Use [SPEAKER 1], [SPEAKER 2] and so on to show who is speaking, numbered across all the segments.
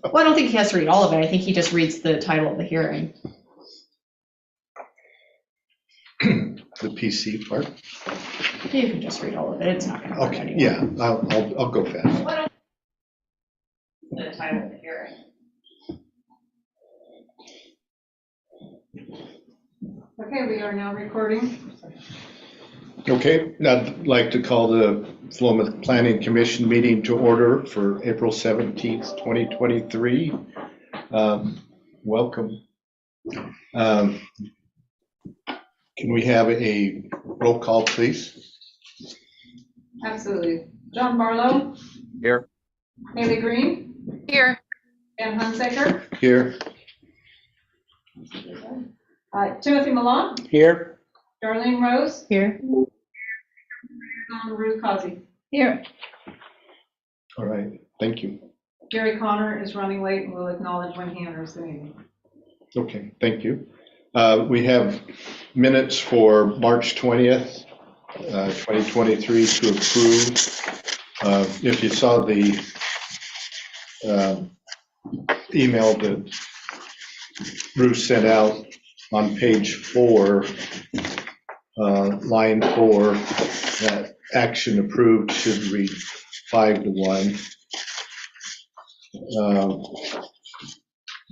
[SPEAKER 1] Well, I don't think he has to read all of it. I think he just reads the title of the hearing.
[SPEAKER 2] The PC part?
[SPEAKER 1] You can just read all of it. It's not going to hurt
[SPEAKER 2] Okay,
[SPEAKER 1] anyone.
[SPEAKER 2] yeah, I'll go fast.
[SPEAKER 1] The title of the hearing.
[SPEAKER 3] Okay, we are now recording.
[SPEAKER 2] Okay, I'd like to call the Philomath Planning Commission meeting to order for April 17th, 2023. Welcome. Can we have a roll call, please?
[SPEAKER 3] Absolutely. John Barlow.
[SPEAKER 4] Here.
[SPEAKER 3] Haley Green.
[SPEAKER 5] Here.
[SPEAKER 3] Dan Hunsaker.
[SPEAKER 2] Here.
[SPEAKER 3] Timothy Milan.
[SPEAKER 4] Here.
[SPEAKER 3] Darlene Rose.
[SPEAKER 5] Here.
[SPEAKER 3] Ruth Causey.
[SPEAKER 5] Here.
[SPEAKER 2] All right, thank you.
[SPEAKER 3] Gary Connor is running late and will acknowledge when he enters the meeting.
[SPEAKER 2] Okay, thank you. We have minutes for March 20th, 2023 to approve. If you saw the email that Bruce sent out on page 4, line 4, that action approved should read 5-1.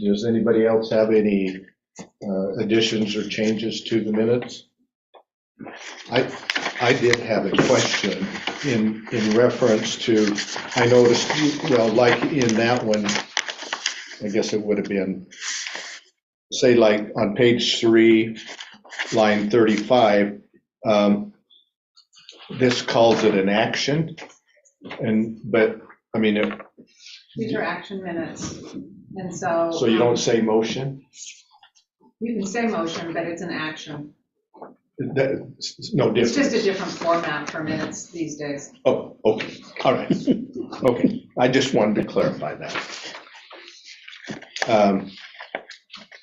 [SPEAKER 2] Does anybody else have any additions or changes to the minutes? I did have a question in reference to, I noticed, well, like in that one, I guess it would have been, say like on page 3, line 35, this calls it an action, but I mean,
[SPEAKER 3] These are action minutes. And so.
[SPEAKER 2] so you don't say motion?
[SPEAKER 3] You can say motion, but it's an action.
[SPEAKER 2] That's no
[SPEAKER 3] It's
[SPEAKER 2] difference.
[SPEAKER 3] just a different format for minutes these days.
[SPEAKER 2] Oh, okay, all right, okay. I just wanted to clarify that.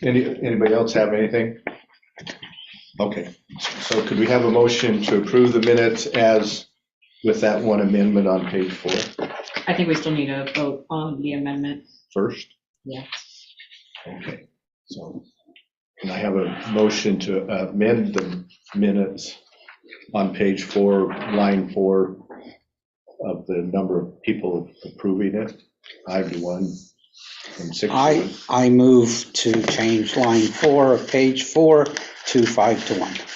[SPEAKER 2] Anybody else have anything? Okay, so could we have a motion to approve the minutes as with that one amendment on page 4
[SPEAKER 1] I think we still need a vote on the amendment.
[SPEAKER 2] first?
[SPEAKER 1] Yeah.
[SPEAKER 2] Okay, so can I have a motion to amend the minutes on page 4, line 4 of the number of people approving it, 5-1 and 6-1?
[SPEAKER 4] I move to change line 4 of page 4 to 5-1.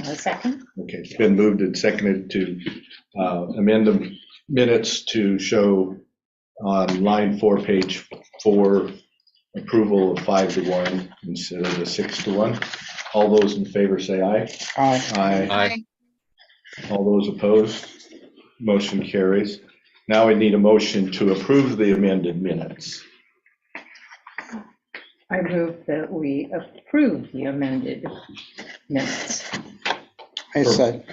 [SPEAKER 5] A second.
[SPEAKER 2] Okay, it's been moved and seconded to amend the minutes to show on line 4, page 4, approval of 5-1 instead of the 6-1. All those in favor say aye.
[SPEAKER 4] Aye.
[SPEAKER 2] Aye.
[SPEAKER 4] Aye.
[SPEAKER 2] All those opposed? Motion carries. Now we need a motion to approve the amended minutes.
[SPEAKER 5] I move that we approve the amended minutes.
[SPEAKER 4] I said.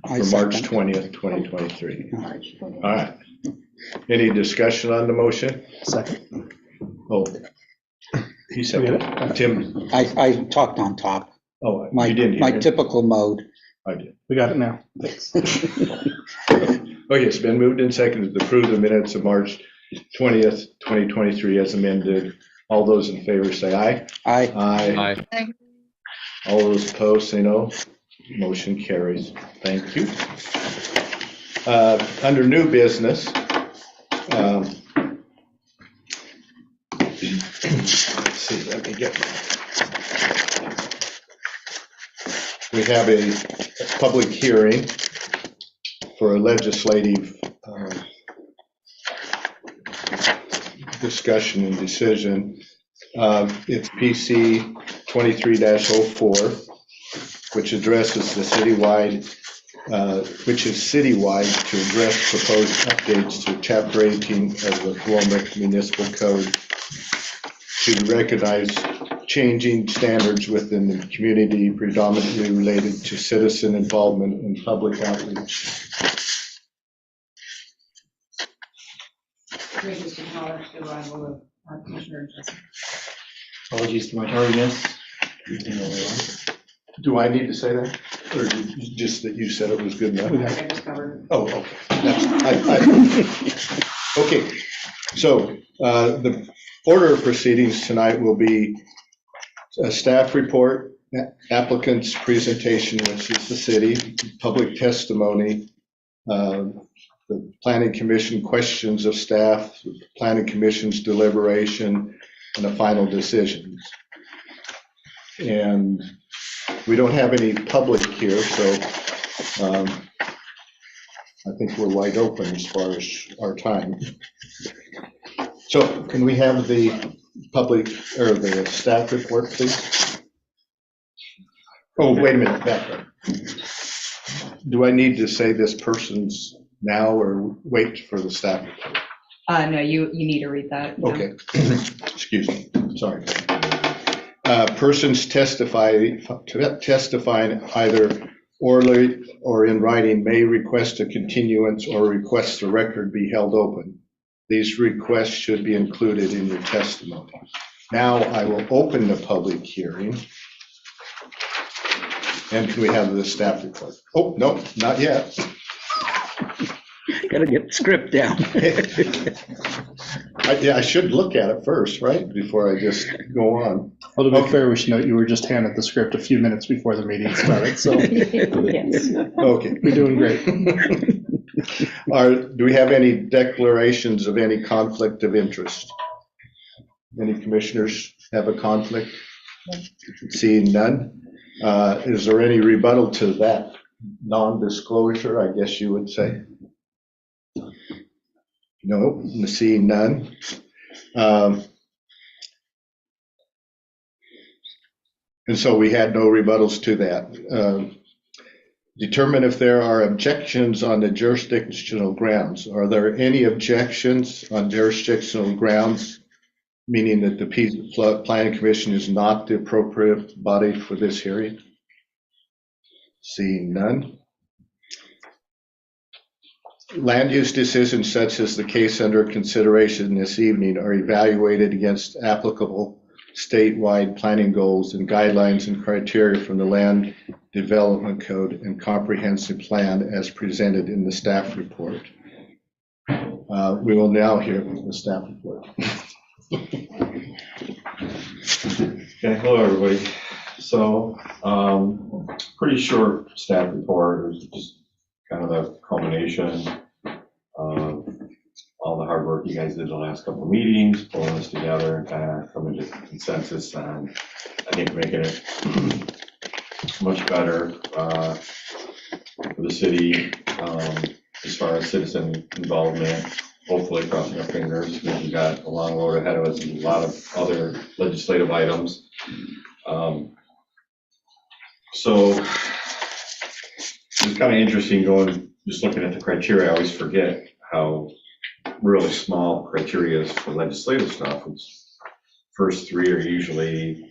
[SPEAKER 2] For March 20th, 2023.
[SPEAKER 5] March 20th.
[SPEAKER 2] All right. Any discussion on the motion?
[SPEAKER 6] Second.
[SPEAKER 2] Oh, he said it. Tim,
[SPEAKER 4] I talked on top.
[SPEAKER 2] oh,
[SPEAKER 4] My,
[SPEAKER 2] you didn't
[SPEAKER 4] my
[SPEAKER 2] hear it.
[SPEAKER 4] typical mode.
[SPEAKER 2] I did.
[SPEAKER 6] We got it now.
[SPEAKER 2] Okay, it's been moved and seconded to approve the minutes of March 20th, 2023 as amended. All those in favor say aye.
[SPEAKER 4] Aye.
[SPEAKER 2] Aye.
[SPEAKER 5] Aye.
[SPEAKER 2] All those opposed say no. Motion carries. Thank you. Under new business, let's see, let me get, we have a public hearing for a legislative discussion and decision. It's PC 23-04, which addresses the citywide, which is citywide to address proposed updates to Chapter 18 of the Philomath Municipal Code to recognize changing standards within the community predominantly related to citizen involvement and public outreach.
[SPEAKER 3] We just acknowledge the arrival of Commissioner Jessup.
[SPEAKER 6] Apologies for my tardiness.
[SPEAKER 2] Do I need to say that? Or just that you said it was good enough?
[SPEAKER 3] I just covered it.
[SPEAKER 2] Oh, okay. Okay, so the order of proceedings tonight will be a staff report, applicant's presentation, which is the city, public testimony, the planning commission questions of staff, planning commission's deliberation, and a final decision. And we don't have any public here, so I think we're wide open as far as our time. So can we have the public or the staff report, please? Oh, wait a minute, back up. Do I need to say this person's now or wait for the staff report?
[SPEAKER 1] No, you need to read that. Yeah.
[SPEAKER 2] Okay, excuse me, sorry. Persons testifying either orally or in writing may request a continuance or request the record be held open. These requests should be included in your testimony. Now I will open the public hearing. And can we have the staff report? Oh, no, not yet.
[SPEAKER 4] Gotta get the script down.
[SPEAKER 2] Yeah, I should look at it first, right, before I just go on.
[SPEAKER 7] Well, to be fair, we should note you were just handed the script a few minutes before the meeting started, so
[SPEAKER 5] Yes.
[SPEAKER 2] Okay.
[SPEAKER 7] you're doing great.
[SPEAKER 2] Do we have any declarations of any conflict of interest? Any commissioners have a conflict? Seeing none. Is there any rebuttal to that non-disclosure, I guess you would say? No, seeing none. And so we had no rebuttals to that. Determine if there are objections on the jurisdictional grounds. Are there any objections on jurisdictional grounds, meaning that the Planning Commission is not the appropriate body for this hearing? Seeing none. Land use decisions such as the case under consideration this evening are evaluated against applicable statewide planning goals and guidelines and criteria from the Land Development Code and Comprehensive Plan as presented in the staff report. We will now hear the staff report.
[SPEAKER 8] Okay, hello everybody. So, pretty short staff report. It was just kind of a culmination of all the hard work you guys did the last couple of meetings, pulling this together and kind of coming to consensus on, I think, making it much better for the city as far as citizen involvement. Hopefully, crossing our fingers, because we've got a long road ahead of us and a lot of other legislative items. So it's kind of interesting just looking at the criteria. I always forget how really small criteria is for legislative stuff. First three are usually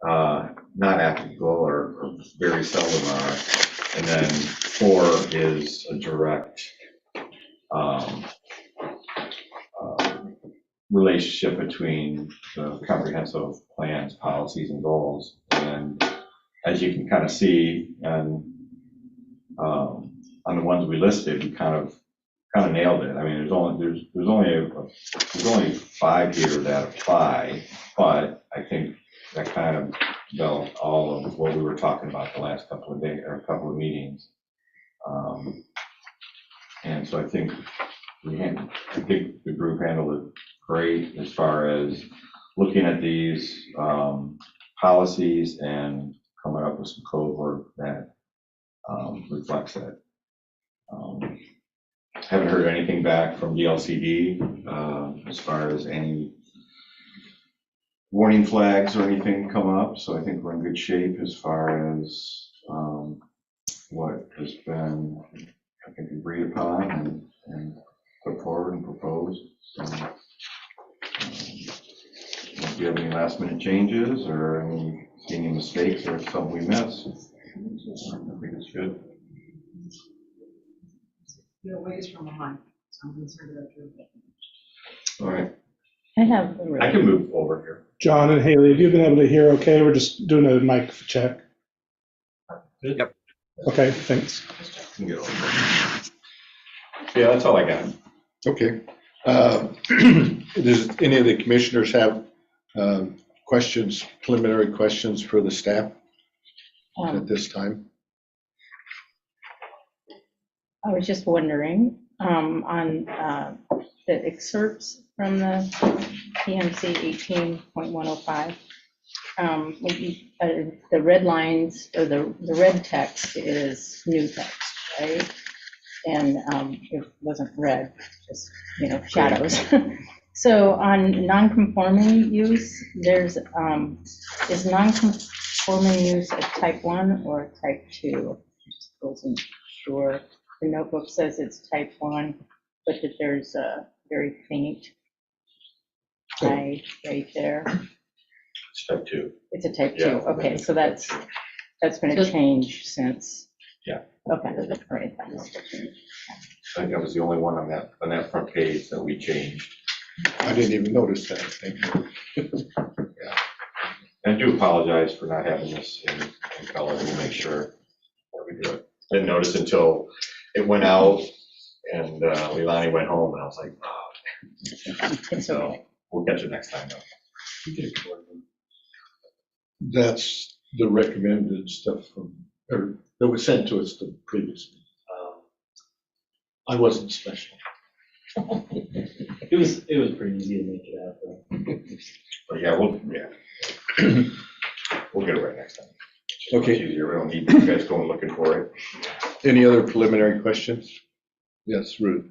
[SPEAKER 8] not applicable or very seldom are. And then 4 is a direct relationship between the comprehensive plans, policies, and goals. And as you can kind of see, and on the ones we listed, we kind of nailed it. I mean, there's only 5 here that apply, but I think that kind of dealt all of what we were talking about the last couple of days or a couple of meetings. And so I think the group handled it great as far as looking at these policies and coming up with some code work that reflects that. Haven't heard anything back from DLCD as far as any warning flags or anything come up, so I think we're in good shape as far as what has been, I think, agreed upon and put forward and proposed. So, if you have any last minute changes or any mistakes or something we missed, I think it's good.
[SPEAKER 3] Your ways from behind, so I'm concerned about your.
[SPEAKER 8] All right,
[SPEAKER 5] I have.
[SPEAKER 8] I can move over here.
[SPEAKER 7] John and Haley, have you been able to hear okay? We're just doing a mic check.
[SPEAKER 8] Yep.
[SPEAKER 7] Okay, thanks.
[SPEAKER 8] Can get over. Yeah, that's all I got.
[SPEAKER 2] Okay. Does any of the commissioners have questions, preliminary questions for the staff at this time?
[SPEAKER 5] I was just wondering, on the excerpts from the PMC 18.105, the red lines, or the red text is new text, right? And it wasn't red, just, shadows. So on non-conforming use, there's, is non-conforming use a type 1 or type 2? I just wasn't sure. The notebook says it's type 1, but that there's a very faint I right there.
[SPEAKER 8] It's type 2.
[SPEAKER 5] It's a type 2.
[SPEAKER 8] Yeah.
[SPEAKER 5] Okay, so that's going to change since.
[SPEAKER 8] Yeah.
[SPEAKER 5] Okay, all right. Thanks.
[SPEAKER 8] I think that was the only one on that front page that we changed.
[SPEAKER 2] I didn't even notice that. Thank you.
[SPEAKER 8] Yeah. And I do apologize for not having this in color. We'll make sure that we do it. Didn't notice until it went out and Leilani went home, and I was like, oh.
[SPEAKER 5] It's
[SPEAKER 8] So
[SPEAKER 5] okay.
[SPEAKER 8] we'll catch it next time, though.
[SPEAKER 2] That's the recommended stuff from, or that was sent to us the previous. I wasn't special.
[SPEAKER 6] It was pretty easy to make it out, though.
[SPEAKER 8] But yeah, we'll get it right next time. It's just much
[SPEAKER 2] Okay.
[SPEAKER 8] easier. We don't need you guys going looking for it.
[SPEAKER 2] Any other preliminary questions? Yes, Ruth.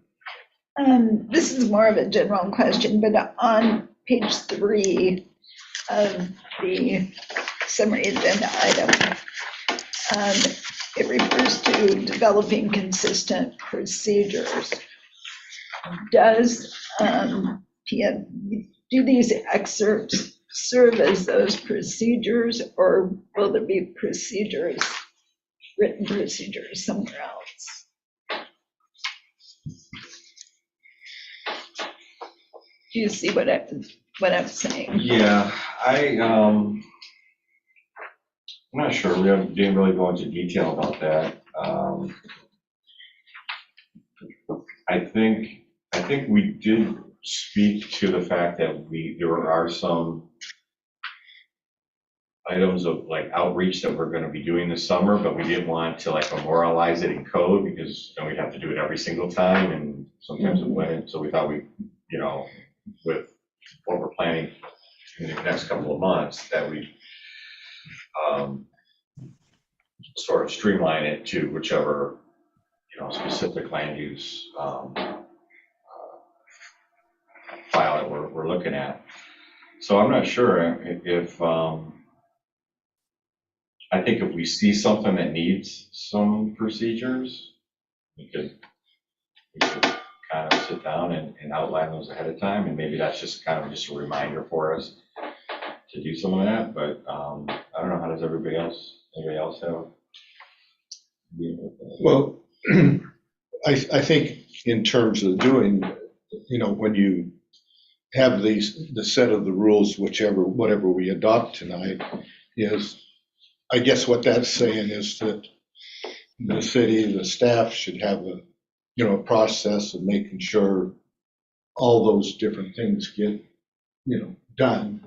[SPEAKER 9] This is more of a general question, but on page 3 of the summary agenda item, it refers to developing consistent procedures. Do these excerpts serve as those procedures, or will there be procedures, written procedures somewhere else? Do you see what I'm saying?
[SPEAKER 8] Yeah, I'm not sure. We didn't really go into detail about that. I think we did speak to the fact that there are some items of like outreach that we're going to be doing this summer, but we didn't want to like memorialize it in code because then we'd have to do it every single time, and sometimes it wouldn't. So we thought with what we're planning in the next couple of months, that we sort of streamline it to whichever specific land use file that we're looking at. So I'm not sure if I think if we see something that needs some procedures, we could kind of sit down and outline those ahead of time, and maybe that's just kind of just a reminder for us to do some of that. But I don't know, how does anybody else have?
[SPEAKER 2] Well, I think in terms of doing, when you have the set of the rules, whatever we adopt tonight, is, I guess what that's saying is that the city, the staff should have a process of making sure all those different things get, done.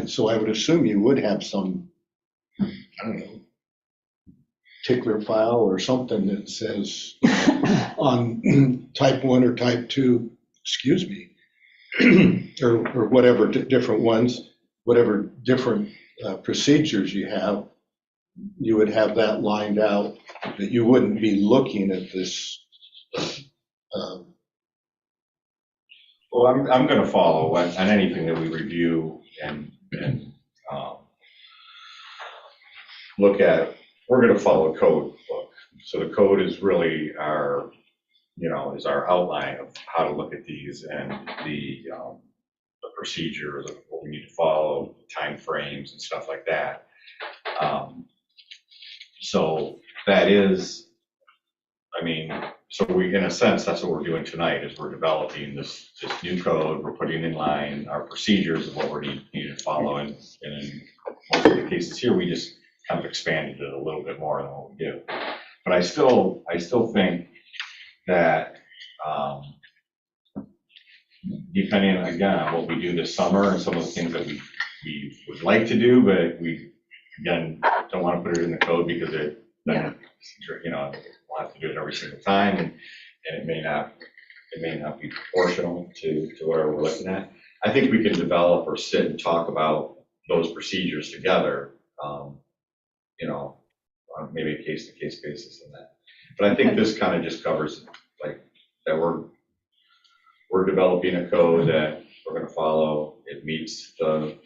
[SPEAKER 2] So I would assume you would have some, I don't know, particular file or something that says on type 1 or type 2, excuse me, or whatever different ones, whatever different procedures you have, you would have that lined out, that you wouldn't be looking at this.
[SPEAKER 8] Well, I'm going to follow on anything that we review and look at. We're going to follow a code book. So the code is really our outline of how to look at these, and the procedures of what we need to follow, time frames and stuff like that. So that is, so we, in a sense, that's what we're doing tonight, is we're developing this new code. We're putting in line our procedures of what we're needing to follow, and in most of the cases here, we just kind of expanded it a little bit more than what we do. But I still think that depending, again, on what we do this summer and some of the things that we would like to do, but we, again, don't want to put it in the code because it, then, you know, we'll have to do it every single time, and it may not be proportional to whatever we're looking at. I think we can develop or sit and talk about those procedures together, you know, on maybe a case-to-case basis in that. But I think this kind of just covers, like, that we're developing a code that we're going to follow. It meets the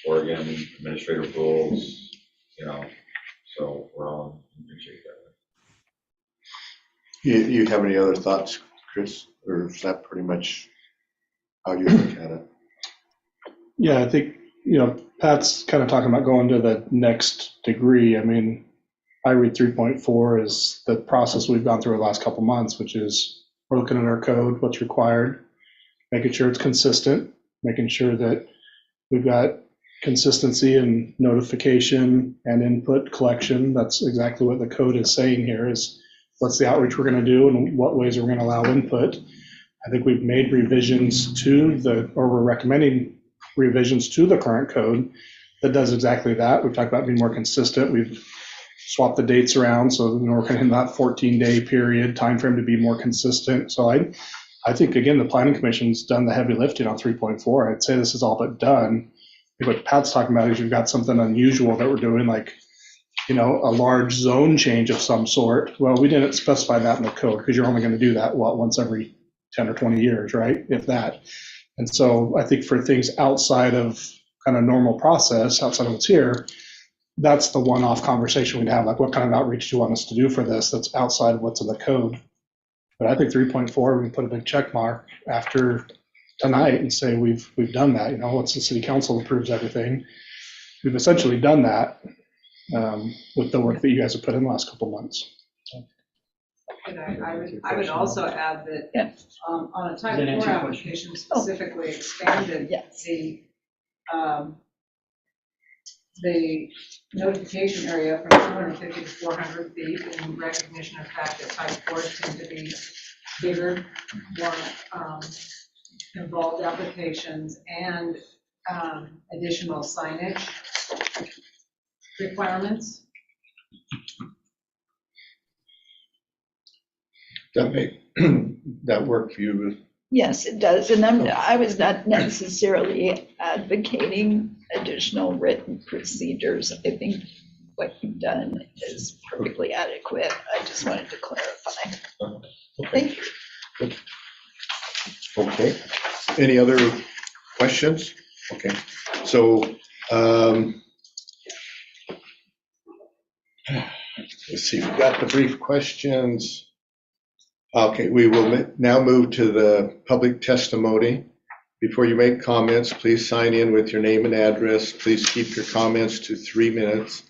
[SPEAKER 8] Oregon administrative rules, you know, so we're all in good shape that way.
[SPEAKER 2] You have any other thoughts, Chris, or is that pretty much how you look at it?
[SPEAKER 7] Yeah, I think, you know, Pat's kind of talking about going to the next degree. I mean, I read 3.4 as the process we've gone through the last couple months, which is we're looking at our code, what's required, making sure it's consistent, making sure that we've got consistency in notification and input collection. That's exactly what the code is saying here, is what's the outreach we're going to do and what ways we're going to allow input. I think we've made revisions to or we're recommending revisions to the current code that does exactly that. We've talked about being more consistent. We've swapped the dates around, so we're kind of in that 14-day period timeframe to be more consistent. So I think, again, the Planning Commission's done the heavy lifting on 3.4. I'd say this is all but done. I think what Pat's talking about is you've got something unusual that we're doing, like, you know, a large zone change of some sort. Well, we didn't specify that in the code because you're only going to do that, once every 10 or 20 years, right? If that. And so I think for things outside of kind of normal process, outside of what's here, that's the one-off conversation we'd have, like, what kind of outreach do you want us to do for this that's outside of what's in the code? But I think 3.4, we can put a big check mark after tonight and say we've done that. You know, once the city council approves everything, we've essentially done that with the work that you guys have put in the last couple months.
[SPEAKER 3] And I would also add that on a Title 4 application specifically expanded the notification area from 250 to 400 feet in recognition of the fact that Type 4s tend to be bigger, more involved applications, and additional signage requirements.
[SPEAKER 2] That work for you?
[SPEAKER 9] Yes, it does. And I was not necessarily advocating additional written procedures. I think what you've done is perfectly adequate. I just wanted to clarify. Thank you.
[SPEAKER 2] Okay. Any other questions? Okay. So let's see, we've got the brief questions. Okay, we will now move to the public testimony. Before you make comments, please sign in with your name and address. Please keep your comments to 3 minutes.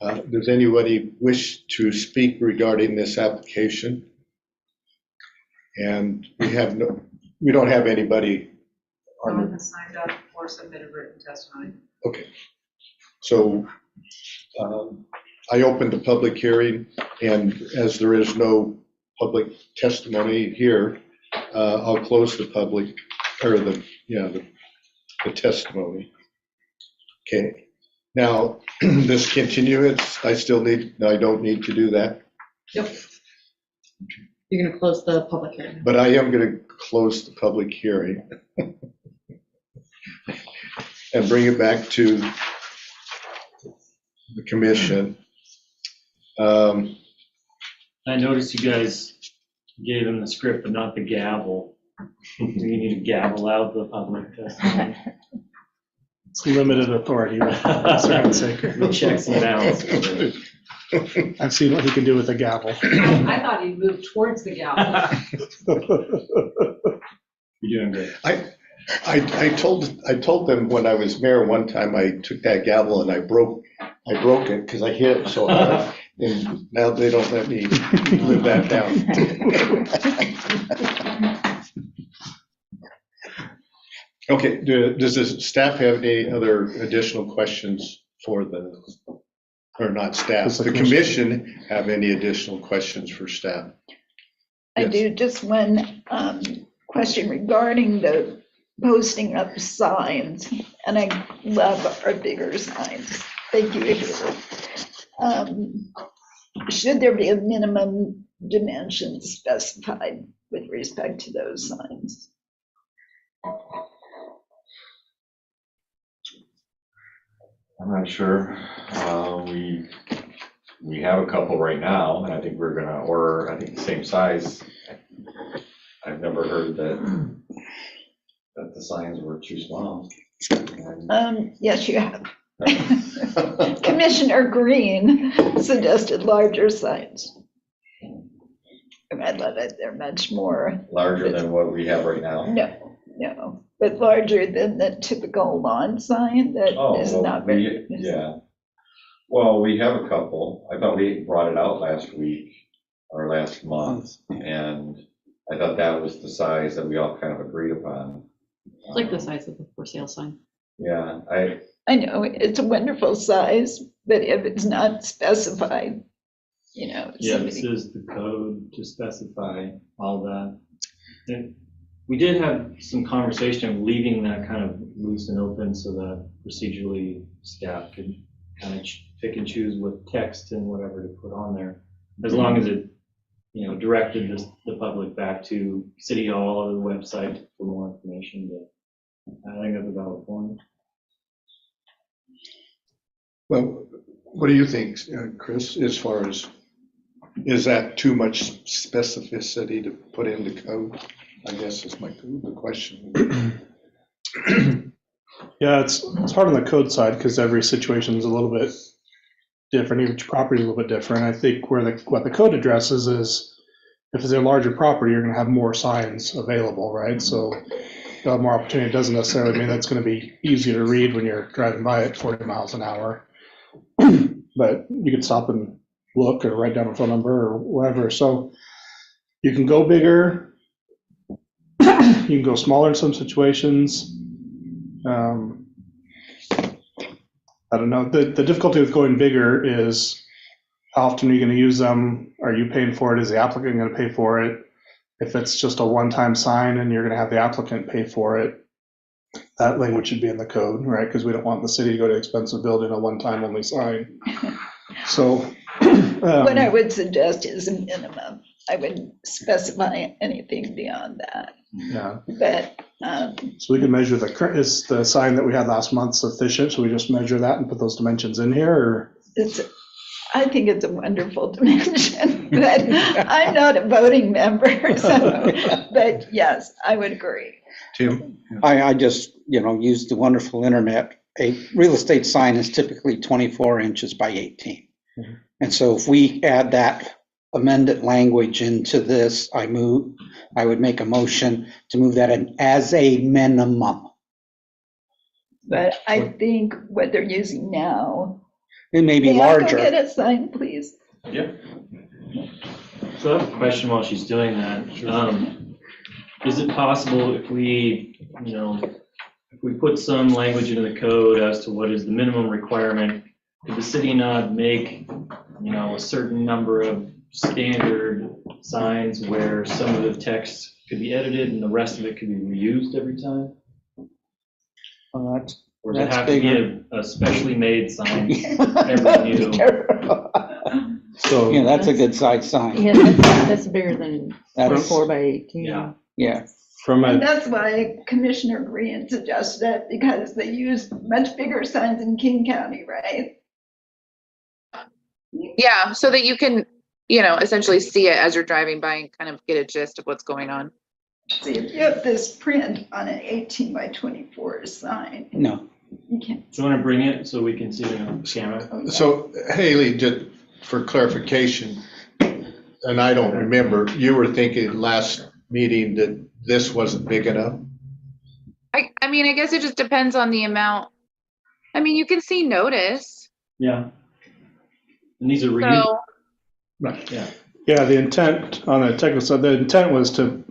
[SPEAKER 2] Does anybody wish to speak regarding this application? And we don't have anybody.
[SPEAKER 3] No one has signed up or submitted written testimony.
[SPEAKER 2] Okay. So I opened the public hearing, and as there is no public testimony here, I'll close the public, or the testimony. Okay. Now, this continuance, I don't need to do that.
[SPEAKER 1] Yep. You're going to close the public hearing.
[SPEAKER 2] But I am going to close the public hearing and bring it back to the commission.
[SPEAKER 6] I noticed you guys gave him the script, but not the gavel. Do you need to gavel out the public testimony?
[SPEAKER 7] It's limited authority.
[SPEAKER 6] Checks and balances.
[SPEAKER 7] I've seen what he can do with a gavel.
[SPEAKER 3] I thought he'd move towards the gavel.
[SPEAKER 6] You're doing great.
[SPEAKER 2] I told them when I was mayor one time, I took that gavel and I broke it because I hit it so hard, and now they don't let me live that down. Okay, does the staff have any other additional questions for or not staff, the commission have any additional questions for staff?
[SPEAKER 9] I
[SPEAKER 2] Yes.
[SPEAKER 9] do, just when question regarding the posting up signs, and I love our bigger signs. Thank you, Haley. Should there be a minimum dimension specified with respect to those signs?
[SPEAKER 8] I'm not sure. We have a couple right now, and I think we're gonna order, I think the same size. I've never heard that the signs were too small.
[SPEAKER 9] Yes, you have. Commissioner Green suggested larger signs. And I love it, they're much more.
[SPEAKER 8] Larger than what we have right now?
[SPEAKER 9] No, but larger than the typical lawn sign that is
[SPEAKER 8] well,
[SPEAKER 9] not very.
[SPEAKER 8] Yeah. Well, we have a couple. I thought we brought it out last week or last month, and I thought that was the size that we all kind of agreed upon.
[SPEAKER 1] It's like the size of the for sale sign.
[SPEAKER 8] Yeah,
[SPEAKER 9] I know, it's a wonderful size, but if it's not specified,
[SPEAKER 6] Yeah,
[SPEAKER 9] somebody.
[SPEAKER 6] this is the code to specify all that. And we did have some conversation of leaving that kind of loose and open so that procedurally staff could kind of pick and choose what text and whatever to put on there, as long as it, directed the public back to City Hall or the website for more information. But I think that's a valid point.
[SPEAKER 2] Well, what do you think, Chris, as far as, is that too much specificity to put into code? I guess is the question.
[SPEAKER 7] Yeah, it's hard on the code side because every situation is a little bit different. Each property is a little bit different. I think what the code addresses is if it's a larger property, you're going to have more signs available, right? So you'll have more opportunity. It doesn't necessarily mean that's going to be easy to read when you're driving by at 40 miles an hour. But you can stop and look or write down a phone number or whatever. So you can go bigger. You can go smaller in some situations. I don't know. The difficulty with going bigger is how often are you going to use them? Are you paying for it? Is the applicant going to pay for it? If it's just a one-time sign and you're going to have the applicant pay for it, that language should be in the code, right? Because we don't want the city to go to expensive building a one-time only sign. So
[SPEAKER 9] What I would suggest is a minimum. I wouldn't specify anything beyond that.
[SPEAKER 7] yeah.
[SPEAKER 9] But
[SPEAKER 7] So we can measure is the sign that we had last month sufficient? So we just measure that and put those dimensions in here, or?
[SPEAKER 9] I think it's a wonderful dimension, but I'm not a voting member. So, but yes, I would agree.
[SPEAKER 2] Tim?
[SPEAKER 4] I just, used the wonderful internet. A real estate sign is typically 24 inches by 18.
[SPEAKER 7] Mhm.
[SPEAKER 4] And so if we add that amended language into this, I would make a motion to move that in as a minimum.
[SPEAKER 9] But I think what they're using now.
[SPEAKER 4] It may be
[SPEAKER 9] May I go
[SPEAKER 4] larger.
[SPEAKER 9] get a sign, please?
[SPEAKER 6] Yeah. So I have a question while she's doing that. Is it possible if we put some language into the code as to what is the minimum requirement, could the city not make, a certain number of standard signs where some of the text could be edited and the rest of it could be reused every time? Or does it
[SPEAKER 4] That's
[SPEAKER 6] have to
[SPEAKER 4] bigger.
[SPEAKER 6] be a specially made sign every new?
[SPEAKER 7] So
[SPEAKER 4] Yeah, that's a good size sign.
[SPEAKER 5] Yeah, that's bigger than
[SPEAKER 4] That's,
[SPEAKER 5] 4 by 18.
[SPEAKER 6] Yeah.
[SPEAKER 4] yeah.
[SPEAKER 7] from
[SPEAKER 9] And
[SPEAKER 7] a,
[SPEAKER 9] that's why Commissioner Green suggested it, because they use much bigger signs in King County, right?
[SPEAKER 10] Yeah, so that you can, essentially see it as you're driving by and kind of get a gist of what's going on.
[SPEAKER 9] See, if you have this print on an 18 by 24 sign,
[SPEAKER 4] No.
[SPEAKER 9] you can't.
[SPEAKER 6] Do you want to bring it so we can see it on camera?
[SPEAKER 2] So Haley, just for clarification, and I don't remember, you were thinking last meeting that this wasn't big enough?
[SPEAKER 10] I mean, I guess it just depends on the amount. I mean, you can see notice.
[SPEAKER 6] Yeah. And these are reused.
[SPEAKER 10] So,
[SPEAKER 7] right.
[SPEAKER 6] Yeah.
[SPEAKER 7] Yeah, the intent on the technical side, the intent was to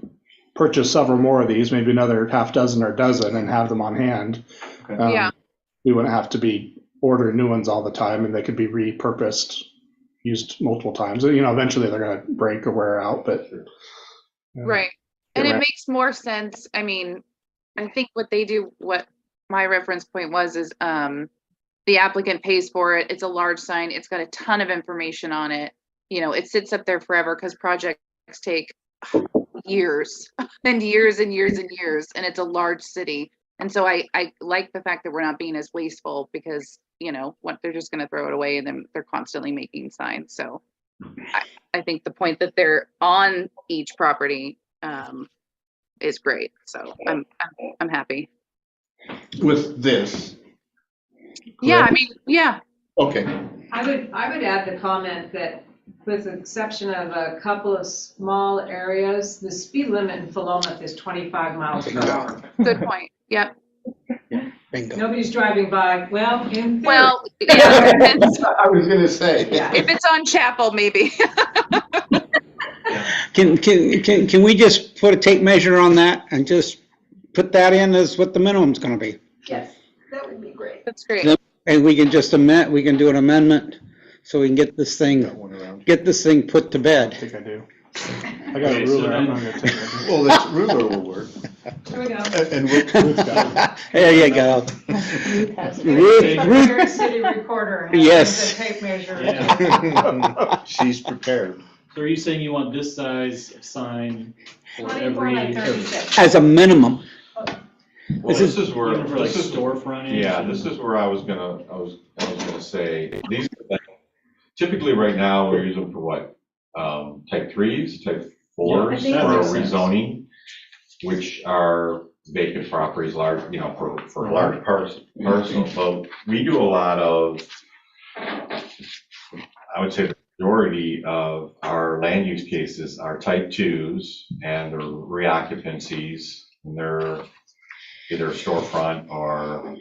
[SPEAKER 7] purchase several more of these, maybe another half dozen or dozen, and have them on hand.
[SPEAKER 6] Okay.
[SPEAKER 10] Yeah.
[SPEAKER 7] We wouldn't have to be ordering new ones all the time, and they could be repurposed, used multiple times. Eventually they're going to break or wear out, but.
[SPEAKER 10] right. And it makes makes more sense. I mean, I think what they do, what my reference point was, is the applicant pays for it. It's a large sign. It's got a ton of information on it. You know, it sits up there forever because projects take years and years and years and years, and it's a large city. And so I like the fact that we're not being as wasteful because, you know, what they're just going to throw it away and then they're constantly making signs. So I think the point that they're on each property is great. So I'm happy.
[SPEAKER 2] With this,
[SPEAKER 10] Yeah, I mean, yeah.
[SPEAKER 2] okay,
[SPEAKER 3] I would add the comment that with the exception of a couple of small areas, the speed limit in Philomath is 25 miles per hour.
[SPEAKER 10] Good point. Yep.
[SPEAKER 4] Bingo.
[SPEAKER 3] Nobody's driving by, well, in theory.
[SPEAKER 10] Well, yeah, depends.
[SPEAKER 2] I was gonna say.
[SPEAKER 3] Yeah.
[SPEAKER 10] If it's on Chapel, maybe.
[SPEAKER 4] Can we just put a tape measure on that and just put that in as what the minimum's gonna be?
[SPEAKER 9] Yes, that would be great.
[SPEAKER 10] That's great.
[SPEAKER 4] And we can just we can do an amendment so we can get this thing put to
[SPEAKER 7] I
[SPEAKER 4] bed.
[SPEAKER 7] think I do. I got a ruler, I'm not gonna take it.
[SPEAKER 2] Well, this ruler will work.
[SPEAKER 3] Here we go.
[SPEAKER 2] And we'll,
[SPEAKER 4] There you go.
[SPEAKER 5] Ruth has it.
[SPEAKER 3] Secretary City Recorder. has
[SPEAKER 4] Yes.
[SPEAKER 3] the tape measure.
[SPEAKER 6] Yeah.
[SPEAKER 2] she's prepared.
[SPEAKER 6] So are you saying you want this size of sign for
[SPEAKER 3] 24 by
[SPEAKER 6] every,
[SPEAKER 3] 36.
[SPEAKER 4] As a minimum.
[SPEAKER 8] Well, this is where,
[SPEAKER 6] even for like
[SPEAKER 8] this is,
[SPEAKER 6] storefront?
[SPEAKER 8] yeah, this is where I was gonna say, these, typically right now, we're using for what? Type 3s, type 4s
[SPEAKER 3] I think
[SPEAKER 8] for
[SPEAKER 3] that
[SPEAKER 8] a
[SPEAKER 3] makes sense.
[SPEAKER 8] rezoning, which are vacant properties, large, you know, for large parcels. So we do a lot of, I would say the majority of our land use cases are type 2s and they're reoccupancies, and they're either a storefront or,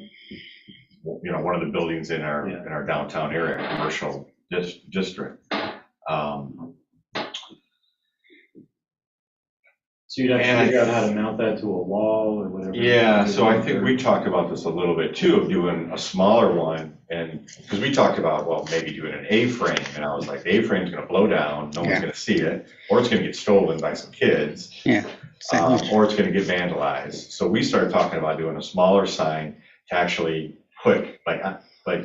[SPEAKER 8] you know, one of the buildings in our downtown area, commercial district.
[SPEAKER 6] So you'd have to figure out how to mount that to a wall or whatever.
[SPEAKER 8] Yeah, so I think we talked about this a little bit too, of doing a smaller one, and, because we talked about, well, maybe doing an A-frame, and I was like, the A-frame's gonna blow down, no one's gonna see it, or it's gonna get stolen by some kids.
[SPEAKER 4] Yeah.
[SPEAKER 8] Or it's gonna get vandalized. So we started talking about doing a smaller sign to actually put like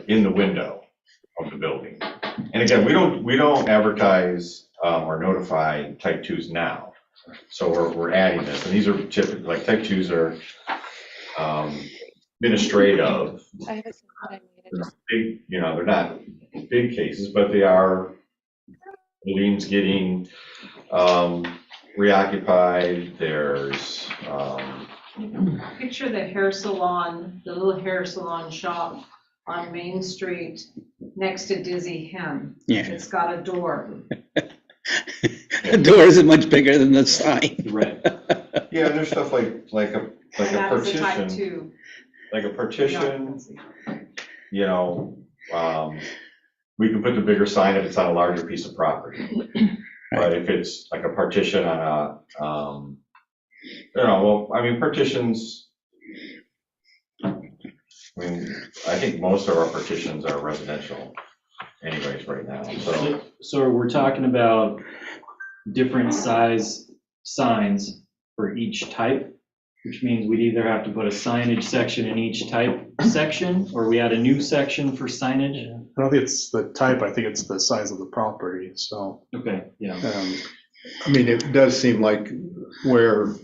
[SPEAKER 8] in the window of the building. And again, we don't advertise or notify type 2s now. So we're adding this, and these are typically, like type 2s are administrative.
[SPEAKER 10] I have a thing that I needed.
[SPEAKER 8] They're big, you know, they're not big cases, but they are buildings getting reoccupied. There's
[SPEAKER 3] Picture the hair salon, the little hair salon shop on Main Street next to Dizzy Hem.
[SPEAKER 4] Yeah.
[SPEAKER 3] It's got a door.
[SPEAKER 4] The door isn't much bigger than the sign.
[SPEAKER 6] Right.
[SPEAKER 8] yeah, there's stuff like a
[SPEAKER 3] And that is a type
[SPEAKER 8] partition,
[SPEAKER 3] 2.
[SPEAKER 8] like a partition. You know, we can put the bigger sign if it's on a larger piece of property. But if it's like a partition on a, you know, well, I mean, partitions, I mean, I think most of our partitions are residential anyways right now, so.
[SPEAKER 6] So we're talking about different size signs for each type, which means we'd either have to put a signage section in each type section, or we add a new section for signage.
[SPEAKER 7] I don't think it's the type, I think it's the size of the property, so.
[SPEAKER 6] Okay, yeah.
[SPEAKER 2] I mean, it does seem like where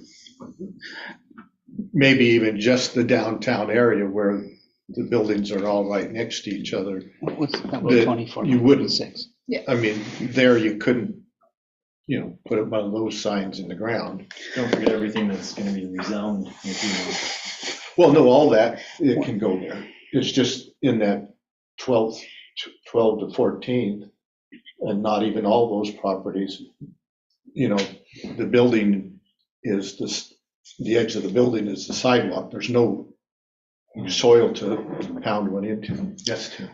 [SPEAKER 2] maybe even just the downtown area where the buildings are all right next to each other.
[SPEAKER 4] That was 24,
[SPEAKER 2] You wouldn't.
[SPEAKER 4] 26.
[SPEAKER 2] I mean, there you couldn't, you know, put one of those signs in the ground.
[SPEAKER 6] Don't forget everything that's gonna be rezoned.
[SPEAKER 2] Well, no, all that, it can go there. It's just in that 12 to 14th, and not even all those properties. You know, the building is the edge of the building is the sidewalk. There's no soil to pound one into. Yes, Tim.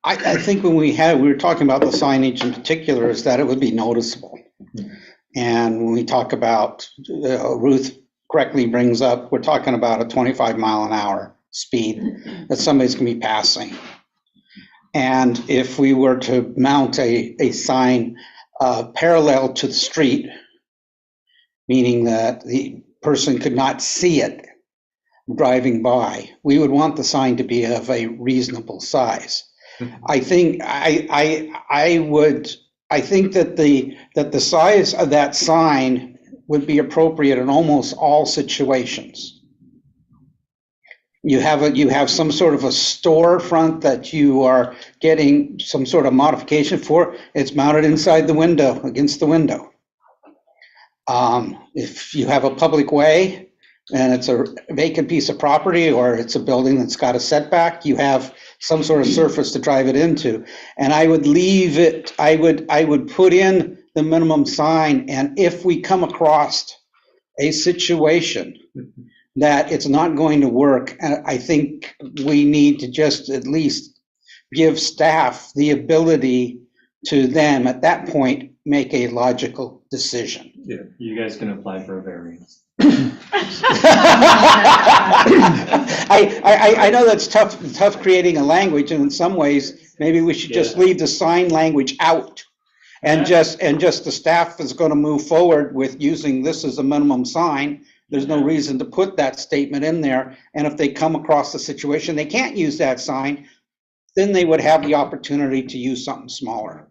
[SPEAKER 4] I think when we were talking about the signage in particular, is that it would be noticeable. And when we talk about, Ruth correctly brings up, we're talking about a 25 mile an hour speed that somebody's gonna be passing. And if we were to mount a sign parallel to the street, meaning that the person could not see it driving by. We would want the sign to be of a reasonable size. I think I think that the size of that sign would be appropriate in almost all situations. You have some sort of a storefront that you are getting some sort of modification for. It's mounted inside the window, against the window. If you have a public way and it's a vacant piece of property, or it's a building that's got a setback, you have some sort of surface to drive it into. And I would leave it, I would put in the minimum sign, and if we come across a situation that it's not going to work, I think we need to just at least give staff the ability to them, at that point, make a logical decision.
[SPEAKER 6] Yeah, you guys can apply for a variance.
[SPEAKER 4] I know that's tough creating a language, and in some ways, maybe we should just leave the sign language out. And just the staff is going to move forward with using this as a minimum sign. There's no reason to put that statement in there. And if they come across the situation they can't use that sign, then they would have the opportunity to use something smaller.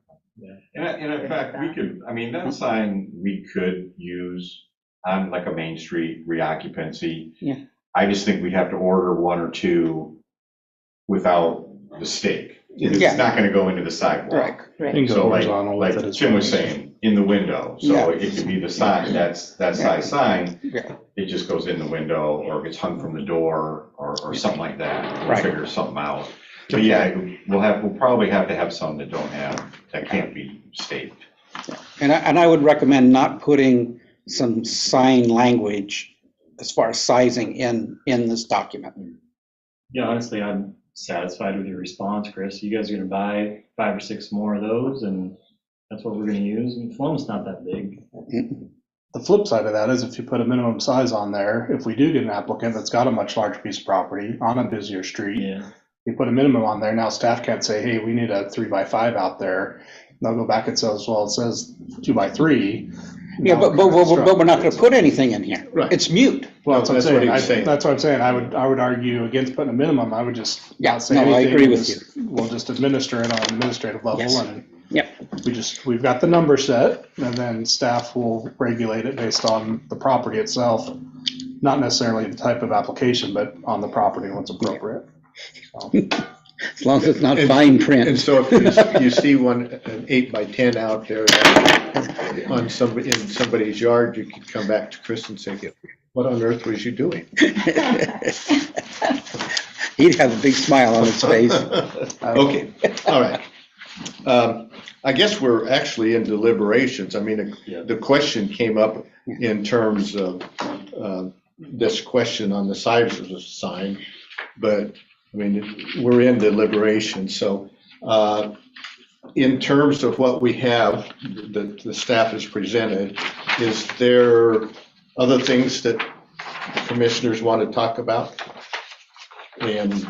[SPEAKER 8] And in fact, we could, I mean, that sign we could use on like a Main Street reoccupancy.
[SPEAKER 4] Yeah.
[SPEAKER 8] I just think we'd have to order one or two without the stake. It's not gonna go into the sidewalk.
[SPEAKER 5] Right.
[SPEAKER 8] So like
[SPEAKER 7] with it as
[SPEAKER 8] Tim was
[SPEAKER 7] well.
[SPEAKER 8] saying, in the window, so it could be the sign, that size sign,
[SPEAKER 4] Yeah.
[SPEAKER 8] it just goes in the window, or gets hung from the door, or something like that. We'll
[SPEAKER 4] Right.
[SPEAKER 8] figure something out. But yeah, we'll probably have to have some that that can't be staked.
[SPEAKER 4] And I would recommend not putting some sign language as far as sizing in this document.
[SPEAKER 6] Yeah, honestly, I'm satisfied with your response, Chris. You guys are gonna buy 5 or 6 more of those, and that's what we're gonna use. And Philomath's not that big.
[SPEAKER 7] The flip side of that is if you put a minimum size on there, if we do get an applicant that's got a much larger piece of property on a busier street,
[SPEAKER 6] Yeah.
[SPEAKER 7] you put a minimum on there, now staff can't say, hey, we need a 3x5 out there. They'll go back and say, well, it says 2x3.
[SPEAKER 4] Yeah, but we're not going to put anything in here.
[SPEAKER 2] Right.
[SPEAKER 4] It's mute.
[SPEAKER 7] Well,
[SPEAKER 2] That's what he was saying.
[SPEAKER 7] That's what I'm saying. I would argue against putting a minimum. I would just not say
[SPEAKER 4] no, I
[SPEAKER 7] anything.
[SPEAKER 4] agree with
[SPEAKER 7] We'll just administer it on an administrative level.
[SPEAKER 4] Yes.
[SPEAKER 7] And
[SPEAKER 4] Yep.
[SPEAKER 7] we've got the number set, and then staff will regulate it based on the property itself, not necessarily the type of application, but on the property and what's appropriate. So.
[SPEAKER 4] As long as it's not fine print.
[SPEAKER 2] And so if you see an 8x10 out there in somebody's yard, you could come back to Chris and say, what on earth was you doing?
[SPEAKER 4] He'd have a big smile on his face.
[SPEAKER 2] Okay, all right. I guess we're actually in deliberations. I mean, the question came up in terms of this question on the size of the sign, but I mean, we're in deliberation. So in terms of what we have, the staff has presented, is there other things that commissioners want to talk about? And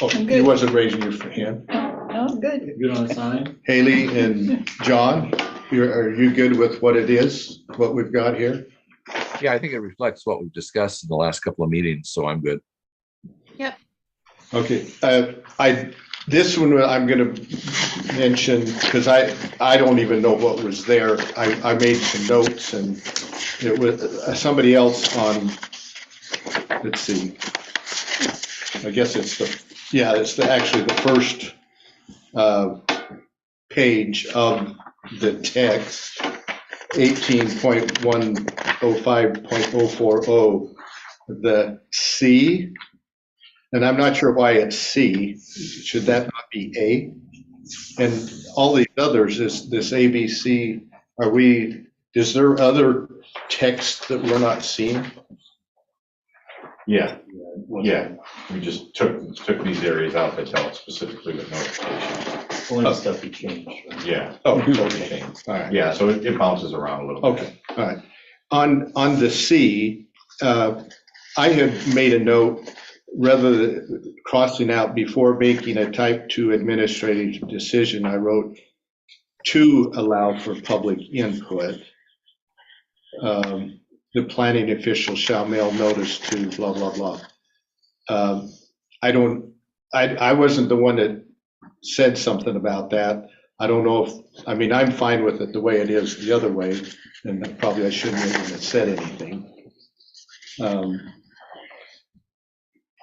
[SPEAKER 2] you wasn't raising your hand.
[SPEAKER 9] Oh, good.
[SPEAKER 6] Good on the sign?
[SPEAKER 2] Haley and John, are you good with what it is, what we've got here?
[SPEAKER 11] Yeah, I think it reflects what we've discussed in the last couple of meetings, so I'm good.
[SPEAKER 10] Yep.
[SPEAKER 2] Okay, this one I'm gonna mention, because I don't even know what was there. I made some notes, and it was somebody else on, let's see, I guess it's actually the first page of the text, 18.105.040, the C, and I'm not sure why it's C. Should that not be A? And all the others, this ABC, is there other text that we're not seeing?
[SPEAKER 8] Yeah, we just took these areas out that dealt specifically with notifications.
[SPEAKER 6] Only the stuff we changed. Right?
[SPEAKER 8] Yeah.
[SPEAKER 2] Oh, okay, all right.
[SPEAKER 8] Yeah, so it bounces around a little bit.
[SPEAKER 2] Okay, all right. On the C, I had made a note, rather than crossing out before making a type 2 administrative decision, I wrote to allow for public input. the planning official shall mail notice to blah, blah, blah. I wasn't the one that said something about that. I don't know if, I mean, I'm fine with it the way it is the other way, and probably I shouldn't even have said anything.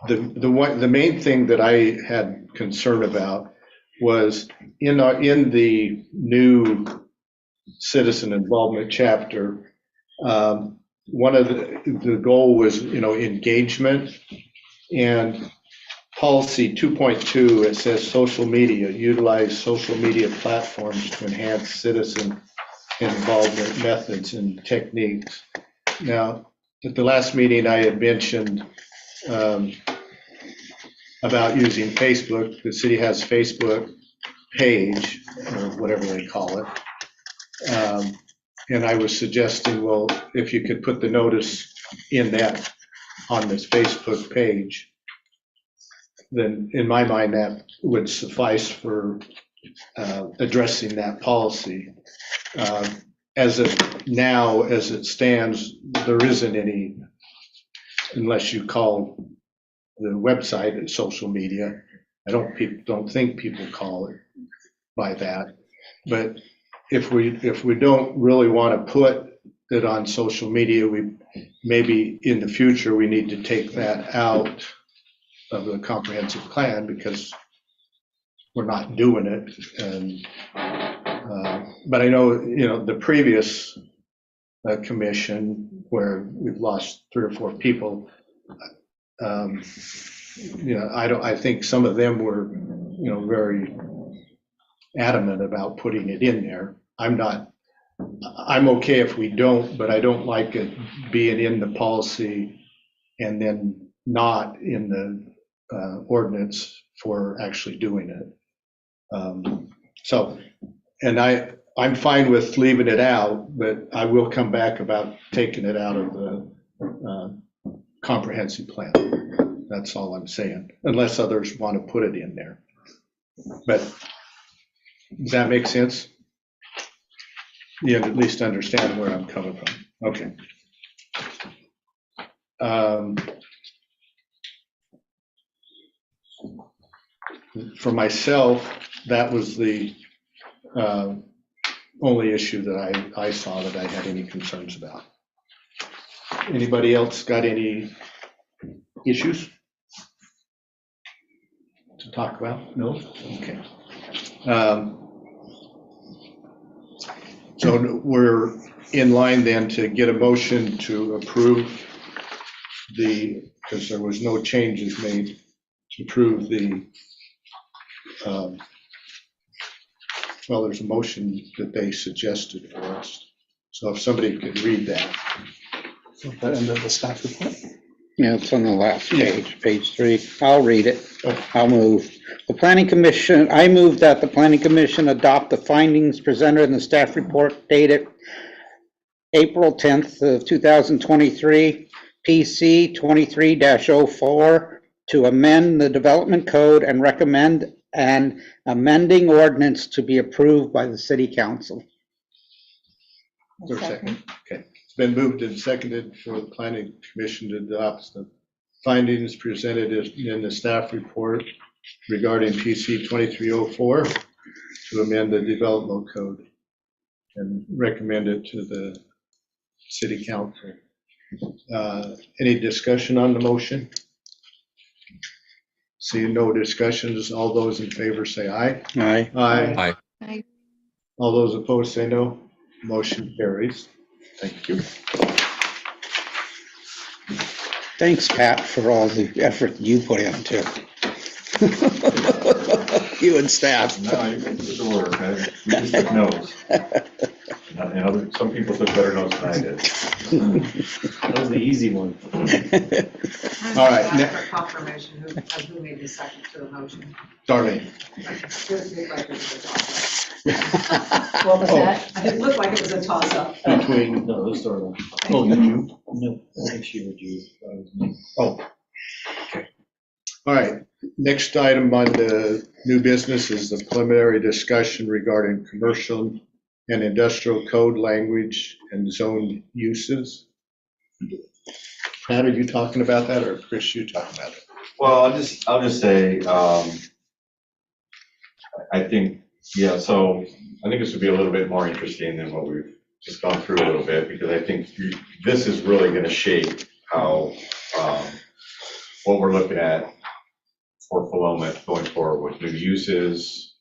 [SPEAKER 2] The main thing that I had concern about was in the new citizen involvement chapter, one of the goal was, engagement, and policy 2.2, it says social media, utilize social media platforms to enhance citizen involvement methods and techniques. Now, at the last meeting, I had mentioned about using Facebook. The city has Facebook page, or whatever they call it. And I was suggesting, well, if you could put the notice in that, on this Facebook page, then in my mind, that would suffice for addressing that policy. As of now, as it stands, there isn't any, unless you call the website social media. I don't think people call it by that. But if we don't really want to put it on social media, we maybe in the future we need to take that out of the comprehensive plan, because we're not doing it. And but I know, the previous commission, where we've lost 3 or 4 people, I think some of them were, very adamant about putting it in there. I'm okay if we don't, but I don't like it being in the policy and then not in the ordinance for actually doing it. And I'm fine with leaving it out, but I will come back about taking it out of the comprehensive plan. That's all I'm saying, unless others want to put it in there. But does that make sense? You at least understand where I'm coming from. Okay. For myself, that was the only issue that I saw that I had any concerns about. Anybody else got any issues to talk about? No? Okay. So we're in line then to get a motion to approve because there was no changes made, to approve there's a motion that they suggested for us. So if somebody could read that.
[SPEAKER 7] So that end of the staff report.
[SPEAKER 4] Yeah, it's on the last page, page 3. I'll read it. I'll move. I move that the Planning Commission adopt the findings presented in the staff report dated April 10th of 2023, PC 23-04, to amend the development code and recommend an amending ordinance to be approved by the city council.
[SPEAKER 2] Is there a second? Okay. It's been moved and seconded for the Planning Commission to adopt the findings presented in the staff report regarding PC 2304 to amend the development code and recommend it to the city council. Any discussion on the motion? Seeing no discussions, all those in favor say aye.
[SPEAKER 4] Aye.
[SPEAKER 2] Aye.
[SPEAKER 10] Aye.
[SPEAKER 2] All those opposed say no. Motion carries. Thank you.
[SPEAKER 4] Thanks, Pat, for all the effort you put into it. You and staff.
[SPEAKER 8] No, I didn't do the work. I just took notes. And some people took better notes than I did.
[SPEAKER 6] That was the easy one.
[SPEAKER 2] All right.
[SPEAKER 3] Ask for confirmation, who made the second to the motion?
[SPEAKER 2] Darlene.
[SPEAKER 3] It looked like it was a toss-up.
[SPEAKER 5] What was that?
[SPEAKER 3] It looked like it was a toss-up.
[SPEAKER 2] Between,
[SPEAKER 6] No, those are.
[SPEAKER 2] oh, you do?
[SPEAKER 6] No, I think she would use.
[SPEAKER 2] Oh, okay. All right. Next item on the new business is the preliminary discussion regarding commercial and industrial code language and zoned uses. Pat, are you talking about that, or Chris, you talking about it?
[SPEAKER 8] Well, I'll just say, I think, yeah, so I think this would be a little bit more interesting than what we've just gone through a little bit, because I think this is really going to shape how, what we're looking at for Philomath going forward with new uses,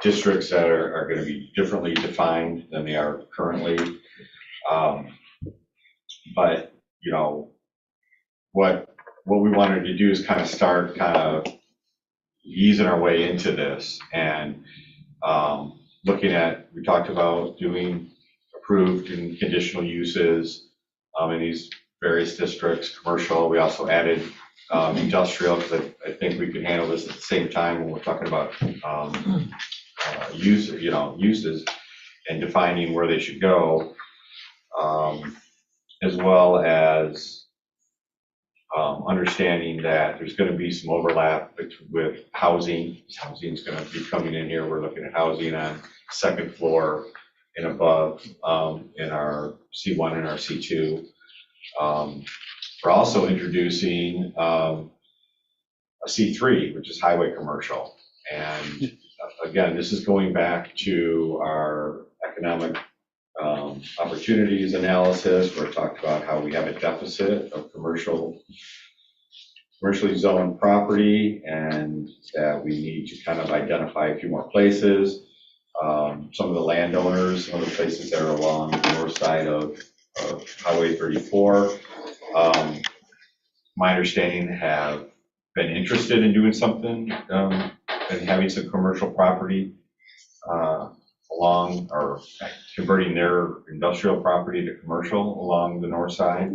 [SPEAKER 8] districts that are going to be differently defined than they are currently. But, you know, what we wanted to do is kind of start kind of easing our way into this and looking at, we talked about doing approved and conditional uses in these various districts, commercial. We also added industrial, because I think we could handle this at the same time when we're talking about uses and defining where they should go, as well as understanding that there's going to be some overlap with housing. Housing is going to be coming in here. We're looking at housing on second floor and above in our C1 and our C2. We're also introducing a C3, which is highway commercial. And again, this is going back to our economic opportunities analysis, where it talked about how we have a deficit of commercially zoned property, and that we need to kind of identify a few more places. Some of the landowners, some of the places that are along the north side of Highway 34, my understanding, have been interested in doing something and having some commercial property along, or converting their industrial property to commercial along the north side.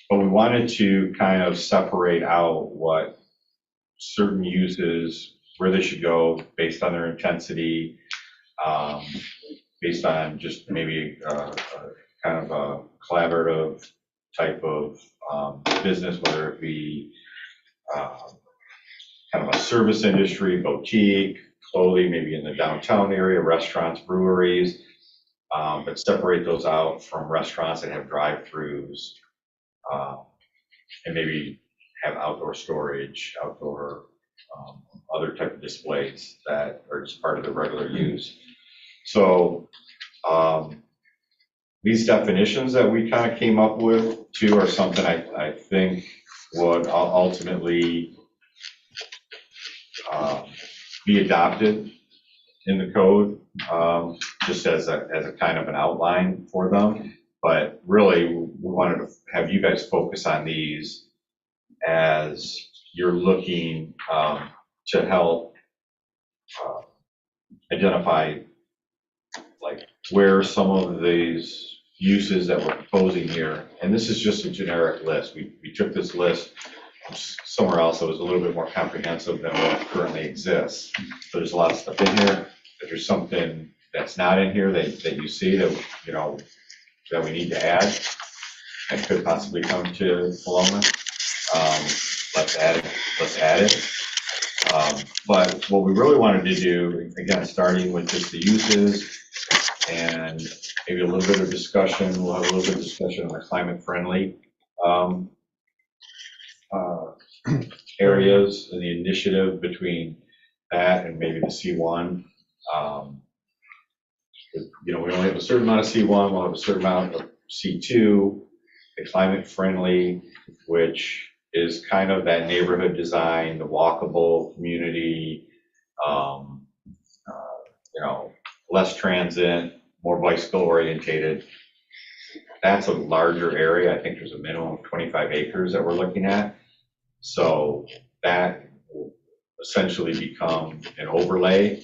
[SPEAKER 8] But we wanted to kind of separate out what certain uses, where they should go based on their intensity, based on just maybe kind of a collaborative type of business, whether it be kind of a service industry, boutique, clothing, maybe in the downtown area, restaurants, breweries, but separate those out from restaurants that have drive-throughs, and maybe have outdoor storage, outdoor other type of displays that are just part of the regular use. So these definitions that we kind of came up with too are something I think would ultimately be adopted in the code, just as a kind of an outline for them. But really, we wanted to have you guys focus on these as you're looking to help identify like where some of these uses that we're proposing here, and this is just a generic list. We took this list from somewhere else that was a little bit more comprehensive than what currently exists. So there's a lot of stuff in here. If there's something that's not in here that you see that, you know, that we need to add and could possibly come to Philomath, let's add it. But what we really wanted to do, again, starting with just the uses and maybe a little bit of discussion, we'll have a little bit of discussion on the climate friendly areas and the initiative between that and maybe the C1. You know, we only have a certain amount of C1, we'll have a certain amount of C2, the climate friendly, which is kind of that neighborhood design, the walkable community, you know, less transit, more bicycle orientated. That's a larger area. I think there's a minimum of 25 acres that we're looking at. So that will essentially become an overlay,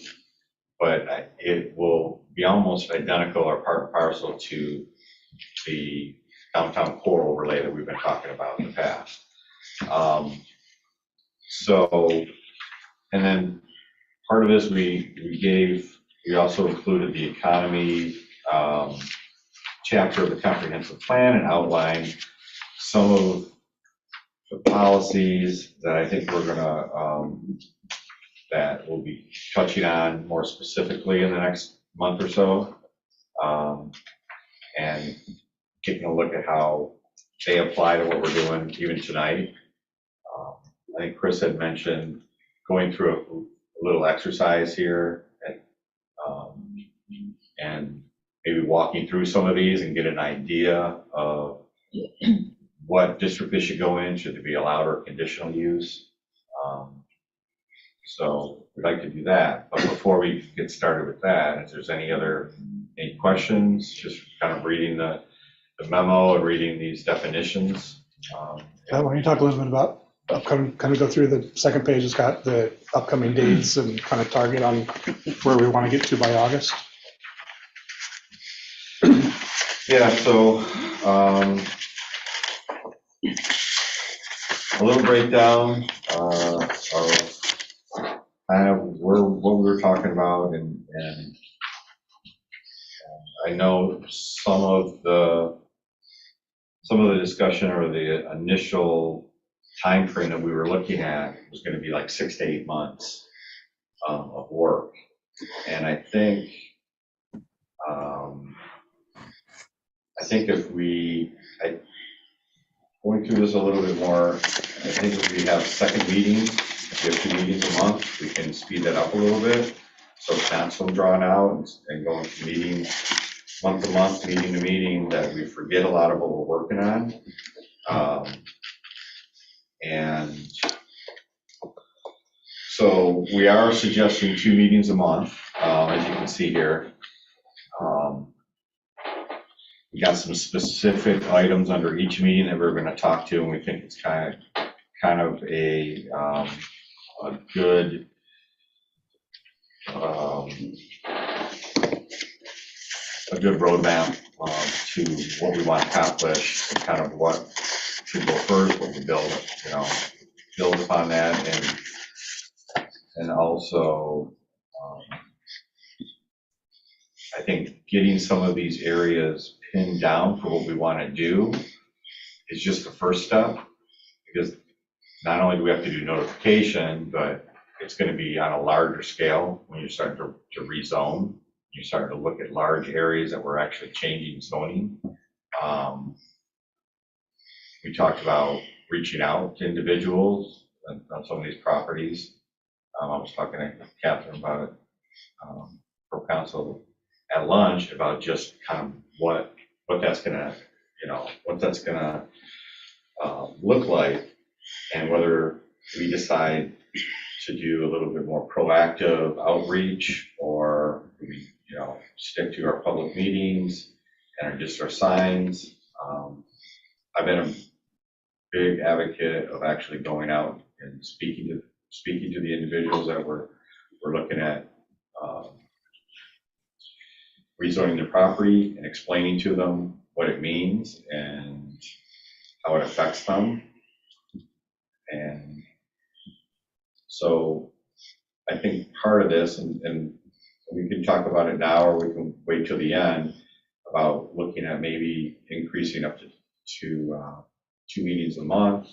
[SPEAKER 8] but it will be almost identical or part and parcel to the downtown core overlay that we've been talking about in the past. So, and then part of this we also included the economy chapter of the comprehensive plan and outlined some of the policies that I think we're gonna that we'll be touching on more specifically in the next month or so. And taking a look at how they apply to what we're doing even tonight. I think Chris had mentioned going through a little exercise here and maybe walking through some of these and get an idea of what district they should go in, should they be allowed or conditional use. So we'd like to do that, but before we get started with that, if there's any questions, just kind of reading the memo and reading these definitions.
[SPEAKER 7] Why don't you talk a little bit about upcoming, kind of go through the second page, it's got the upcoming dates and kind of target on where we want to get to by August.
[SPEAKER 8] Yeah, so a little breakdown of kind of what we were talking about, and I know some of the discussion or the initial time frame that we were looking at was going to be like 6 to 8 months of work, and I think if going through this a little bit more, I think if we have second meetings, if we have 2 meetings a month, we can speed that up a little bit, so it's not so drawn out and going from meeting month to month, meeting to meeting, that we forget a lot of what we're working on. And so we are suggesting 2 meetings a month, as you can see here. We got some specific items under each meeting that we're going to talk to, and we think it's kind of a good roadmap to what we want to accomplish, and kind of what should go first, what we build upon that, and also I think getting some of these areas pinned down for what we want to do is just the first step, because not only do we have to do notification, but it's going to be on a larger scale when you're starting to rezone. You're starting to look at large areas that we're actually changing zoning. We talked about reaching out to individuals on some of these properties. I was talking to Catherine about it, for council at lunch, about just kind of what that's gonna, look like, and whether we decide to do a little bit more proactive outreach, or we, stick to our public meetings and just our signs. I've been a big advocate of actually going out and speaking to the individuals that we're looking at rezoning their property, and explaining to them what it means and how it affects them. And so I think part of this, and we can talk about it now, or we can wait till the end, about looking at maybe increasing up to two meetings a month,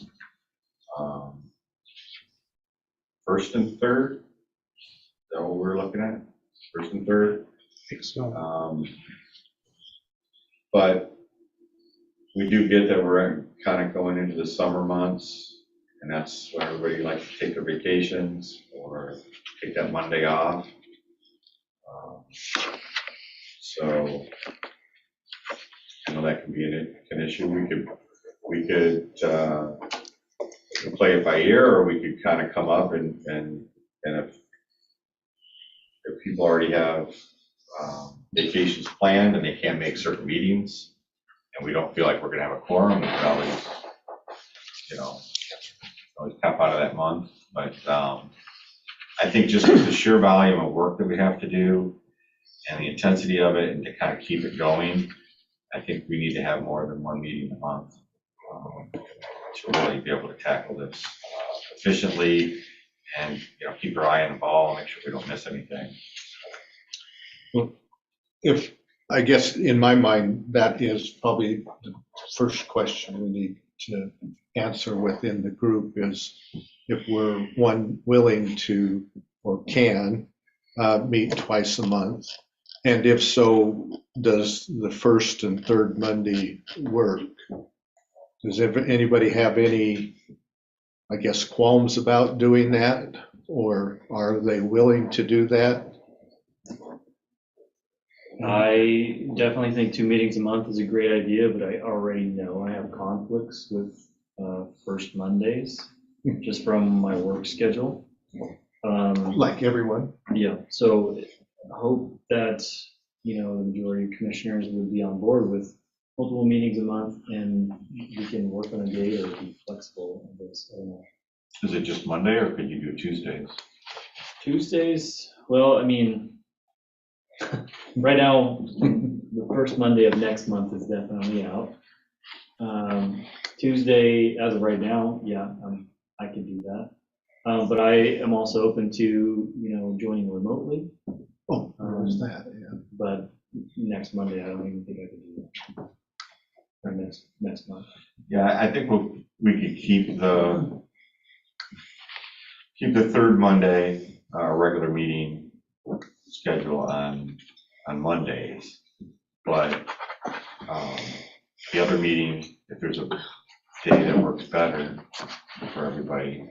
[SPEAKER 8] first and third. Is that what we're looking at? First and third?
[SPEAKER 7] I think so.
[SPEAKER 8] But we do get that we're kind of going into the summer months, and that's when everybody likes to take their vacations or take that Monday off. So I know that can be an issue. We could play it by ear, or we could kind of come up and if people already have vacations planned and they can't make certain meetings, and we don't feel like we're going to have a quorum, we can always, always tap out of that month. But I think just with the sheer volume of work that we have to do and the intensity of it, and to kind of keep it going, I think we need to have more than 1 meeting a month to really be able to tackle this efficiently, and keep our eye on the ball and make sure we don't miss anything.
[SPEAKER 2] Well, if, I guess in my mind, that is probably the first question we need to answer within the group, is if we're willing to or can meet twice a month? And if so, does the first and third Monday work? Does anybody have any, I guess, qualms about doing that? Or are they willing to do that?
[SPEAKER 6] I definitely think 2 meetings a month is a great idea, but I already know I have conflicts with first Mondays, just from my work schedule.
[SPEAKER 2] Like everyone?
[SPEAKER 6] Yeah, so I hope that, the majority of commissioners would be on board with multiple meetings a month, and we can work on a day or be flexible on this. I don't know.
[SPEAKER 8] Is it just Monday, or could you do Tuesdays?
[SPEAKER 6] Tuesdays, well, I mean, right now, the first Monday of next month is definitely out. Tuesday, as of right now, yeah, I can do that. But I am also open to, joining remotely.
[SPEAKER 2] Oh, there's that, yeah.
[SPEAKER 6] But next Monday, I don't even think I could do that. Or next month.
[SPEAKER 8] Yeah, I think we could keep the third Monday, regular meeting schedule on Mondays. But the other meeting, if there's a day that works better for everybody,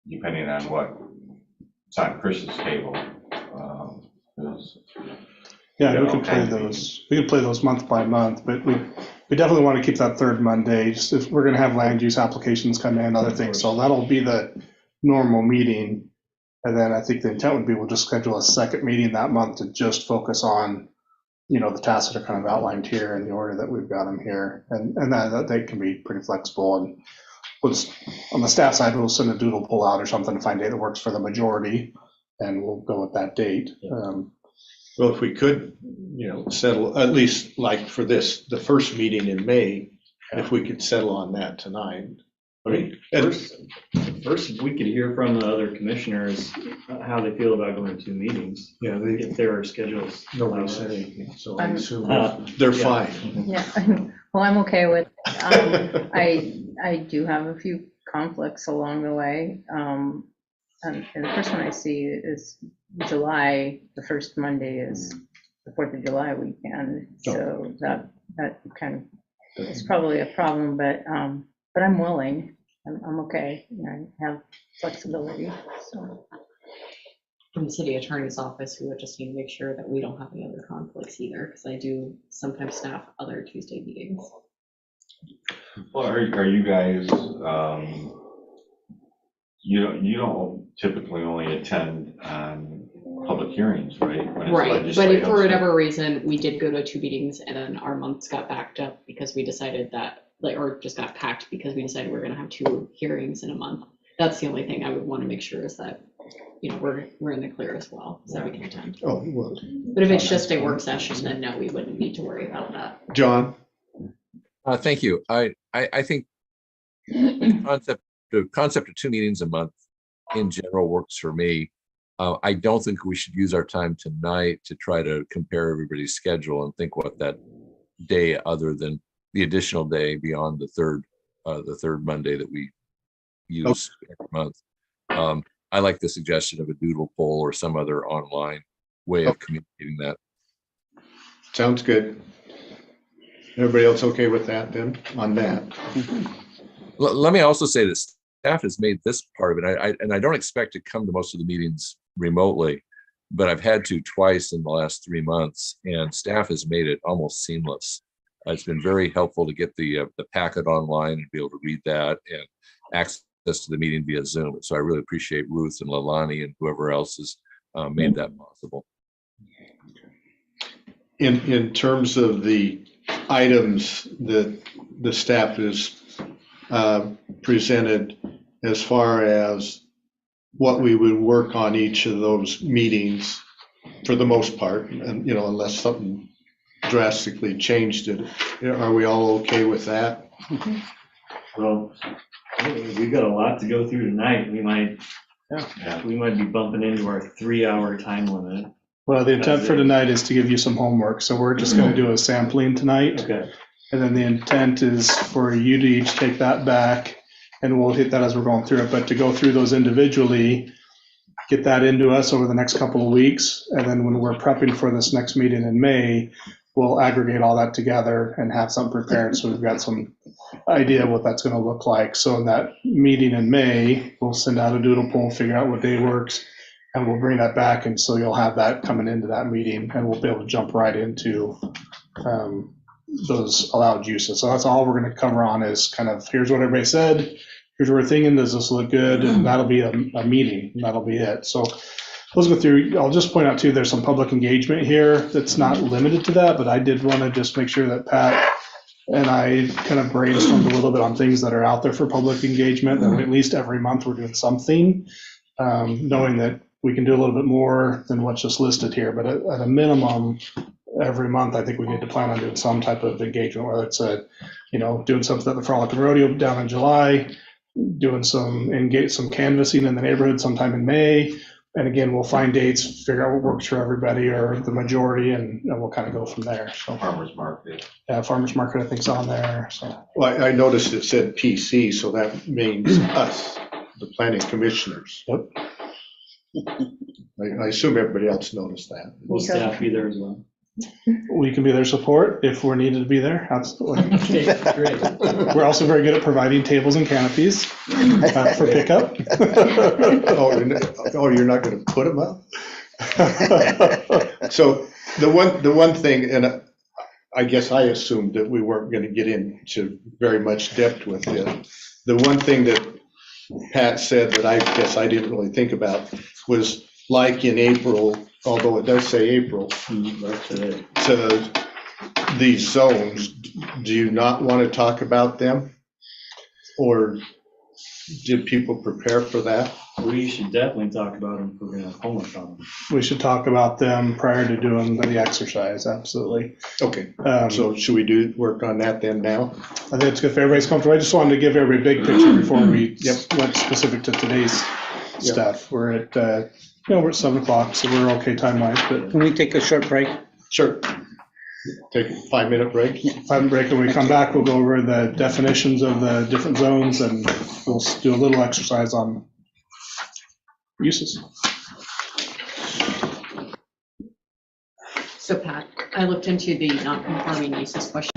[SPEAKER 8] depending on what's on Chris's table.
[SPEAKER 7] Yeah, we could play those. We could play those month by month, but we definitely want to keep that third Monday. Just if we're going to have land use applications come in, other things, so that'll be the normal meeting. And then I think the intent would be we'll just schedule a second meeting that month to just focus on, the tasks that are kind of outlined here in the order that we've got them here, and that they can be pretty flexible. And on the staff side, we'll send a doodle pull out or something to find a date that works for the majority, and we'll go with that date.
[SPEAKER 2] Well, if we could, settle, at least like for the first meeting in May, if we could settle on that tonight. I mean,
[SPEAKER 6] First, we could hear from the other commissioners how they feel about going to 2 meetings.
[SPEAKER 2] Yeah,
[SPEAKER 6] If there are schedules.
[SPEAKER 2] nobody said anything, so I
[SPEAKER 5] I'm-
[SPEAKER 2] assume they're fine.
[SPEAKER 5] Yeah, well, I'm okay with, I do have a few conflicts along the way. And the first one I see is July, the first Monday is the 4th of July weekend. So that kind of is probably a problem, but I'm willing, I'm okay, I have flexibility, so.
[SPEAKER 1] From the city attorney's office, we would just need to make sure that we don't have any other conflicts either, because I do sometimes staff other Tuesday meetings.
[SPEAKER 8] Well, are you guys, you don't typically only attend on public hearings, right? When it's
[SPEAKER 1] Right, but if
[SPEAKER 8] legislative
[SPEAKER 1] for
[SPEAKER 8] stuff.
[SPEAKER 1] whatever reason, we did go to 2 meetings and then our months got backed up because we decided that, or just got packed because we decided we're gonna have 2 hearings in a month. That's the only thing I would want to make sure is that, we're in the clear as well, so that we can attend.
[SPEAKER 2] Oh, well,
[SPEAKER 1] But if it's just a work session, then no, we wouldn't need to worry about that.
[SPEAKER 2] John?
[SPEAKER 11] Thank you. I think the concept of 2 meetings a month in general works for me. I don't think we should use our time tonight to try to compare everybody's schedule and think what that day, other than the additional day beyond the third Monday that we use every month. I like the suggestion of a doodle poll or some other online way of communicating that.
[SPEAKER 2] Sounds good. Everybody else okay with that then, on that?
[SPEAKER 11] Let me also say that staff has made this part of it, and I don't expect to come to most of the meetings remotely, but I've had to twice in the last 3 months, and staff has made it almost seamless. It's been very helpful to get the packet online and be able to read that and access to the meeting via Zoom. So I really appreciate Ruth and Leilani and whoever else has made that possible.
[SPEAKER 2] In terms of the items that the staff has presented, as far as what we would work on each of those meetings, for the most part, and unless something drastically changed it, are we all okay with that?
[SPEAKER 6] Well, we've got a lot to go through tonight. We might be bumping into our 3-hour time limit.
[SPEAKER 7] Well, the intent for tonight is to give you some homework, so we're just going to do a sampling tonight.
[SPEAKER 6] Okay.
[SPEAKER 7] And then the intent is for you to each take that back, and we'll hit that as we're going through it, but to go through those individually, get that into us over the next couple of weeks. And then when we're prepping for this next meeting in May, we'll aggregate all that together and have something prepared. So we've got some idea of what that's going to look like. So in that meeting in May, we'll send out a doodle poll, figure out what day works, and we'll bring that back. And so you'll have that coming into that meeting, and we'll be able to jump right into those allowed uses. So that's all we're going to cover on is kind of, here's what everybody said, here's what we're thinking, does this look good? And that'll be a meeting, and that'll be it. So let's go through, I'll just point out too, there's some public engagement here that's not limited to that, but I did want to just make sure that Pat and I kind of brainstormed a little bit on things that are out there for public engagement, that at least every month we're doing something, knowing that we can do a little bit more than what's just listed here, but at a minimum, every month, I think we need to plan on doing some type of engagement, whether it's doing something at the Frolic and Rodeo down in July, doing some canvassing in the neighborhood sometime in May. And again, we'll find dates, figure out what works for everybody or the majority, and we'll kind of go from there. So
[SPEAKER 8] Farmers market.
[SPEAKER 7] yeah, farmers market, I think, is on there. So
[SPEAKER 2] Well, I noticed it said PC, so that means us, the planning commissioners.
[SPEAKER 7] Yep.
[SPEAKER 2] I assume everybody else noticed that.
[SPEAKER 6] Will staff be there as well?
[SPEAKER 7] we can be their support if we're needed to be there. Absolutely.
[SPEAKER 6] Okay, great.
[SPEAKER 7] We're also very good at providing tables and canopies for pickup.
[SPEAKER 2] You're not going to put them up? So the one thing, and I guess I assumed that we weren't going to get into very much depth with it. The one thing that Pat said that I guess I didn't really think about was like in April, although it does say April, to these zones, do you not want to talk about them? Or did people prepare for that?
[SPEAKER 6] We should definitely talk about them if we're gonna have homework on them.
[SPEAKER 7] We should talk about them prior to doing the exercise, absolutely.
[SPEAKER 2] Okay,
[SPEAKER 7] So
[SPEAKER 2] so should we work on that then now?
[SPEAKER 7] I think it's good if everybody's comfortable. I just wanted to give everybody a big picture before we went specific to today's stuff. We're at, we're at 7 o'clock, so we're okay time-wise, but
[SPEAKER 4] Can we take a short break?
[SPEAKER 2] Sure. Take a 5-minute break?
[SPEAKER 7] 5-minute break, and when we come back, we'll go over the definitions of the different zones, and we'll do a little exercise on uses.
[SPEAKER 1] So Pat, I looked into the non-conforming uses question.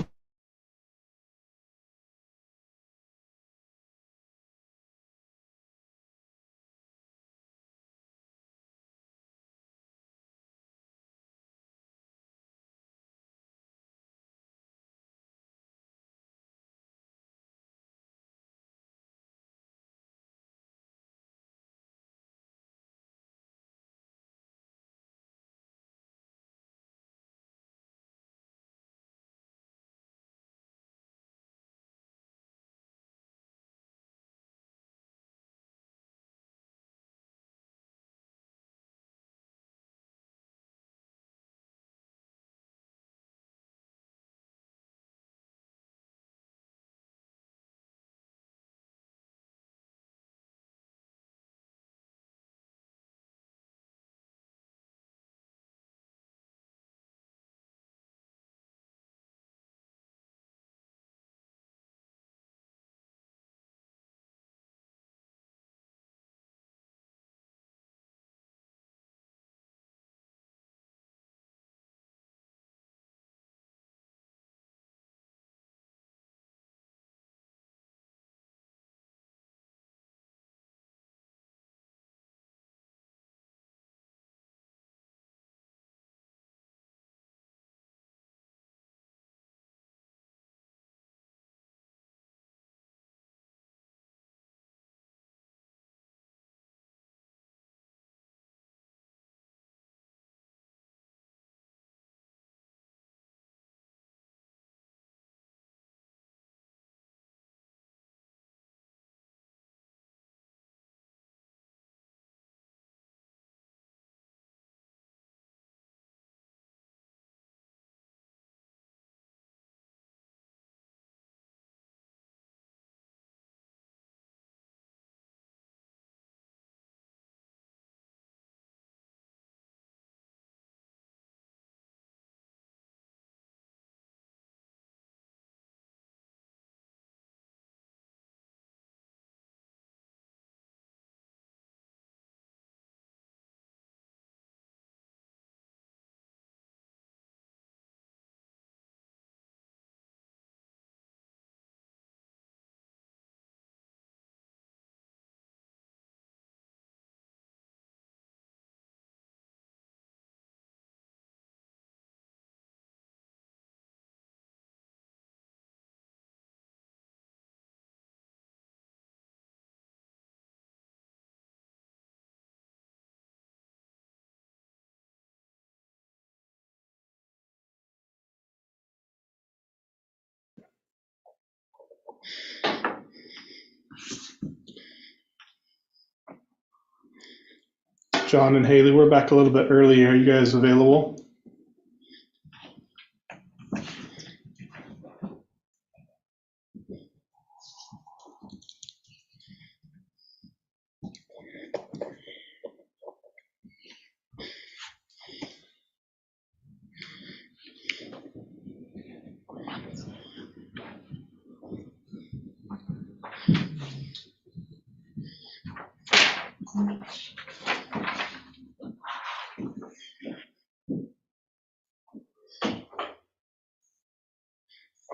[SPEAKER 7] John and Haley, we're back a little bit early. Are you guys available?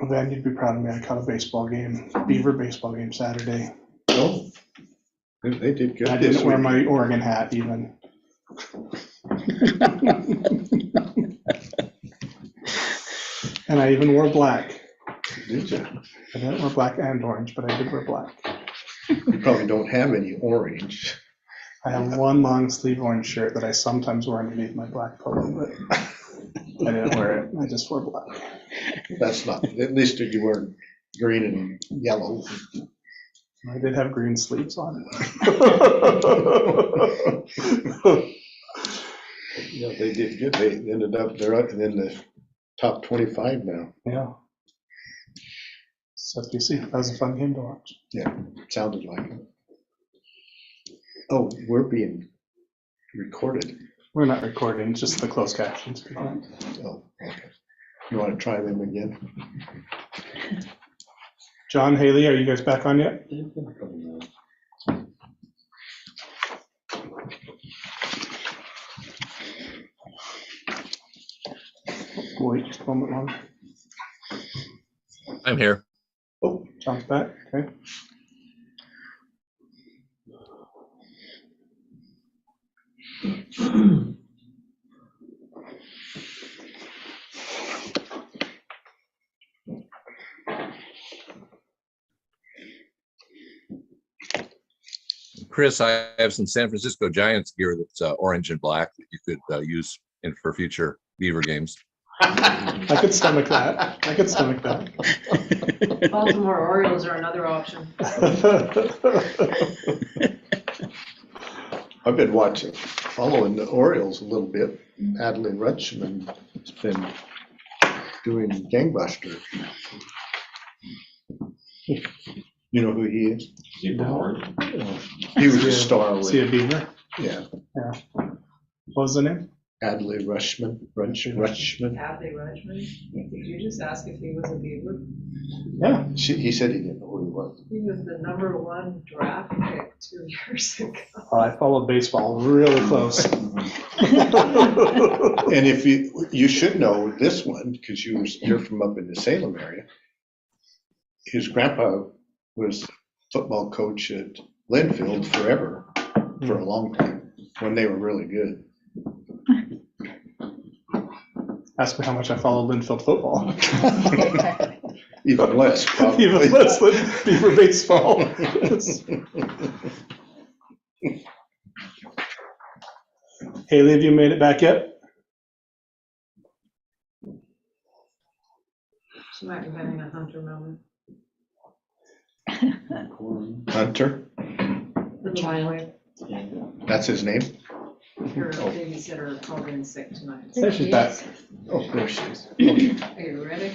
[SPEAKER 7] Oh, Van, you'd be proud of me. I caught a baseball game, Beaver baseball game Saturday.
[SPEAKER 2] Oh, they did good.
[SPEAKER 7] I
[SPEAKER 2] this
[SPEAKER 7] didn't wear
[SPEAKER 2] week.
[SPEAKER 7] my Oregon hat even. And I even wore black.
[SPEAKER 2] Did you?
[SPEAKER 7] I didn't wear black and orange, but I did wear black.
[SPEAKER 2] You probably don't have any orange.
[SPEAKER 7] I have one long sleeve orange shirt that I sometimes wear underneath my black polo, but I didn't wear it. I just wore black.
[SPEAKER 2] That's not, at least you were green and yellow.
[SPEAKER 7] I did have green sleeves on.
[SPEAKER 2] Yeah, they did good. They ended up, they're up in the top 25 now.
[SPEAKER 7] Yeah. So you see, that was a fun game to watch.
[SPEAKER 2] Yeah, sounded like it. Oh, we're being recorded.
[SPEAKER 7] We're not recording, just the closed captions.
[SPEAKER 2] Oh, okay. You want to try them again?
[SPEAKER 7] John, Haley, are you guys back on yet? Wait just a moment longer.
[SPEAKER 11] I'm here.
[SPEAKER 7] Oh, John's back, okay.
[SPEAKER 11] Chris, I have some San Francisco Giants gear that's orange and black that you could use for future Beaver games.
[SPEAKER 7] I could stomach that. I could stomach that.
[SPEAKER 3] Baltimore Orioles are another option.
[SPEAKER 2] I've been following the Orioles a little bit. Adley Rutschman has been doing gangbuster. You know who he is?
[SPEAKER 8] He
[SPEAKER 2] was a star
[SPEAKER 7] See a
[SPEAKER 2] with,
[SPEAKER 7] Beaver?
[SPEAKER 2] yeah,
[SPEAKER 7] What was the name?
[SPEAKER 2] Adley Rutschman.
[SPEAKER 3] Hadley Rutschman, did you just ask if he was a Beaver?
[SPEAKER 7] Yeah.
[SPEAKER 2] He said he didn't know who he was.
[SPEAKER 3] He was the #1 draft pick 2 years ago.
[SPEAKER 7] I followed baseball really close.
[SPEAKER 2] And if you should know this one, because you're from up in the Salem area. His grandpa was football coach at Linfield forever, for a long time, when they were really good.
[SPEAKER 7] Ask me how much I follow Linfield football.
[SPEAKER 2] Even less, probably.
[SPEAKER 7] Even less than Beaver baseball. Haley, have you made it back yet?
[SPEAKER 3] She might be having a Hunter moment.
[SPEAKER 2] Hunter,
[SPEAKER 3] The child,
[SPEAKER 2] that's his name?
[SPEAKER 3] her babysitter called in sick tonight.
[SPEAKER 7] There she's back.
[SPEAKER 2] Oh, there she is. Okay.
[SPEAKER 3] Are you ready?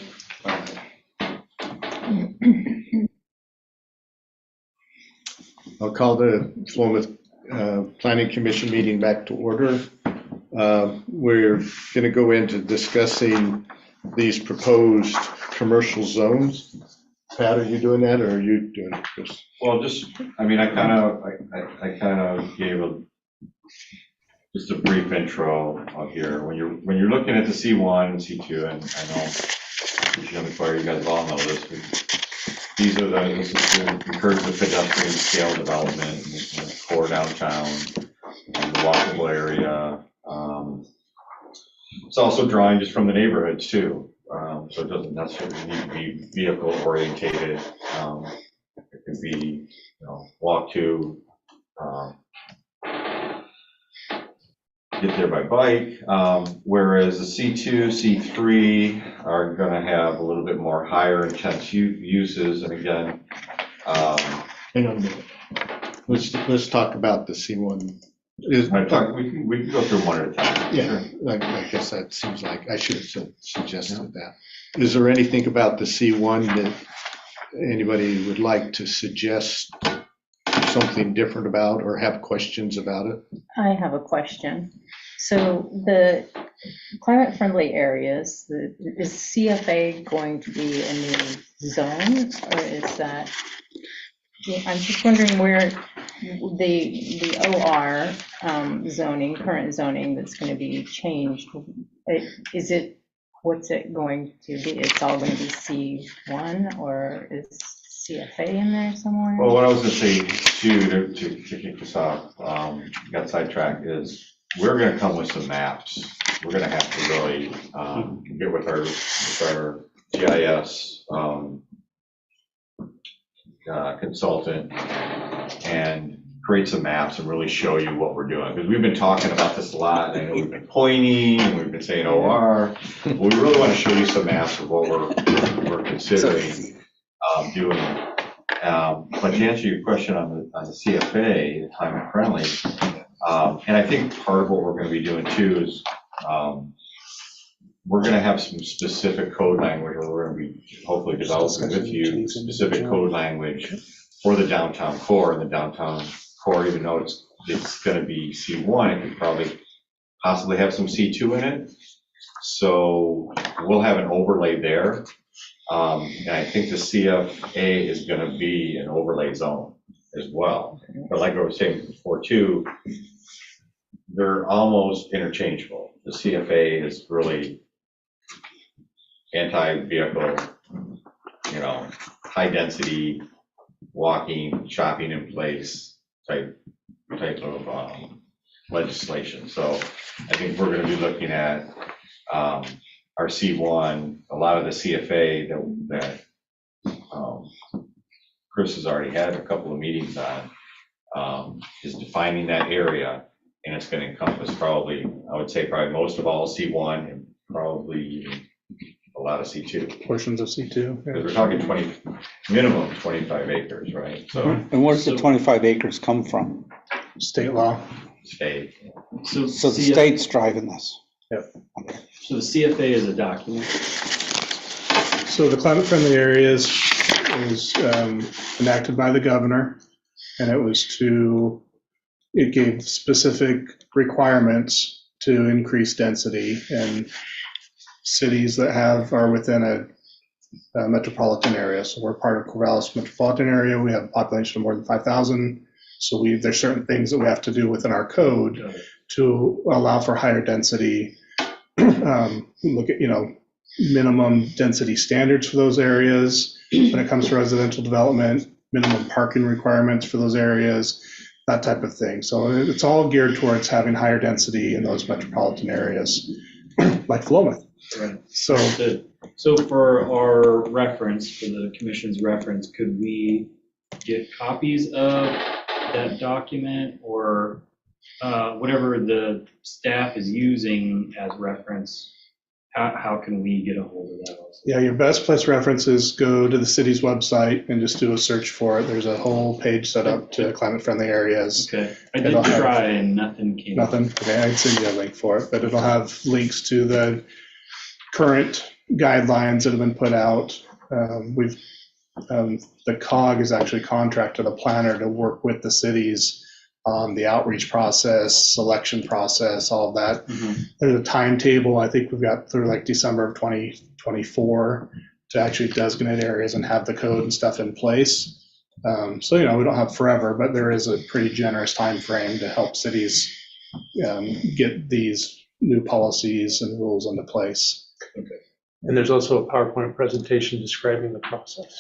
[SPEAKER 2] I'll call the Philomath Planning Commission meeting back to order. We're going to go into discussing these proposed commercial zones. Pat, are you doing that, or are you doing it, Chris?
[SPEAKER 8] Well, I kind of gave just a brief intro out here. When you're looking at the C1 and C2, and I know, you guys all know this. This is to encourage the pedestrian scale development in the core downtown, and the walkable area. It's also drawing just from the neighborhoods too. So it doesn't necessarily need to be vehicle orientated. It can be, walk to, get there by bike. Whereas the C2, C3 are going to have a little bit more higher intense uses. And again,
[SPEAKER 6] Hang on a minute.
[SPEAKER 2] Let's talk about the C1.
[SPEAKER 8] We can go through one at a time.
[SPEAKER 2] Yeah, I guess that seems like I should have suggested that. Is there anything about the C1 that anybody would like to suggest something different about or have questions about it?
[SPEAKER 5] I have a question. So the climate-friendly areas, is CFA going to be a new zone, or is that, I'm just wondering where the OR zoning, current zoning that's going to be changed, is it, what's it going to be? It's all going to be C1, or is CFA in there somewhere?
[SPEAKER 8] Well, what I was going to say too, to kick this off, got sidetracked, is we're going to come with some maps. We're going to have to really get with our GIS consultant and create some maps and really show you what we're doing. Because we've been talking about this a lot. I know we've been pointing and we've been saying OR. But we really want to show you some maps of what we're considering doing. But to answer your question on the CFA, the climate friendly, and I think part of what we're going to be doing too is we're going to have some specific code language, or we're going to be hopefully developing with you specific code language for the downtown core. And the downtown core, even though it's going to be C1, it could probably possibly have some C2 in it. So we'll have an overlay there. And I think the CFA is going to be an overlay zone as well. But like I was saying before too, they're almost interchangeable. The CFA is really anti-vehicle, high density, walking, shopping in place type of legislation. So I think we're going to be looking at our C1, a lot of the CFA that Chris has already had a couple of meetings on, is defining that area, and it's going to encompass probably most of all C1 and probably even a lot of C2.
[SPEAKER 7] Portions of C2.
[SPEAKER 8] Because we're talking minimum 25 acres, right? So
[SPEAKER 4] And where does the 25 acres come from?
[SPEAKER 7] State law.
[SPEAKER 8] state.
[SPEAKER 4] So the state's driving this.
[SPEAKER 7] Yep.
[SPEAKER 6] So the CFA is a document.
[SPEAKER 7] So the climate-friendly areas was enacted by the governor, and it gave specific requirements to increase density in cities that are within a metropolitan area. So we're part of Corvallis metropolitan area. We have a population of more than 5,000. So there's certain things that we have to do within our code to allow for higher density. Look at, minimum density standards for those areas when it comes to residential development, minimum parking requirements for those areas, that type of thing. So it's all geared towards having higher density in those metropolitan areas, like Philomath.
[SPEAKER 6] Right.
[SPEAKER 7] So
[SPEAKER 6] for our reference, for the commission's reference, could we get copies of that document or whatever the staff is using as reference? How can we get a hold of that also?
[SPEAKER 7] Yeah, your best place reference is go to the city's website and just do a search for it. There's a whole page set up to climate-friendly areas.
[SPEAKER 6] Okay, I did try and nothing came up.
[SPEAKER 7] Nothing? Okay, I'd send you a link for it, but it'll have links to the current guidelines that have been put out. The COG is actually contracted a planner to work with the cities on the outreach process, selection process, all of that.
[SPEAKER 6] Mm-hmm.
[SPEAKER 7] There's a timetable, I think we've got through like December of 2024 to actually designate areas and have the code and stuff in place. So, we don't have forever, but there is a pretty generous time frame to help cities get these new policies and rules into place.
[SPEAKER 6] Okay.
[SPEAKER 12] And there's also a PowerPoint presentation describing the process.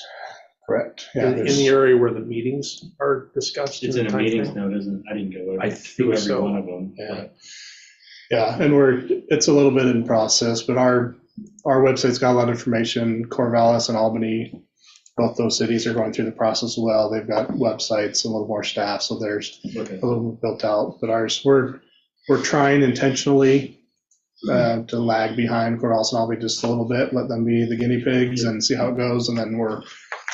[SPEAKER 7] Correct. Yeah,
[SPEAKER 12] In the area where the meetings are discussed.
[SPEAKER 6] It's in a meetings note, isn't it? I didn't go through every one of them.
[SPEAKER 7] Yeah, and it's a little bit in process, but our website's got a lot of information. Corvallis and Albany, both those cities are going through the process as well. They've got websites, a little more staff, so there's a little built out. But ours, we're trying intentionally to lag behind Corvallis and Albany just a little bit, let them be the guinea pigs and see how it goes, and then we're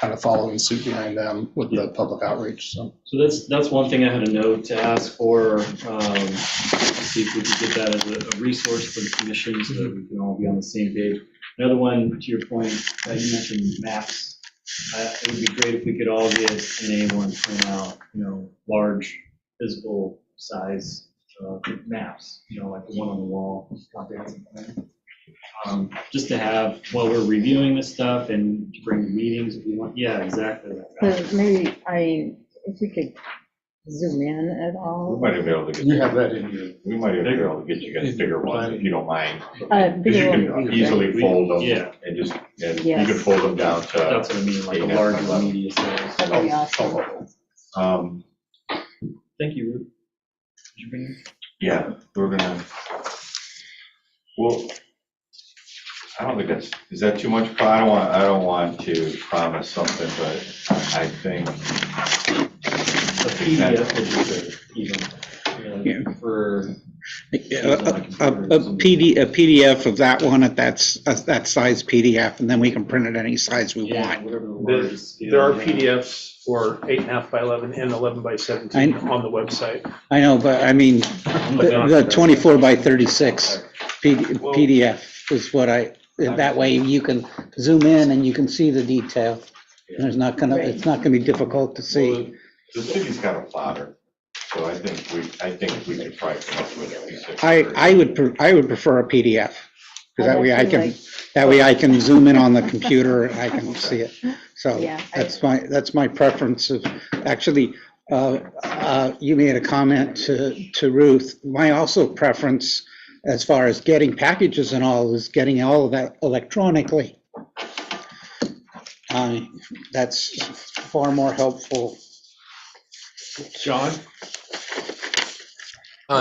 [SPEAKER 7] kind of following suit behind them with the public outreach, so.
[SPEAKER 6] So that's one thing I had a note to ask for, see if we could get that as a resource for the commission so that we can all be on the same page. Another one, to your point, you mentioned maps. It would be great if we could all get an A1 print out, large physical size maps, like the one on the wall, comprehensive plan. Just to have while we're reviewing this stuff and to bring to meetings if we want. Yeah, exactly.
[SPEAKER 5] Maybe if we could zoom in at all.
[SPEAKER 8] We might be able to get.
[SPEAKER 12] You have that in your.
[SPEAKER 8] We might be able to get you guys bigger ones if you don't mind.
[SPEAKER 5] Bigger
[SPEAKER 8] Because you
[SPEAKER 5] one
[SPEAKER 8] can
[SPEAKER 5] would be
[SPEAKER 8] easily
[SPEAKER 5] great.
[SPEAKER 8] fold them
[SPEAKER 6] Yeah.
[SPEAKER 8] and just, and
[SPEAKER 5] Yes.
[SPEAKER 8] you can fold them down to.
[SPEAKER 6] That's what I mean, like a larger media size.
[SPEAKER 5] That would be awesome.
[SPEAKER 6] Thank you, Ruth. Did you bring it?
[SPEAKER 8] Yeah, we're gonna, well, I don't think is that too much? I don't want to promise something, but I think.
[SPEAKER 6] A PDF would be good, even, for.
[SPEAKER 4] A PDF of that one at that size PDF, and then we can print it any size we
[SPEAKER 6] Yeah,
[SPEAKER 4] want.
[SPEAKER 6] whatever the largest.
[SPEAKER 12] There are PDFs for 8.5 by 11 and 11 by 17 on the website.
[SPEAKER 4] I know, but I mean, the 24 by 36 PDF is what that way you can zoom in and you can see the detail. It's not gonna be difficult to see.
[SPEAKER 8] The city's got a plotter, so I think we could probably come up with at least.
[SPEAKER 4] I would prefer a PDF, because that way I can zoom in on the computer and I can see it. So
[SPEAKER 5] Yeah,
[SPEAKER 4] that's my preference. Actually, you made a comment to Ruth. My also preference, as far as getting packages and all, is getting all of that electronically. That's far more helpful.
[SPEAKER 12] John?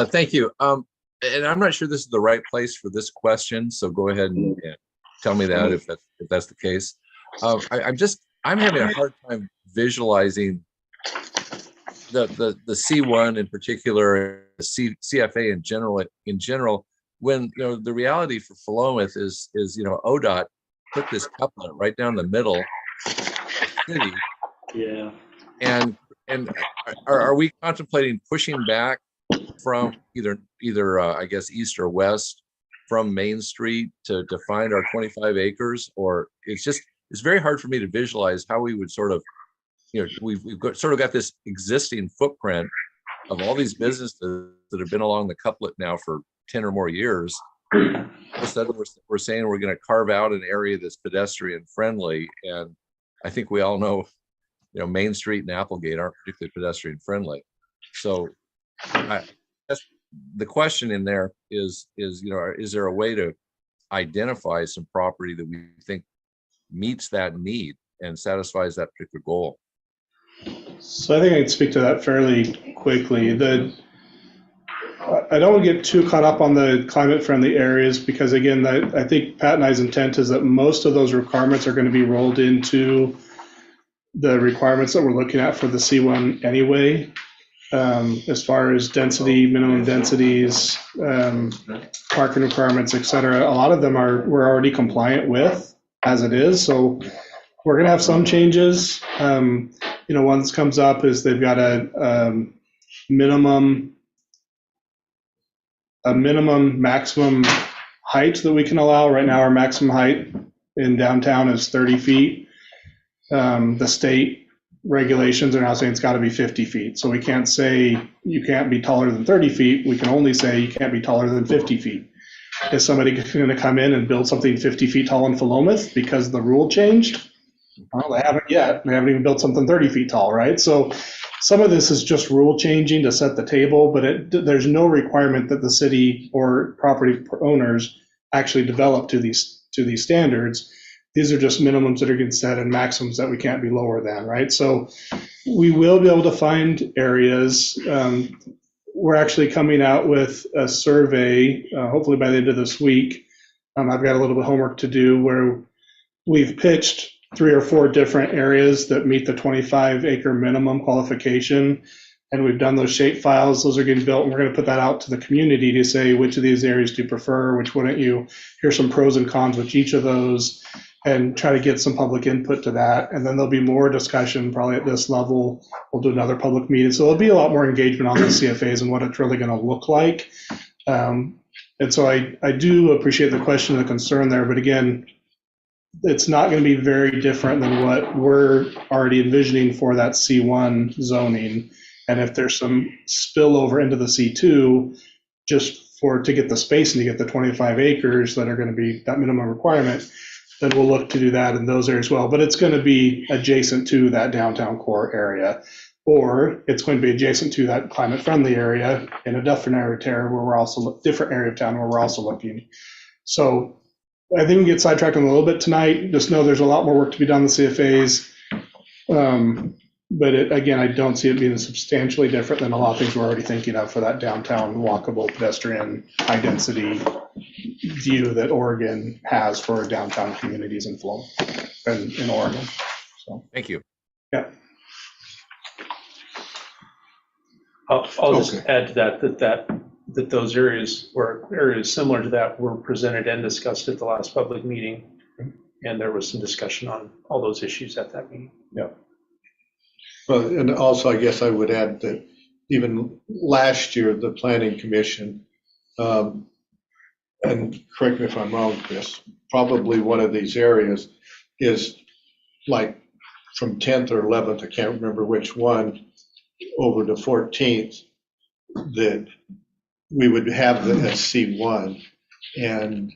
[SPEAKER 11] Thank you. And I'm not sure this is the right place for this question, so go ahead and tell me that if that's the case. I'm having a hard time visualizing the C1 in particular, the CFA in general, when the reality for Philomath is ODOT put this couplet right down the middle of the city.
[SPEAKER 6] Yeah.
[SPEAKER 11] And are we contemplating pushing back from either I guess east or west from Main Street to find our 25 acres? Or it's very hard for me to visualize how we would sort of, we've got this existing footprint of all these businesses that have been along the couplet now for 10 or more years. All of a sudden we're saying we're going to carve out an area that's pedestrian friendly, and I think we all know Main Street and Applegate aren't particularly pedestrian friendly. So the question in there is there a way to identify some property that we think meets that need and satisfies that particular goal?
[SPEAKER 7] So I think I can speak to that fairly quickly. I don't want to get too caught up on the climate-friendly areas because, again, I think Pat and I's intent is that most of those requirements are going to be rolled into the requirements that we're looking at for the C1 anyway, as far as density, minimum densities, parking requirements, et cetera. A lot of them we're already compliant with as it is. So we're going to have some changes. One that comes up is they've got a minimum maximum height that we can allow. Right now, our maximum height in downtown is 30 feet. The state regulations are now saying it's got to be 50 feet. So we can't say you can't be taller than 30 feet. We can only say you can't be taller than 50 feet. Is somebody going to come in and build something 50 feet tall in Philomath because the rule changed? Well, they haven't yet. They haven't even built something 30 feet tall, right? So some of this is just rule changing to set the table, but there's no requirement that the city or property owners actually develop to these standards. These are just minimums that are getting set and maximums that we can't be lower than, right? So we will be able to find areas. We're actually coming out with a survey, hopefully by the end of this week. I've got a little bit of homework to do where we've pitched 3 or 4 different areas that meet the 25-acre minimum qualification. And we've done those shape files. Those are getting built, and we're going to put that out to the community to say, which of these areas do you prefer, which wouldn't you? Here's some pros and cons with each of those. and try to get some public input to that. And then there'll be more discussion probably at this level. We'll do another public meeting. So there'll be a lot more engagement on the CFAs and what it's really going to look like. And so I do appreciate the question and the concern there, but again, it's not going to be very different than what we're already envisioning for that C1 zoning. And if there's some spillover into the C2, just to get the space and to get the 25 acres that are going to be that minimum requirement, then we'll look to do that in those areas as well. But it's going to be adjacent to that downtown core area, or it's going to be adjacent to that climate friendly area in a different area of town where we're also different area of town where we're also looking. So I think we get sidetracked a little bit tonight. Just know there's a lot more work to be done in the CFAs. But again, I don't see it being substantially different than a lot of things we're already thinking of for that downtown walkable pedestrian high density view that Oregon has for downtown communities in Oregon. So,
[SPEAKER 11] Thank you.
[SPEAKER 7] yeah.
[SPEAKER 12] I'll just add to that those areas or areas similar to that were presented and discussed at the last public meeting. And there was some discussion on all those issues at that meeting.
[SPEAKER 7] Yeah.
[SPEAKER 2] Well, and also I guess I would add that even last year, the Planning Commission, and correct me if I'm wrong, Chris, probably one of these areas is like from 10th or 11th, I can't remember which one, over to 14th, that we would have the C1. And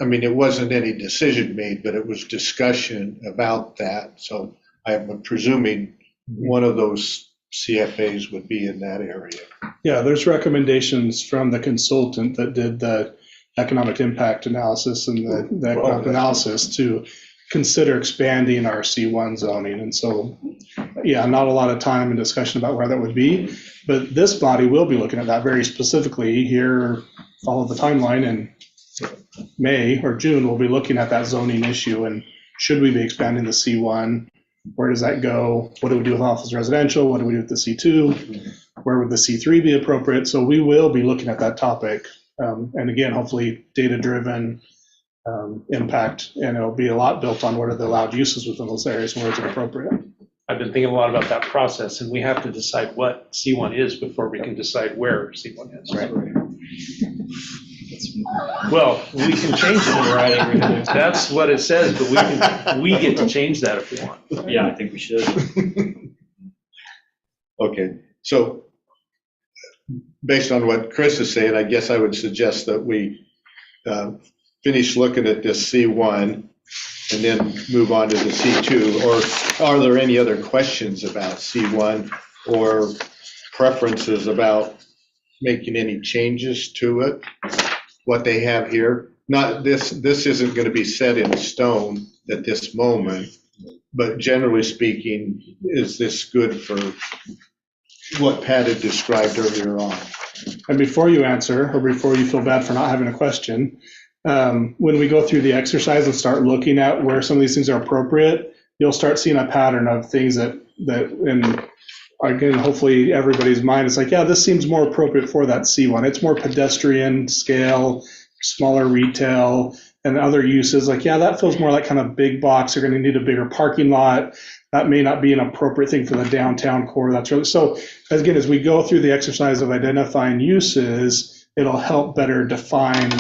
[SPEAKER 2] I mean, it wasn't any decision made, but it was discussion about that. So I'm presuming one of those CFAs would be in that area.
[SPEAKER 7] Yeah, there's recommendations from the consultant that did the economic impact analysis and the economic analysis to consider expanding our C1 zoning. And so, yeah, not a lot of time and discussion about where that would be, but this body will be looking at that very specifically here, follow the timeline, in May or June, we'll be looking at that zoning issue and should we be expanding the C1? Where does that go? What do we do with office residential? What do we do with the C2? Where would the C3 be appropriate? So we will be looking at that topic. And again, hopefully data-driven impact, and it'll be a lot built on what are the allowed uses within those areas and where is it appropriate.
[SPEAKER 12] I've been thinking a lot about that process, and we have to decide what C1 is before we can decide where C1 is.
[SPEAKER 2] Right.
[SPEAKER 12] Well, we can change it in writing. That's what it says, but we get to change that if we want.
[SPEAKER 6] Yeah, I think we should.
[SPEAKER 2] Okay, so based on what Chris is saying, I guess I would suggest that we finish looking at this C1 and then move on to the C2. Or are there any other questions about C1 or preferences about making any changes to it? What they have here, not this isn't going to be set in stone at this moment, but generally speaking, is this good for what Pat had described earlier on?
[SPEAKER 7] And before you answer, or before you feel bad for not having a question, when we go through the exercise and start looking at where some of these things are appropriate, you'll start seeing a pattern of things that in, again, hopefully everybody's mind is like, yeah, this seems more appropriate for that C1. It's more pedestrian scale, smaller retail, and other uses. Like, yeah, that feels more like kind of big box. You're going to need a bigger parking lot. That may not be an appropriate thing for the downtown core. That's really, so again, as we go through the exercise of identifying uses, it'll help better define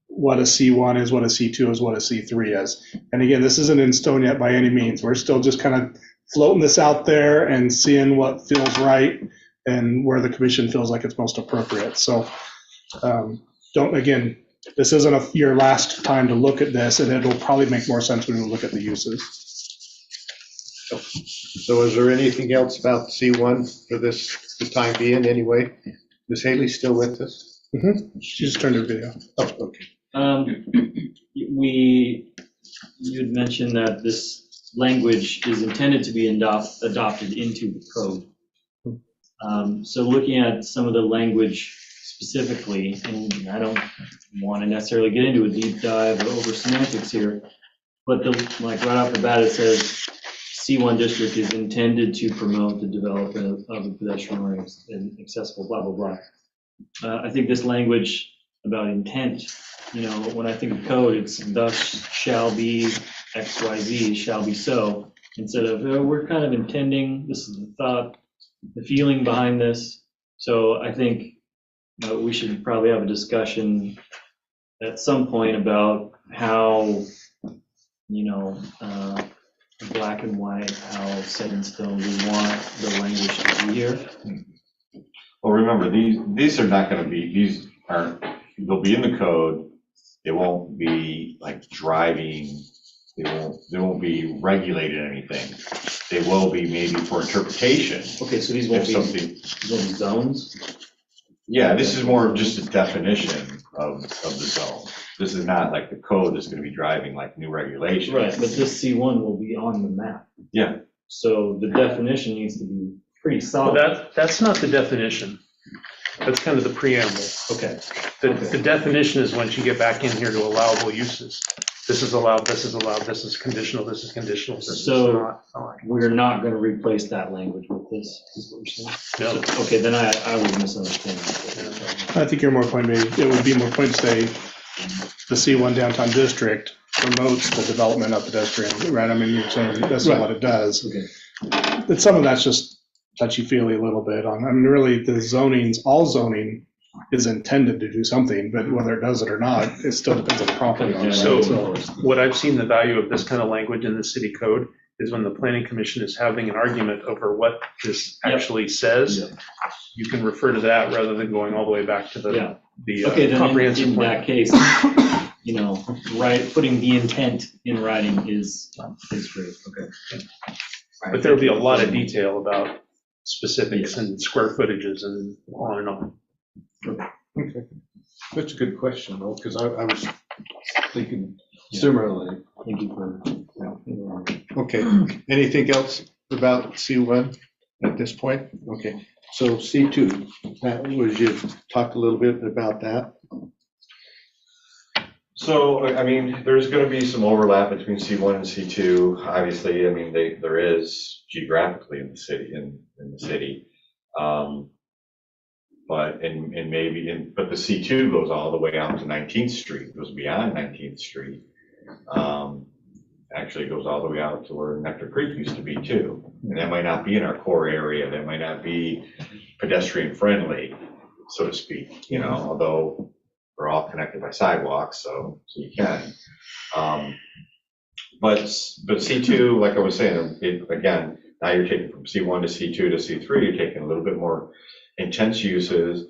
[SPEAKER 7] what a C1 is, what a C2 is, what a C3 is. And again, this isn't in stone yet by any means. We're still just kind of floating this out there and seeing what feels right and where the commission feels like it's most appropriate. So again, this isn't your last time to look at this, and it'll probably make more sense when we look at the uses.
[SPEAKER 2] So is there anything else about C1 for the time being anyway? Is Haley still with us?
[SPEAKER 7] Mm-hmm. She just turned her video.
[SPEAKER 2] Oh, okay.
[SPEAKER 6] You had mentioned that this language is intended to be adopted into the code. So looking at some of the language specifically, and I don't want to necessarily get into a deep dive or over semantics here, but like right off the bat it says C1 district is intended to promote the development of a pedestrian and accessible blah, blah, blah. I think this language about intent, when I think of code, it's thus shall be XYZ shall be so, instead of, we're kind of intending, this is the thought, the feeling behind this. So I think we should probably have a discussion at some point about how, black and white, how set in stone we want the language to be here.
[SPEAKER 8] Well, remember, these are not gonna be, these aren't, they'll be in the code. They won't be like driving, they won't be regulating anything. They will be maybe for interpretation.
[SPEAKER 6] Okay, so these won't
[SPEAKER 8] If
[SPEAKER 6] be,
[SPEAKER 8] something,
[SPEAKER 6] these won't be zones?
[SPEAKER 8] yeah, this is more of just a definition of the zone. This is not like the code that's gonna be driving like new regulations.
[SPEAKER 6] Right, but this C1 will be on the map.
[SPEAKER 8] Yeah.
[SPEAKER 6] So the definition needs to be pretty
[SPEAKER 12] Well,
[SPEAKER 6] solid.
[SPEAKER 12] that's not the definition. That's kind of the preamble.
[SPEAKER 6] Okay.
[SPEAKER 12] The definition is once you get back in here to allowable uses. This is allowed, this is allowed, this is conditional, this is conditional, this is
[SPEAKER 6] So-
[SPEAKER 12] not.
[SPEAKER 6] We're not going to replace that language with this, is what you're saying?
[SPEAKER 12] No.
[SPEAKER 6] So- Okay, then I was misunderstanding.
[SPEAKER 7] I think your more point made, it would be more point to say the C1 downtown district promotes the development of pedestrian, right? I mean, you're saying that's not what it does.
[SPEAKER 6] Okay.
[SPEAKER 7] But some of that's just touchy-feely a little bit on, I mean, really, the zonings, all zoning is intended to do something, but whether it does it or not, it still depends on the property owner.
[SPEAKER 12] So
[SPEAKER 7] right?
[SPEAKER 12] what I've seen the value of this kind of language in the city code is when the planning commission is having an argument over what this actually says, you can refer to that rather than going all the way back to
[SPEAKER 6] Yeah.
[SPEAKER 12] the
[SPEAKER 6] Okay, then
[SPEAKER 12] comprehensive
[SPEAKER 6] in
[SPEAKER 12] plan.
[SPEAKER 6] that case, putting the intent in writing is great, okay.
[SPEAKER 12] But there'll be a lot of detail about specifics and square footages and on and on.
[SPEAKER 2] Okay. That's a good question, though, because I was thinking similarly.
[SPEAKER 6] Thank you for.
[SPEAKER 2] Okay, anything else about C1 at this point? Okay, so C2, would you talk a little bit about that?
[SPEAKER 8] So, I mean, there's gonna be some overlap between C1 and C2. Obviously, I mean, there is geographically in the city. But but the C2 goes all the way out to 19th Street, goes beyond 19th Street. Actually goes all the way out to where Nectar Creek used to be too. And that might not be in our core area, that might not be pedestrian friendly, so to speak, although we're all connected by sidewalks, so you can. But C2, like I was saying, again, now you're taking from C1 to C2 to C3, you're taking a little bit more intense uses.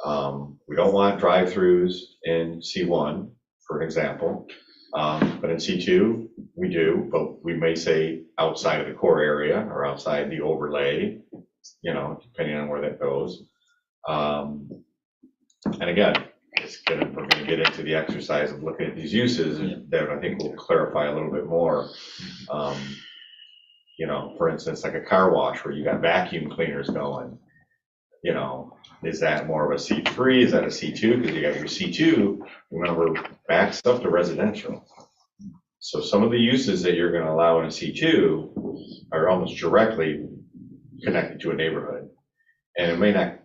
[SPEAKER 8] We don't want drive-throughs in C1, for example. But in C2, we do, but we may say outside of the core area or outside the overlay, depending on where that goes. And again, we're gonna get into the exercise of looking at these uses that I think will clarify a little bit more. For instance, like a car wash where you got vacuum cleaners going, is that more of a C3? Is that a C2? Because you got your C2, remember, backs up to residential. So some of the uses that you're going to allow in a C2 are almost directly connected to a neighborhood. And it may not,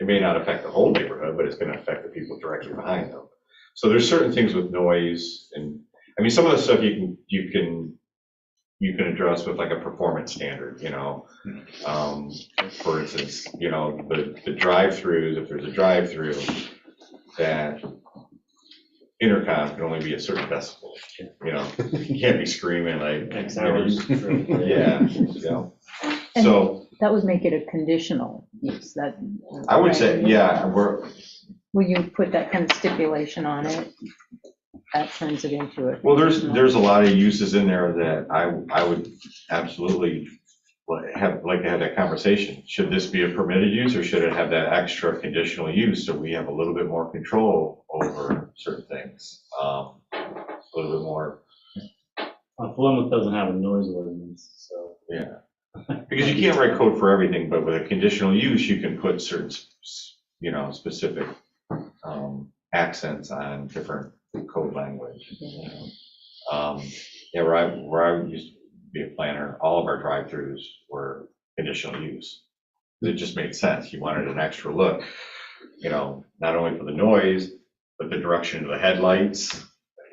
[SPEAKER 8] it may not affect the whole neighborhood, but it's going to affect the people directly behind them. So there's certain things with noise, and I mean, some of the stuff you can address with like a performance standard, for instance, the drive-throughs, if there's a drive-through, that intercom can only be a certain decibel, you can't be screaming like, yeah, so.
[SPEAKER 5] That would make it a conditional use, that.
[SPEAKER 8] I would say, yeah,
[SPEAKER 5] Will you put that kind of stipulation on it? That turns it into a.
[SPEAKER 8] well, there's a lot of uses in there that I would absolutely like to have that conversation. Should this be a permitted use, or should it have that extra conditional use so we have a little bit more control over certain things? A little bit more.
[SPEAKER 6] Philomath doesn't have a noise ordinance, so.
[SPEAKER 8] Yeah. Because you can't write code for everything, but with a conditional use, you can put certain, specific accents on different code language. Where I used to be a planner, all of our drive-throughs were conditional use. It just made sense. You wanted an extra look, not only for the noise, but the direction of the headlights,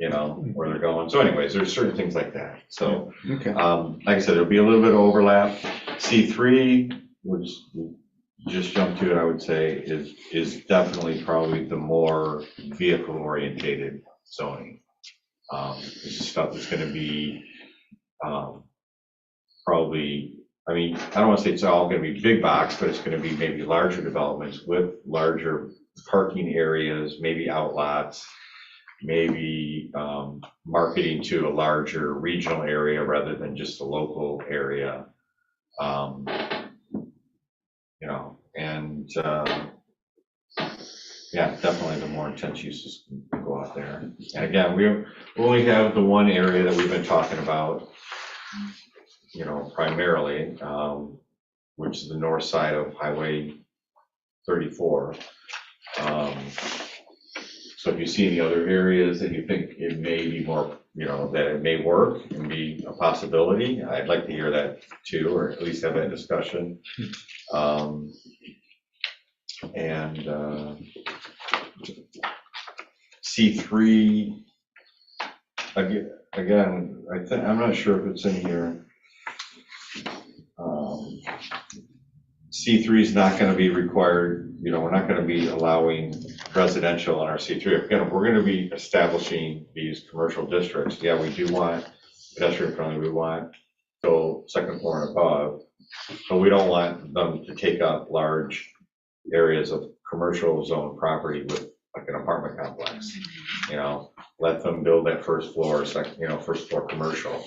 [SPEAKER 8] you know, where they're going. So anyways, there's certain things like that. So,
[SPEAKER 2] Okay.
[SPEAKER 8] like I said, there'll be a little bit of overlap. C3, which we just jumped to it, I would say, is definitely probably the more vehicle orientated zoning. This is stuff that's gonna be, probably, I mean, I don't want to say it's all going to be big box, but it's going to be maybe larger developments with larger parking areas, maybe outlots, maybe marketing to a larger regional area rather than just a local area. You know, and yeah, definitely the more intense uses can go out there. And again, we only have the one area that we've been talking about, you know, primarily, which is the north side of Highway 34. So if you see any other areas that you think it may be more, you know, that it may work and be a possibility, I'd like to hear that too, or at least have that discussion. And C3, again, I'm not sure if it's in here. C3 is not going to be required, you know, we're not going to be allowing residential on our C3. Again, we're going to be establishing these commercial districts. Yeah, we do want pedestrian friendly, we want go second floor and above, but we don't want them to take up large areas of commercial zone property with like an apartment complex. You know, let them build that first floor, second, you know, first floor commercial.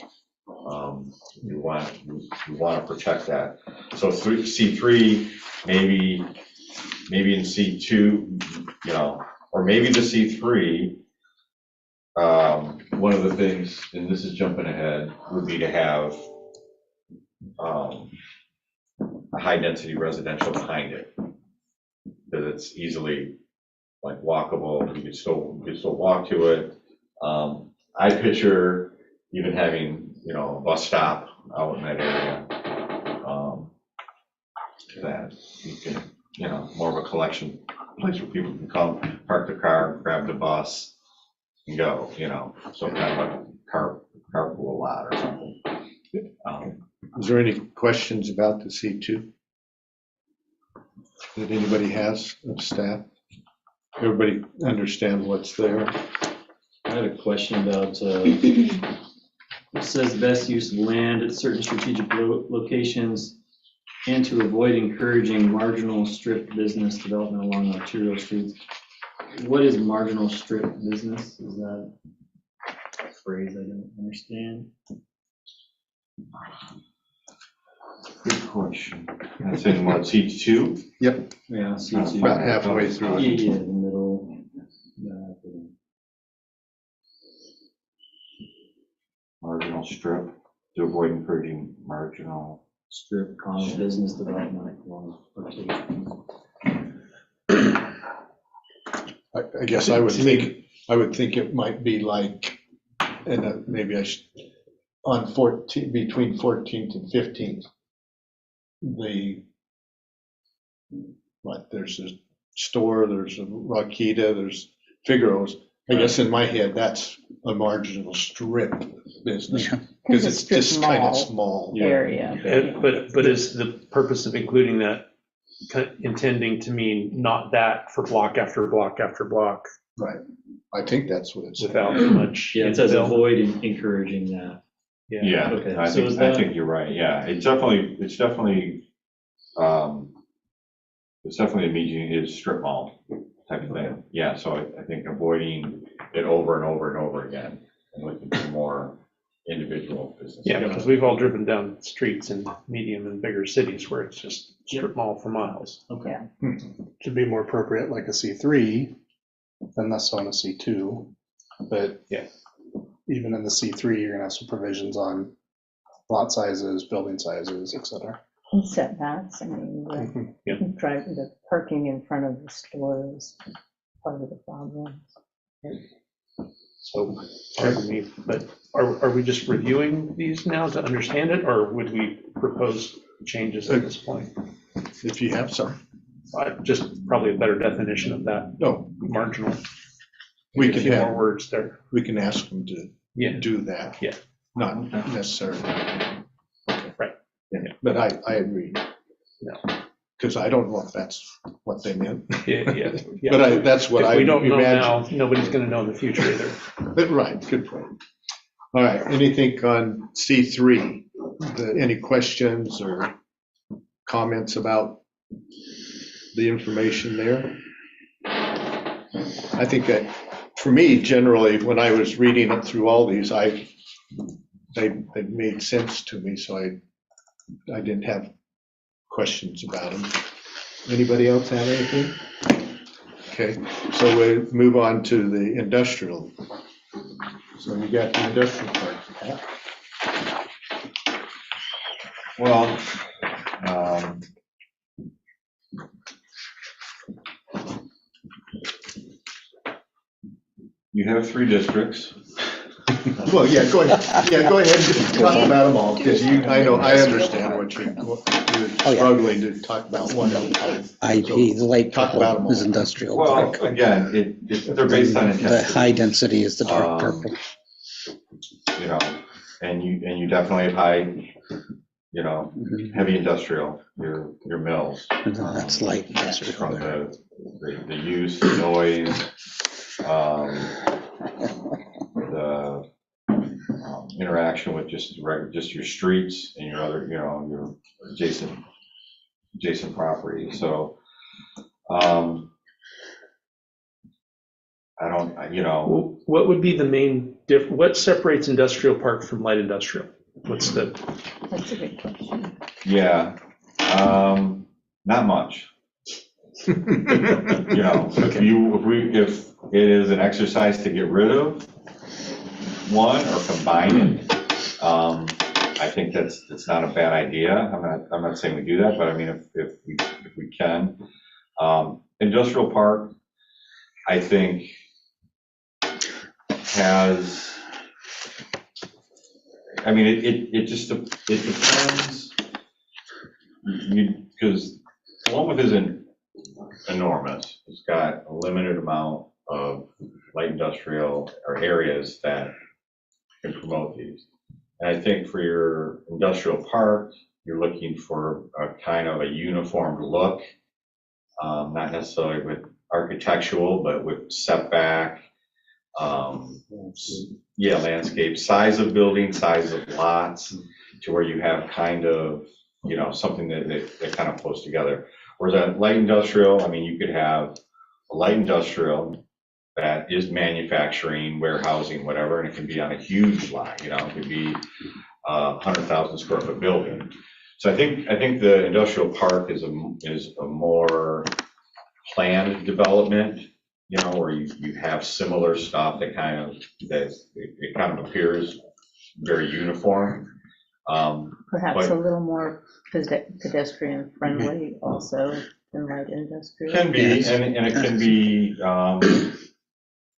[SPEAKER 8] You want to protect that. So C3, maybe in C2, you know, or maybe the C3. One of the things, and this is jumping ahead, would be to have a high density residential behind it, because it's easily like walkable. You can still walk to it. I picture even having, you know, a bus stop out in that area, that you can, you know, more of a collection place where people can come, park the car, grab the bus, and go, you know, so kind of a carpool lot or something.
[SPEAKER 2] Is there any questions about the C2 that anybody has of staff? Everybody understand what's there?
[SPEAKER 6] I had a question about, it says best use of land at certain strategic locations and to avoid encouraging marginal strip business development along arterial streets. What is marginal strip business? Is that a phrase I don't understand?
[SPEAKER 8] Good question. That's in what, C2?
[SPEAKER 2] Yep.
[SPEAKER 6] Yeah, C2.
[SPEAKER 2] About halfway through it.
[SPEAKER 6] Yeah, in the middle.
[SPEAKER 8] Marginal strip, to avoid encouraging marginal
[SPEAKER 6] Strip, business development along locations.
[SPEAKER 2] I guess I would think it might be like, and maybe I should, on 14, between 14th and 15th, there's a store, there's a Rakita, there's Figaro's. I guess in my head, that's a marginal strip business, because it's just kind of small.
[SPEAKER 5] Area.
[SPEAKER 12] But is the purpose of including that intending to mean not that for block after block after block?
[SPEAKER 2] Right. I think that's what it's.
[SPEAKER 12] Without much.
[SPEAKER 6] Yeah, it says avoid encouraging that.
[SPEAKER 8] Yeah,
[SPEAKER 6] Okay,
[SPEAKER 8] I think you're right. Yeah, it's definitely immediate is strip mall type of thing. Yeah, so I think avoiding it over and over and over again and looking for more individual business.
[SPEAKER 12] Yeah, because we've all driven down streets in medium and bigger cities where it's just strip mall for miles.
[SPEAKER 6] Okay.
[SPEAKER 7] Should be more appropriate like a C3 than this on a C2. But
[SPEAKER 12] yeah,
[SPEAKER 7] even in the C3, you're gonna have some provisions on lot sizes, building sizes, et cetera.
[SPEAKER 5] And setbacks, I mean, the parking in front of the store is part of the problem.
[SPEAKER 12] So, pardon me, but are we just reviewing these now to understand it, or would we propose changes at this point?
[SPEAKER 2] If you have some.
[SPEAKER 12] Just probably a better definition of that.
[SPEAKER 2] No.
[SPEAKER 12] Marginal.
[SPEAKER 2] We
[SPEAKER 12] a
[SPEAKER 2] can
[SPEAKER 12] few
[SPEAKER 2] have-
[SPEAKER 12] more words there.
[SPEAKER 2] We can ask them to
[SPEAKER 12] Yeah.
[SPEAKER 2] do that.
[SPEAKER 12] Yeah.
[SPEAKER 2] Not necessarily. Okay.
[SPEAKER 12] Right.
[SPEAKER 2] Yeah, but I agree.
[SPEAKER 12] No.
[SPEAKER 2] Because I don't know if that's what they meant.
[SPEAKER 12] Yeah.
[SPEAKER 2] But that's what I
[SPEAKER 12] If we don't know
[SPEAKER 2] imagine.
[SPEAKER 12] now, nobody's going to know in the future either.
[SPEAKER 2] Right, good point. All right, anything on C3? Any questions or comments about the information there? I think that, for me, generally, when I was reading it through all these, they made sense to me, so I didn't have questions about them. Anybody else have anything? Okay, so we move on to the industrial. So you got the industrial part.
[SPEAKER 8] Well, you have 3 districts.
[SPEAKER 2] Well, yeah, go ahead. Yeah, go ahead and talk about them all, because I understand what you're struggling to talk about one at a time.
[SPEAKER 4] IP, the light
[SPEAKER 2] Talk about them
[SPEAKER 4] purple is
[SPEAKER 2] all.
[SPEAKER 4] industrial
[SPEAKER 8] Well,
[SPEAKER 4] park.
[SPEAKER 8] again, they're based on
[SPEAKER 4] The
[SPEAKER 8] intensity.
[SPEAKER 4] high density is the dark
[SPEAKER 8] Um,
[SPEAKER 4] purple.
[SPEAKER 8] You know, and you definitely have high, you know, heavy industrial, your mills.
[SPEAKER 4] And then that's light
[SPEAKER 8] From
[SPEAKER 4] industrial.
[SPEAKER 8] the use, the noise, the interaction with just your streets and your other, you know, your adjacent property. So, I don't, you know,
[SPEAKER 12] Well, what would be the main what separates industrial park from light industrial? What's the,
[SPEAKER 5] That's a good question.
[SPEAKER 8] yeah, not much. You know, if it is an exercise to get rid of one or combine it, I think that's not a bad idea. I'm not saying we do that, but I mean, if we can. Industrial park, I think, has, I mean, it depends. Because Philomath isn't enormous. It's got a limited amount of light industrial or areas that can promote these. And I think for your industrial park, you're looking for a kind of a uniform look, not necessarily with architectural, but with setback, landscape, size of building, size of lots, to where you have kind of, you know, something that kind of flows together. Whereas that light industrial, I mean, you could have a light industrial that is manufacturing, warehousing, whatever, and it can be on a huge lot, you know, it could be a 100,000 square foot building. So I think the industrial park is a more planned development, you know, where you have similar stuff that it kind of appears very uniform.
[SPEAKER 5] Perhaps
[SPEAKER 8] But-
[SPEAKER 5] a little more pedestrian friendly also than light industrial.
[SPEAKER 8] Can be,
[SPEAKER 4] Yes.
[SPEAKER 8] and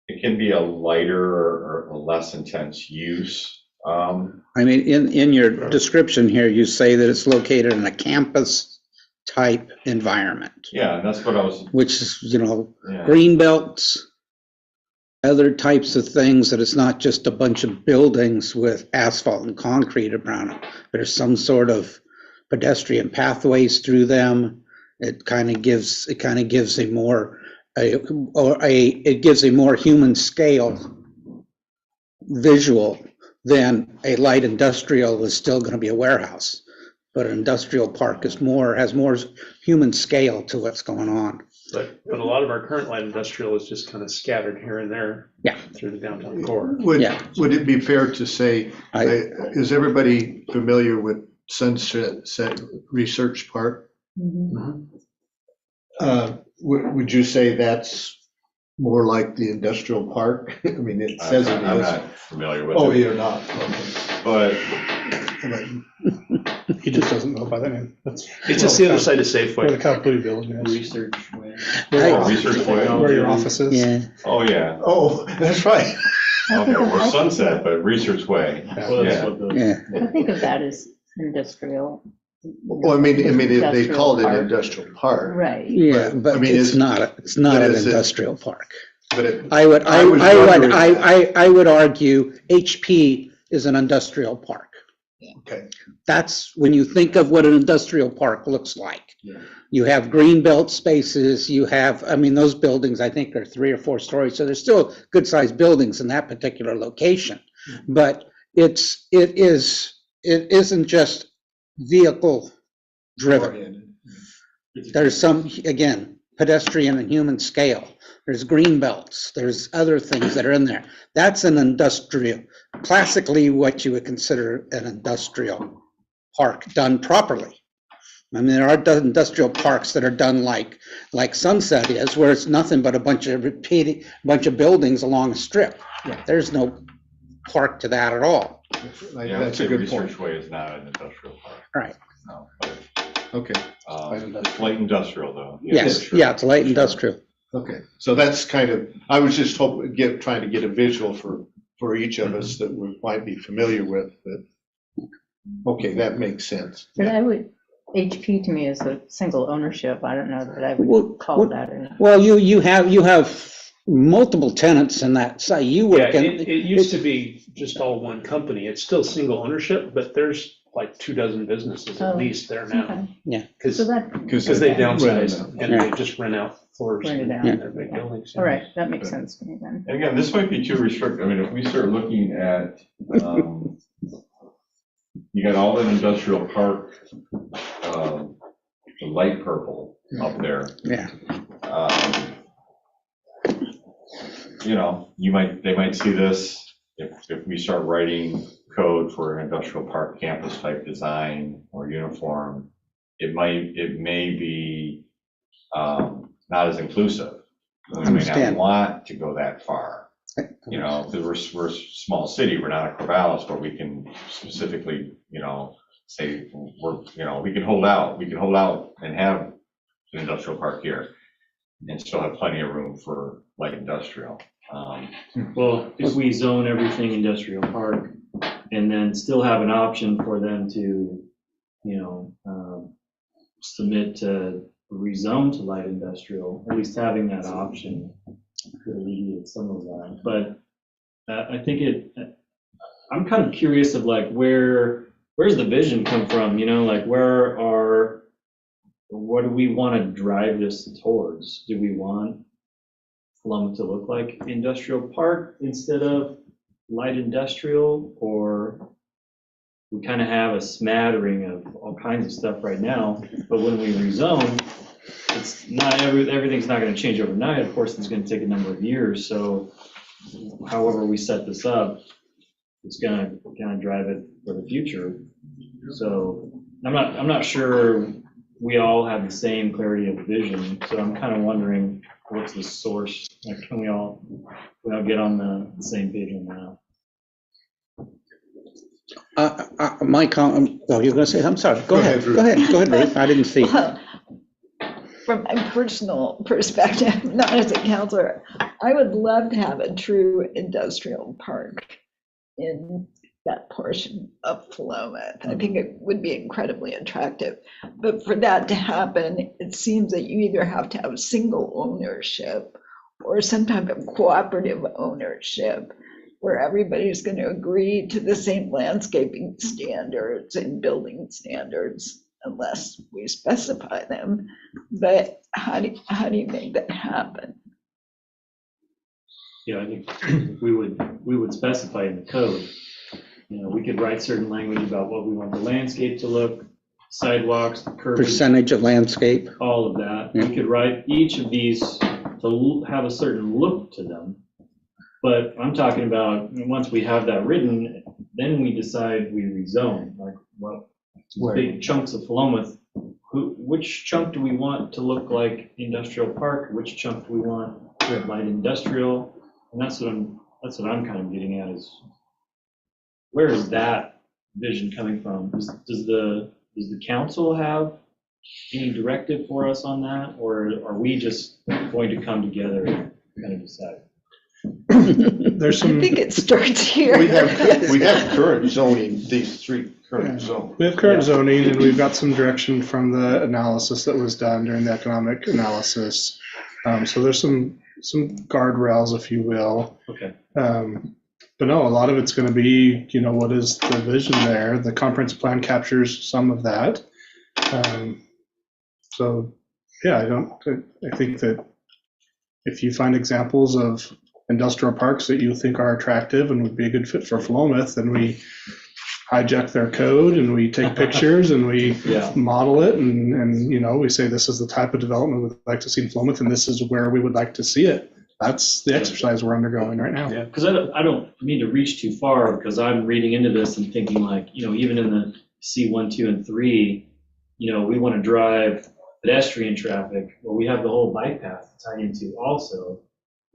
[SPEAKER 8] it can be a lighter or a less intense use.
[SPEAKER 4] I mean, in your description here, you say that it's located in a campus type environment,
[SPEAKER 8] Yeah, and that's what I was,
[SPEAKER 4] which is, you know,
[SPEAKER 8] yeah.
[SPEAKER 4] green belts, other types of things, that it's not just a bunch of buildings with asphalt and concrete around them. There's some sort of pedestrian pathways through them. It kind of gives a more human scale visual than a light industrial is still going to be a warehouse. But an industrial park has more human scale to what's going on.
[SPEAKER 12] but a lot of our current light industrial is just kind of scattered here and there.
[SPEAKER 4] Yeah.
[SPEAKER 12] Through the downtown core.
[SPEAKER 2] Would
[SPEAKER 4] Yeah.
[SPEAKER 2] it be fair to say, is everybody familiar with Sunset Research Park?
[SPEAKER 5] Mhm.
[SPEAKER 2] Would you say that's more like the industrial park? I mean, it says it
[SPEAKER 8] I'm
[SPEAKER 2] is.
[SPEAKER 8] not familiar with
[SPEAKER 2] Oh,
[SPEAKER 8] it,
[SPEAKER 2] you're not, okay.
[SPEAKER 8] but
[SPEAKER 7] He just doesn't know by the name. That's
[SPEAKER 12] It's just the other side of
[SPEAKER 7] where the
[SPEAKER 12] Safeway.
[SPEAKER 7] Cal Poly building is.
[SPEAKER 6] Research.
[SPEAKER 8] Research Way.
[SPEAKER 7] Where your office is.
[SPEAKER 4] Yeah.
[SPEAKER 8] Oh, yeah,
[SPEAKER 2] Oh, that's right.
[SPEAKER 8] okay, we're Sunset, but Research Way.
[SPEAKER 6] Well, that's
[SPEAKER 8] Yeah.
[SPEAKER 6] what the.
[SPEAKER 4] Yeah.
[SPEAKER 5] I think of that as industrial.
[SPEAKER 2] Well, I mean, they called it
[SPEAKER 5] Industrial park.
[SPEAKER 2] industrial park.
[SPEAKER 5] Right.
[SPEAKER 4] Yeah,
[SPEAKER 2] But, I
[SPEAKER 4] but
[SPEAKER 2] mean,
[SPEAKER 4] it's not an
[SPEAKER 2] is it-
[SPEAKER 4] industrial park.
[SPEAKER 2] But it,
[SPEAKER 4] I would
[SPEAKER 2] wondering-
[SPEAKER 4] argue HP is an industrial park.
[SPEAKER 2] okay,
[SPEAKER 4] That's when you think of what an industrial park looks like.
[SPEAKER 2] Yeah.
[SPEAKER 4] You have green belt spaces, you have, I mean, those buildings, I think, are 3 or 4 stories, so there's still good-sized buildings in that particular location. But it isn't just vehicle driven.
[SPEAKER 2] oriented.
[SPEAKER 4] There's some, again, pedestrian and human scale. There's green belts, there's other things that are in there. That's an industrial, classically what you would consider an industrial park done properly. I mean, there are industrial parks that are done like Sunset is, where it's nothing but a bunch of buildings along a strip. There's no park to that at all.
[SPEAKER 8] Yeah,
[SPEAKER 2] That's a good point.
[SPEAKER 8] Research Way is not an industrial park.
[SPEAKER 4] Right.
[SPEAKER 8] No, but,
[SPEAKER 2] Okay,
[SPEAKER 8] it's light industrial though.
[SPEAKER 4] Yes,
[SPEAKER 8] for sure.
[SPEAKER 4] yeah, it's light industrial.
[SPEAKER 2] okay. So that's kind of, I was just trying to get a visual for each of us that we might be familiar with, but, okay, that makes sense.
[SPEAKER 5] But HP to me is a single ownership. I don't know that I
[SPEAKER 4] Well,
[SPEAKER 5] would call that or not.
[SPEAKER 4] Well, you have multiple tenants in that site. You
[SPEAKER 12] Yeah,
[SPEAKER 4] work in.
[SPEAKER 12] it used to be just all one company. It's still single ownership, but there's like 24 businesses at
[SPEAKER 5] Oh,
[SPEAKER 12] least there now.
[SPEAKER 5] Okay.
[SPEAKER 4] Yeah.
[SPEAKER 12] Because
[SPEAKER 5] So that,
[SPEAKER 12] they downsized and
[SPEAKER 4] Yeah.
[SPEAKER 12] they just rent out floors
[SPEAKER 5] Rent it
[SPEAKER 12] in
[SPEAKER 5] out.
[SPEAKER 12] their big buildings.
[SPEAKER 5] all right, that makes sense to me then.
[SPEAKER 8] And again, this might be too restrictive. I mean, if we start looking at, you got all the industrial park, the light purple up there.
[SPEAKER 4] Yeah.
[SPEAKER 8] You know, they might see this, if we start writing code for industrial park campus type design or uniform, it may be not as inclusive. We may not
[SPEAKER 4] Understand.
[SPEAKER 8] want to go that far, you know, because we're a small city, we're not a Corvallis, but we can specifically, you know, say we can hold out and have an industrial park here and still have plenty of room for light industrial.
[SPEAKER 6] Well, if we zone everything industrial park and then still have an option for them to, submit to rezone to light industrial, at least having that option could alleviate some of that. But I think I'm kind of curious of like, where's the vision come from? Like what do we want to drive this towards? Do we want Philomath to look like industrial park instead of light industrial, or we kind of have a smattering of all kinds of stuff right now, but when we rezone, it's not everything's not going to change overnight. Of course, it's going to take a number of years. So however we set this up, it's going to kind of drive it for the future. So I'm not sure we all have the same clarity of vision. So I'm kind of wondering what's the source? Like, can we all get on the same page on that?
[SPEAKER 4] My comment, you're going to say, I'm sorry, go ahead,
[SPEAKER 2] Ruth.
[SPEAKER 4] go ahead, Ruth, I didn't see.
[SPEAKER 9] Well, from my personal perspective, not as a counselor, I would love to have a true industrial park in that portion of Philomath. I think it would be incredibly attractive. But for that to happen, it seems that you either have to have single ownership or some type of cooperative ownership where everybody's going to agree to the same landscaping standards and building standards unless we specify them. But how do you make that happen?
[SPEAKER 6] Yeah, I think we would specify in the code. We could write certain language about what we want the landscape to look, sidewalks, the curb,
[SPEAKER 4] Percentage of landscape.
[SPEAKER 6] all of that.
[SPEAKER 4] Yeah.
[SPEAKER 6] We could write each of these to have a certain look to them. But I'm talking about, once we have that written, then we decide we rezone, like what big chunks of Philomath, which chunk do we want to look like industrial park? Which chunk do we want light industrial? And that's what I'm kind of getting at is, where is that vision coming from? Does the council have any directive for us on that, or are we just going to come together and kind of decide?
[SPEAKER 7] There's
[SPEAKER 9] I
[SPEAKER 7] some,
[SPEAKER 9] think it starts here.
[SPEAKER 2] We have current zoning, these three current zones.
[SPEAKER 7] we have current zoning, and we've got some direction from the analysis that was done during the economic analysis. So there's some some guardrails, if you will.
[SPEAKER 6] Okay.
[SPEAKER 7] But no, a lot of it's going to be, what is the vision there? The comprehensive plan captures some of that. So, yeah, I think that if you find examples of industrial parks that you think are attractive and would be a good fit for Philomath, then we hijack their code and we take pictures and we model it and we say this is the type of development we'd like to see in Philomath and this is where we would like to see it. That's the exercise we're undergoing right now.
[SPEAKER 6] Yeah, because I don't mean to reach too far, because I'm reading into this and thinking like, even in the C1, 2, and 3, we want to drive pedestrian traffic. Well, we have the whole bike path to tie into also,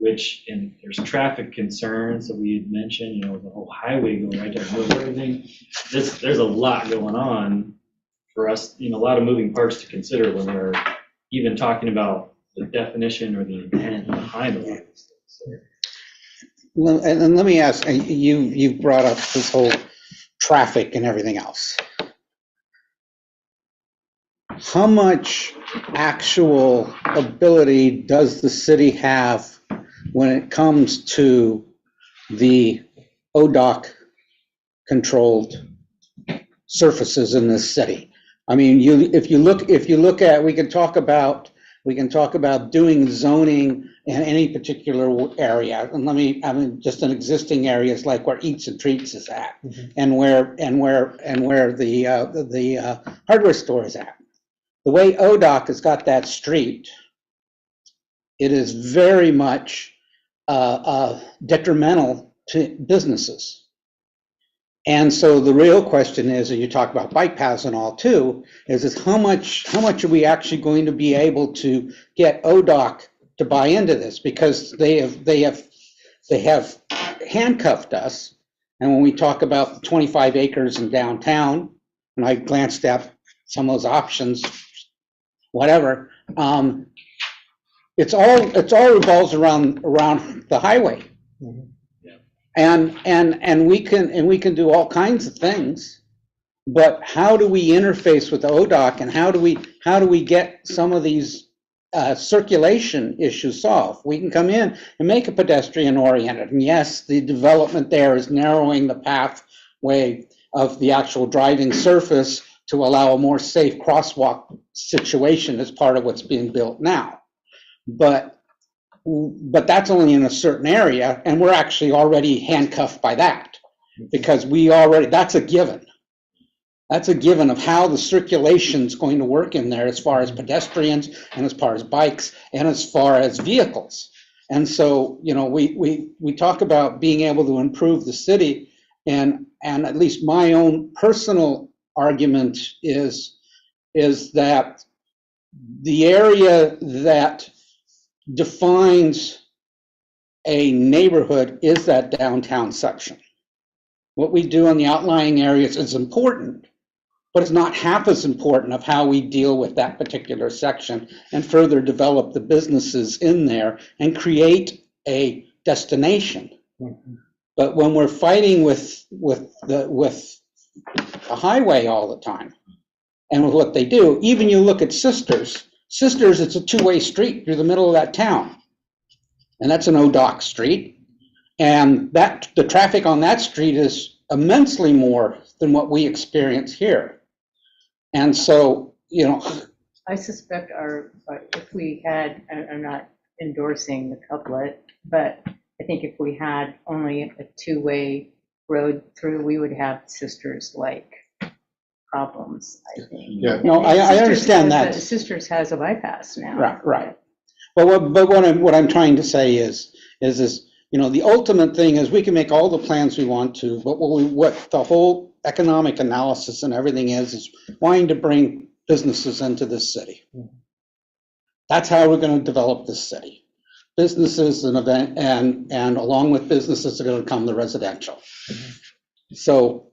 [SPEAKER 6] and there's traffic concerns that we had mentioned, the whole highway going right down the middle of everything. There's a lot going on for us, a lot of moving parts to consider when we're even talking about the definition or the intent behind a lot of these things.
[SPEAKER 4] Well, and let me ask, you brought up this whole traffic and everything else. How much actual ability does the city have when it comes to the ODOC controlled surfaces in this city? I mean, if you look at, we can talk about doing zoning in any particular area. And just in existing areas like where Eats and Treats is at, and where the hardware store is at. The way ODOC has got that street, it is very much detrimental to businesses. And so the real question is, and you talk about bike paths and all too, is how much are we actually going to be able to get ODOC to buy into this? Because they have handcuffed us. And when we talk about 25 acres in downtown, and I glanced at some of those options, whatever, it's all revolves around the highway. And we can do all kinds of things, but how do we interface with ODOC, and how do we get some of these circulation issues solved? We can come in and make it pedestrian oriented, and yes, the development there is narrowing the pathway of the actual driving surface to allow a more safe crosswalk situation as part of what's being built now. But that's only in a certain area, and we're actually already handcuffed by that, because that's a given. That's a given of how the circulation's going to work in there as far as pedestrians and as far as bikes and as far as vehicles. And so, we talk about being able to improve the city, and at least my own personal argument is that the area that defines a neighborhood is that downtown section. What we do in the outlying areas is important, but it's not half as important of how we deal with that particular section and further develop the businesses in there and create a destination. But when we're fighting with the highway all the time, and with what they do, even you look at Sisters, it's a two-way street through the middle of that town. And that's an ODOC street. And the traffic on that street is immensely more than what we experience here. And so,
[SPEAKER 5] I suspect if we had, I'm not endorsing the couplet, but I think if we had only a two-way road through, we would have Sisters-like problems, I think.
[SPEAKER 2] Yeah.
[SPEAKER 4] No, I understand that.
[SPEAKER 5] Sisters has a bypass now.
[SPEAKER 4] Right. But what I'm trying to say is the ultimate thing is we can make all the plans we want to, but what the whole economic analysis and everything is wanting to bring businesses into this city. That's how we're going to develop this city. Businesses and along with businesses are going to come the residential. So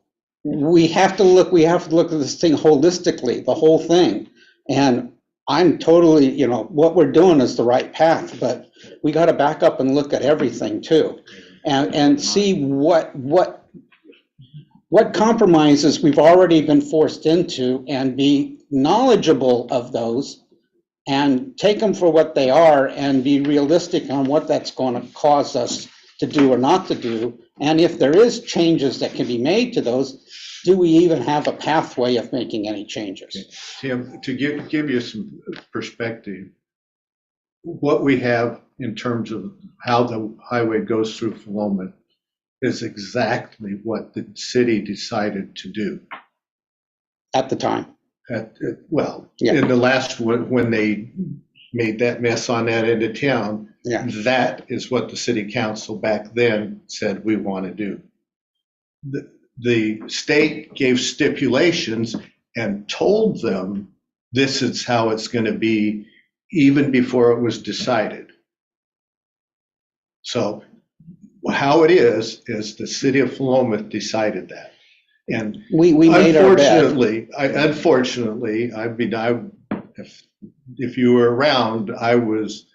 [SPEAKER 4] we have to look at this thing holistically, the whole thing. And I'm totally, what we're doing is the right path, but we got to back up and look at everything too, and see what compromises we've already been forced into, and be knowledgeable of those, and take them for what they are and be realistic on what that's going to cause us to do or not to do. And if there is changes that can be made to those, do we even have a pathway of making any changes?
[SPEAKER 2] Tim, to give you some perspective, what we have in terms of how the highway goes through Philomath is exactly what the city decided to do.
[SPEAKER 4] At the time.
[SPEAKER 2] Well,
[SPEAKER 4] Yeah.
[SPEAKER 2] in the last one, when they made that mess on that end of town,
[SPEAKER 4] Yeah.
[SPEAKER 2] that is what the city council back then said we want to do. The state gave stipulations and told them this is how it's going to be even before it was decided. So how it is the city of Philomath decided that. And
[SPEAKER 4] We made our bet.
[SPEAKER 2] unfortunately, if you were around, I was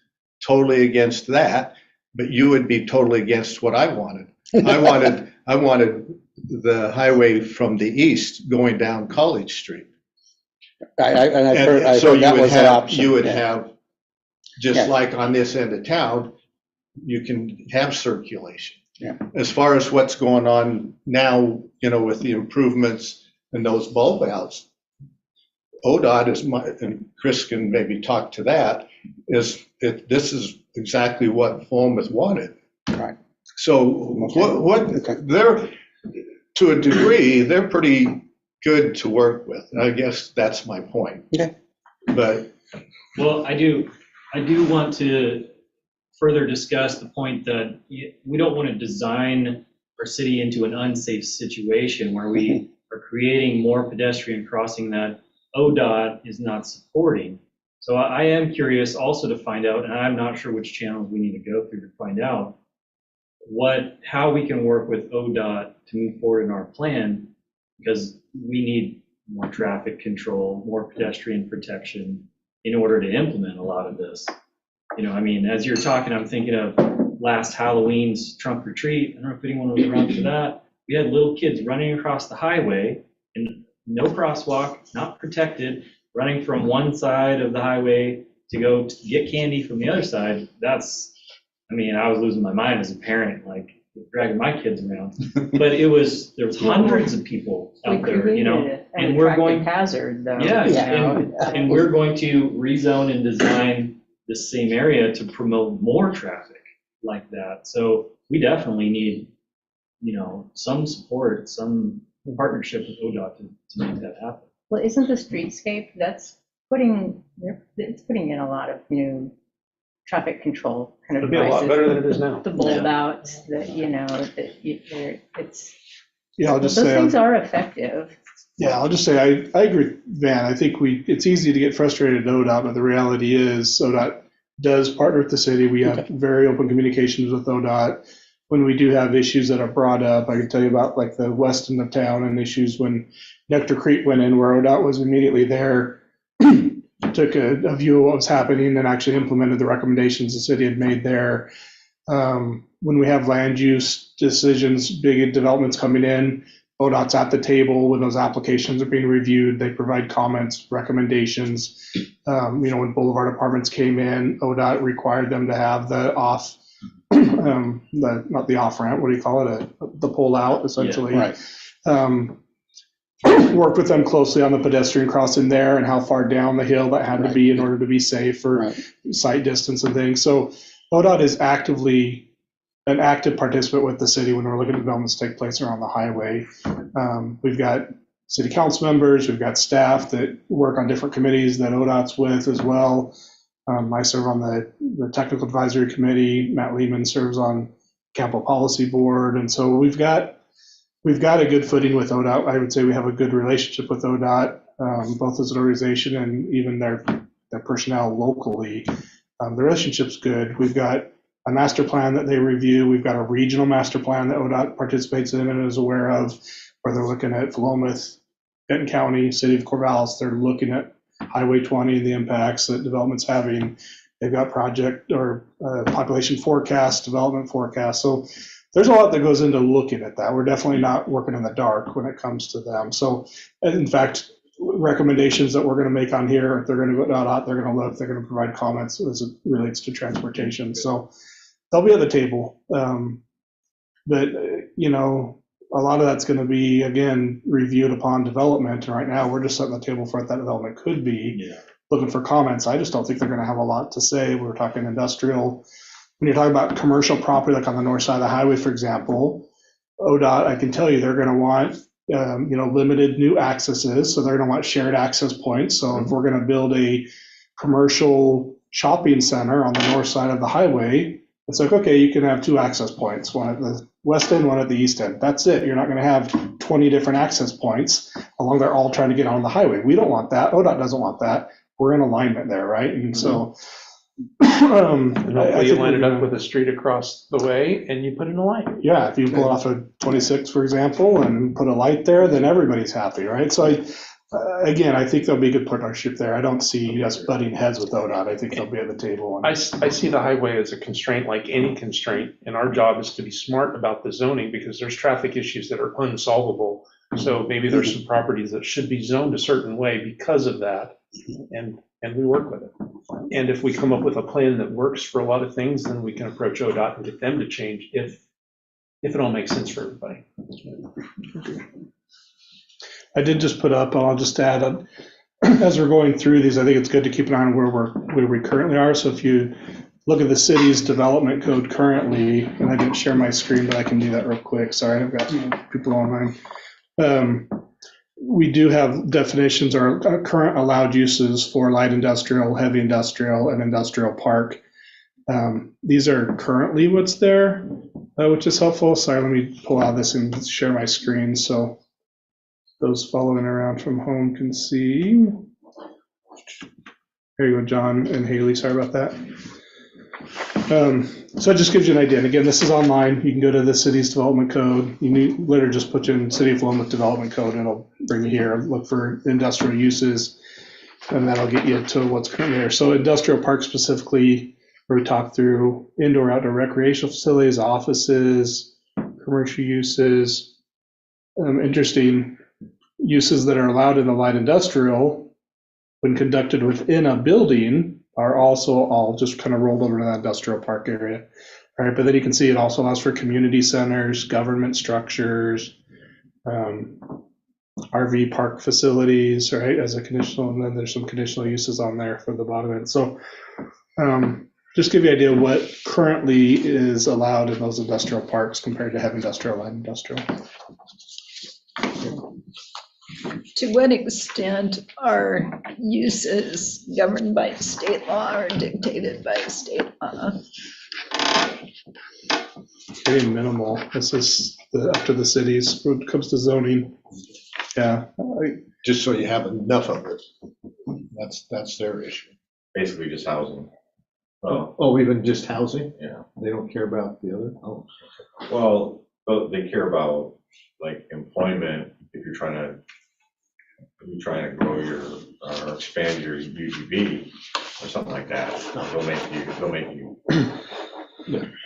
[SPEAKER 2] totally against that, but you would be totally against what I wanted. I wanted the highway from the east going down College Street.
[SPEAKER 4] I've heard
[SPEAKER 2] So
[SPEAKER 4] that was an option.
[SPEAKER 2] you would
[SPEAKER 4] yeah.
[SPEAKER 2] have, just
[SPEAKER 4] Yeah.
[SPEAKER 2] like on this end of town, you can have circulation.
[SPEAKER 4] Yeah.
[SPEAKER 2] As far as what's going on now, with the improvements and those bulb outs, ODOT and Chris can maybe talk to that, this is exactly what Philomath wanted.
[SPEAKER 4] Right.
[SPEAKER 2] So
[SPEAKER 4] Okay.
[SPEAKER 2] they're, to a degree, they're pretty good to work with. I guess that's my point.
[SPEAKER 4] Okay.
[SPEAKER 2] But
[SPEAKER 6] Well, I do want to further discuss the point that we don't want to design our city into an unsafe situation where we are creating more pedestrian crossing that ODOT is not supporting. So I am curious also to find out, and I'm not sure which channels we need to go through to find out how we can work with ODOT to move forward in our plan, because we need more traffic control, more pedestrian protection in order to implement a lot of this. As you're talking, I'm thinking of last Halloween's trunk or treat. I don't know if anyone was around for that. We had little kids running across the highway and no crosswalk, not protected, running from one side of the highway to go to get candy from the other side. I was losing my mind as a parent, like dragging my kids around. But there was hundreds of people out there, and we're going
[SPEAKER 5] hazard though.
[SPEAKER 6] Yes,
[SPEAKER 5] Yeah.
[SPEAKER 6] and we're going to rezone and design the same area to promote more traffic like that. So we definitely need, some support, some partnership with ODOT to make that happen.
[SPEAKER 5] Well, isn't the streetscape, it's putting in a lot of new traffic control kind of
[SPEAKER 12] It'll be a lot
[SPEAKER 5] devices.
[SPEAKER 12] better than it is now.
[SPEAKER 5] The bulb outs,
[SPEAKER 7] Yeah, I'll just
[SPEAKER 5] those
[SPEAKER 7] say,
[SPEAKER 5] things are effective.
[SPEAKER 7] yeah, I'll just say, I agree with Van. I think it's easy to get frustrated at ODOT, but the reality is ODOT does partner with the city. We have very open communications with ODOT. When we do have issues that are brought up, I can tell you about like the west end of town and issues when Nectar Creek went in, where ODOT was immediately there, took a view of what was happening and actually implemented the recommendations the city had made there. When we have land use decisions, big developments coming in, ODOT's at the table when those applications are being reviewed. They provide comments, recommendations. When Boulevard Apartments came in, ODOT required them to have the off, not the off ramp, what do you call it? The pull out, essentially.
[SPEAKER 4] Yeah, right.
[SPEAKER 7] Worked with them closely on the pedestrian crossing there and how far down the hill that had to be in order to be safe for sight distance and things. So ODOT is an active participant with the city when we're looking at developments take place around the highway. We've got city council members, we've got staff that work on different committees that ODOT's with as well. I serve on the technical advisory committee. Matt Lehman serves on capital policy board. And so we've got a good footing with ODOT. I would say we have a good relationship with ODOT, both as an organization and even their personnel locally. The relationship's good. We've got a master plan that they review. We've got a regional master plan that ODOT participates in and is aware of, where they're looking at Philomath, Benton County, City of Corvallis. They're looking at Highway 20 and the impacts that development's having. They've got project or population forecast, development forecast. So there's a lot that goes into looking at that. We're definitely not working in the dark when it comes to them. So in fact, recommendations that we're going to make on here. If they're going to go out, they're going to look, they're going to provide comments as it relates to transportation. So they'll be at the table. But, you know, a lot of that's going to be, again, reviewed upon development. And right now, we're just setting the table for what that development could be, looking for comments. I just don't think they're going to have a lot to say. We're talking industrial. When you're talking about commercial property, like on the north side of the highway, for example, ODOT, I can tell you they're going to want, you know, limited new accesses. So they're going to want shared access points. So if we're going to build a commercial shopping center on the north side of the highway, it's like, okay, you can have 2 access points, one at the west end, one at the east end. That's it. You're not going to have 20 different access points along there all trying to get on the highway. We don't want that. ODOT doesn't want that. We're in alignment there, right? And so
[SPEAKER 12] And hopefully you line it up with a street across the way and you put in a light.
[SPEAKER 7] Yeah, if you pull off of 26, for example, and put a light there, then everybody's happy, right? So again, I think there'll be a good partnership there. I don't see us butting heads with ODOT. I think they'll be at the table.
[SPEAKER 12] I see the highway as a constraint, like any constraint, and our job is to be smart about the zoning because there's traffic issues that are unsolvable. So maybe there's some properties that should be zoned a certain way because of that, and we work with it. And if we come up with a plan that works for a lot of things, then we can approach ODOT and get them to change if it all makes sense for everybody.
[SPEAKER 7] I did just put up, and I'll just add, as we're going through these, I think it's good to keep an eye on where we currently are. So if you look at the city's development code currently, and I didn't share my screen, but I can do that real quick. Sorry, I've got people online. We do have definitions or current allowed uses for light industrial, heavy industrial, and industrial park. These are currently what's there, which is helpful. Sorry, let me pull out this and share my screen so those following around from home can see. There you go, John and Haley, sorry about that. So it just gives you an idea. And again, this is online. You can go to the city's development code. You need literally just put in City of Philomath Development Code and it'll bring you here. Look for industrial uses and that'll get you to what's currently there. So industrial park specifically, where we talk through indoor, outdoor recreational facilities, offices, commercial uses. Interesting uses that are allowed in the light industrial when conducted within a building are also all just kind of rolled over to that industrial park area. All right, but then you can see it also allows for community centers, government structures, RV park facilities, right, as a conditional, and then there's some conditional uses on there for the bottom end. So just give you an idea of what currently is allowed in those industrial parks compared to heavy industrial, light industrial.
[SPEAKER 9] To what extent are uses governed by state law or dictated by state law?
[SPEAKER 7] Very minimal. This is up to the cities when it comes to zoning. Yeah.
[SPEAKER 2] Just so you have enough of it. That's their issue.
[SPEAKER 8] Basically just housing.
[SPEAKER 2] Oh, even just housing?
[SPEAKER 8] Yeah.
[SPEAKER 2] They don't care about the other? Oh.
[SPEAKER 8] Well, they care about like employment if you're trying to grow or expand your UGB or something like that. They'll make you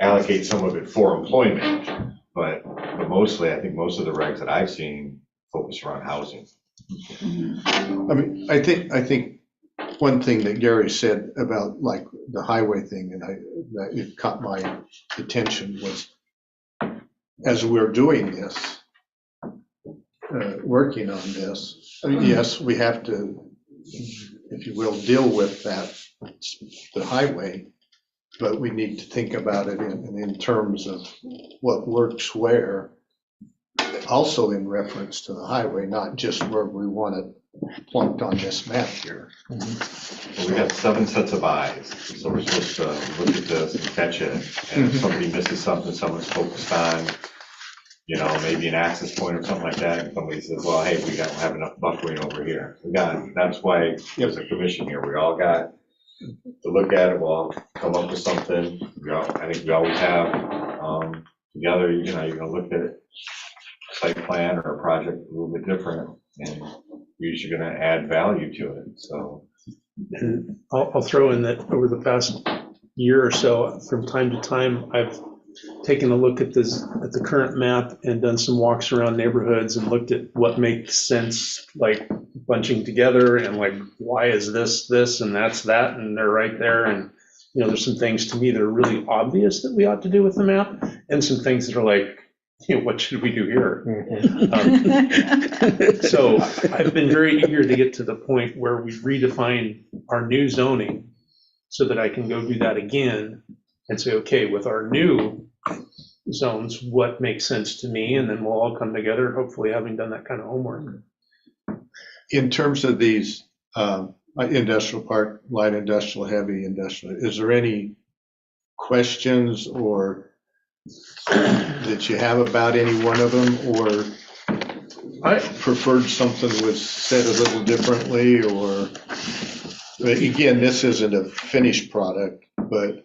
[SPEAKER 8] allocate some of it for employment, but mostly, I think most of the regs that I've seen focus around housing.
[SPEAKER 2] I mean, I think one thing that Gary said about like the highway thing, and that it caught my attention was, as we're doing this, working on this, I mean, yes, we have to, if you will, deal with the highway, but we need to think about it in terms of what works where, also in reference to the highway, not just where we want it plunked on this map here.
[SPEAKER 8] Well, we have 7 sets of eyes, so we're supposed to look at this and catch it, and if somebody misses something someone's focused on, you know, maybe an access point or something like that, and somebody says, well, hey, we don't have enough buffering over here. That's why there's a commission here. We all got to look at it, we'll all come up with something. I think we always have together, you know, you're gonna look at a site plan or a project a little bit different, and you're usually gonna add value to it, so.
[SPEAKER 12] And I'll throw in that over the past year or so, from time to time, I've taken a look at the current map and done some walks around neighborhoods and looked at what makes sense, like bunching together and like, why is this and that's that, and they're right there. And, you know, there's some things to me that are really obvious that we ought to do with the map, and some things that are like, you know, what should we do here? So I've been very eager to get to the point where we redefine our new zoning so that I can go do that again and say, okay, with our new zones, what makes sense to me? And then we'll all come together, hopefully having done that kind of homework.
[SPEAKER 2] In terms of these industrial park, light industrial, heavy industrial, is there any questions or that you have about any one of them, or I preferred something was said a little differently, or again, this isn't a finished product, but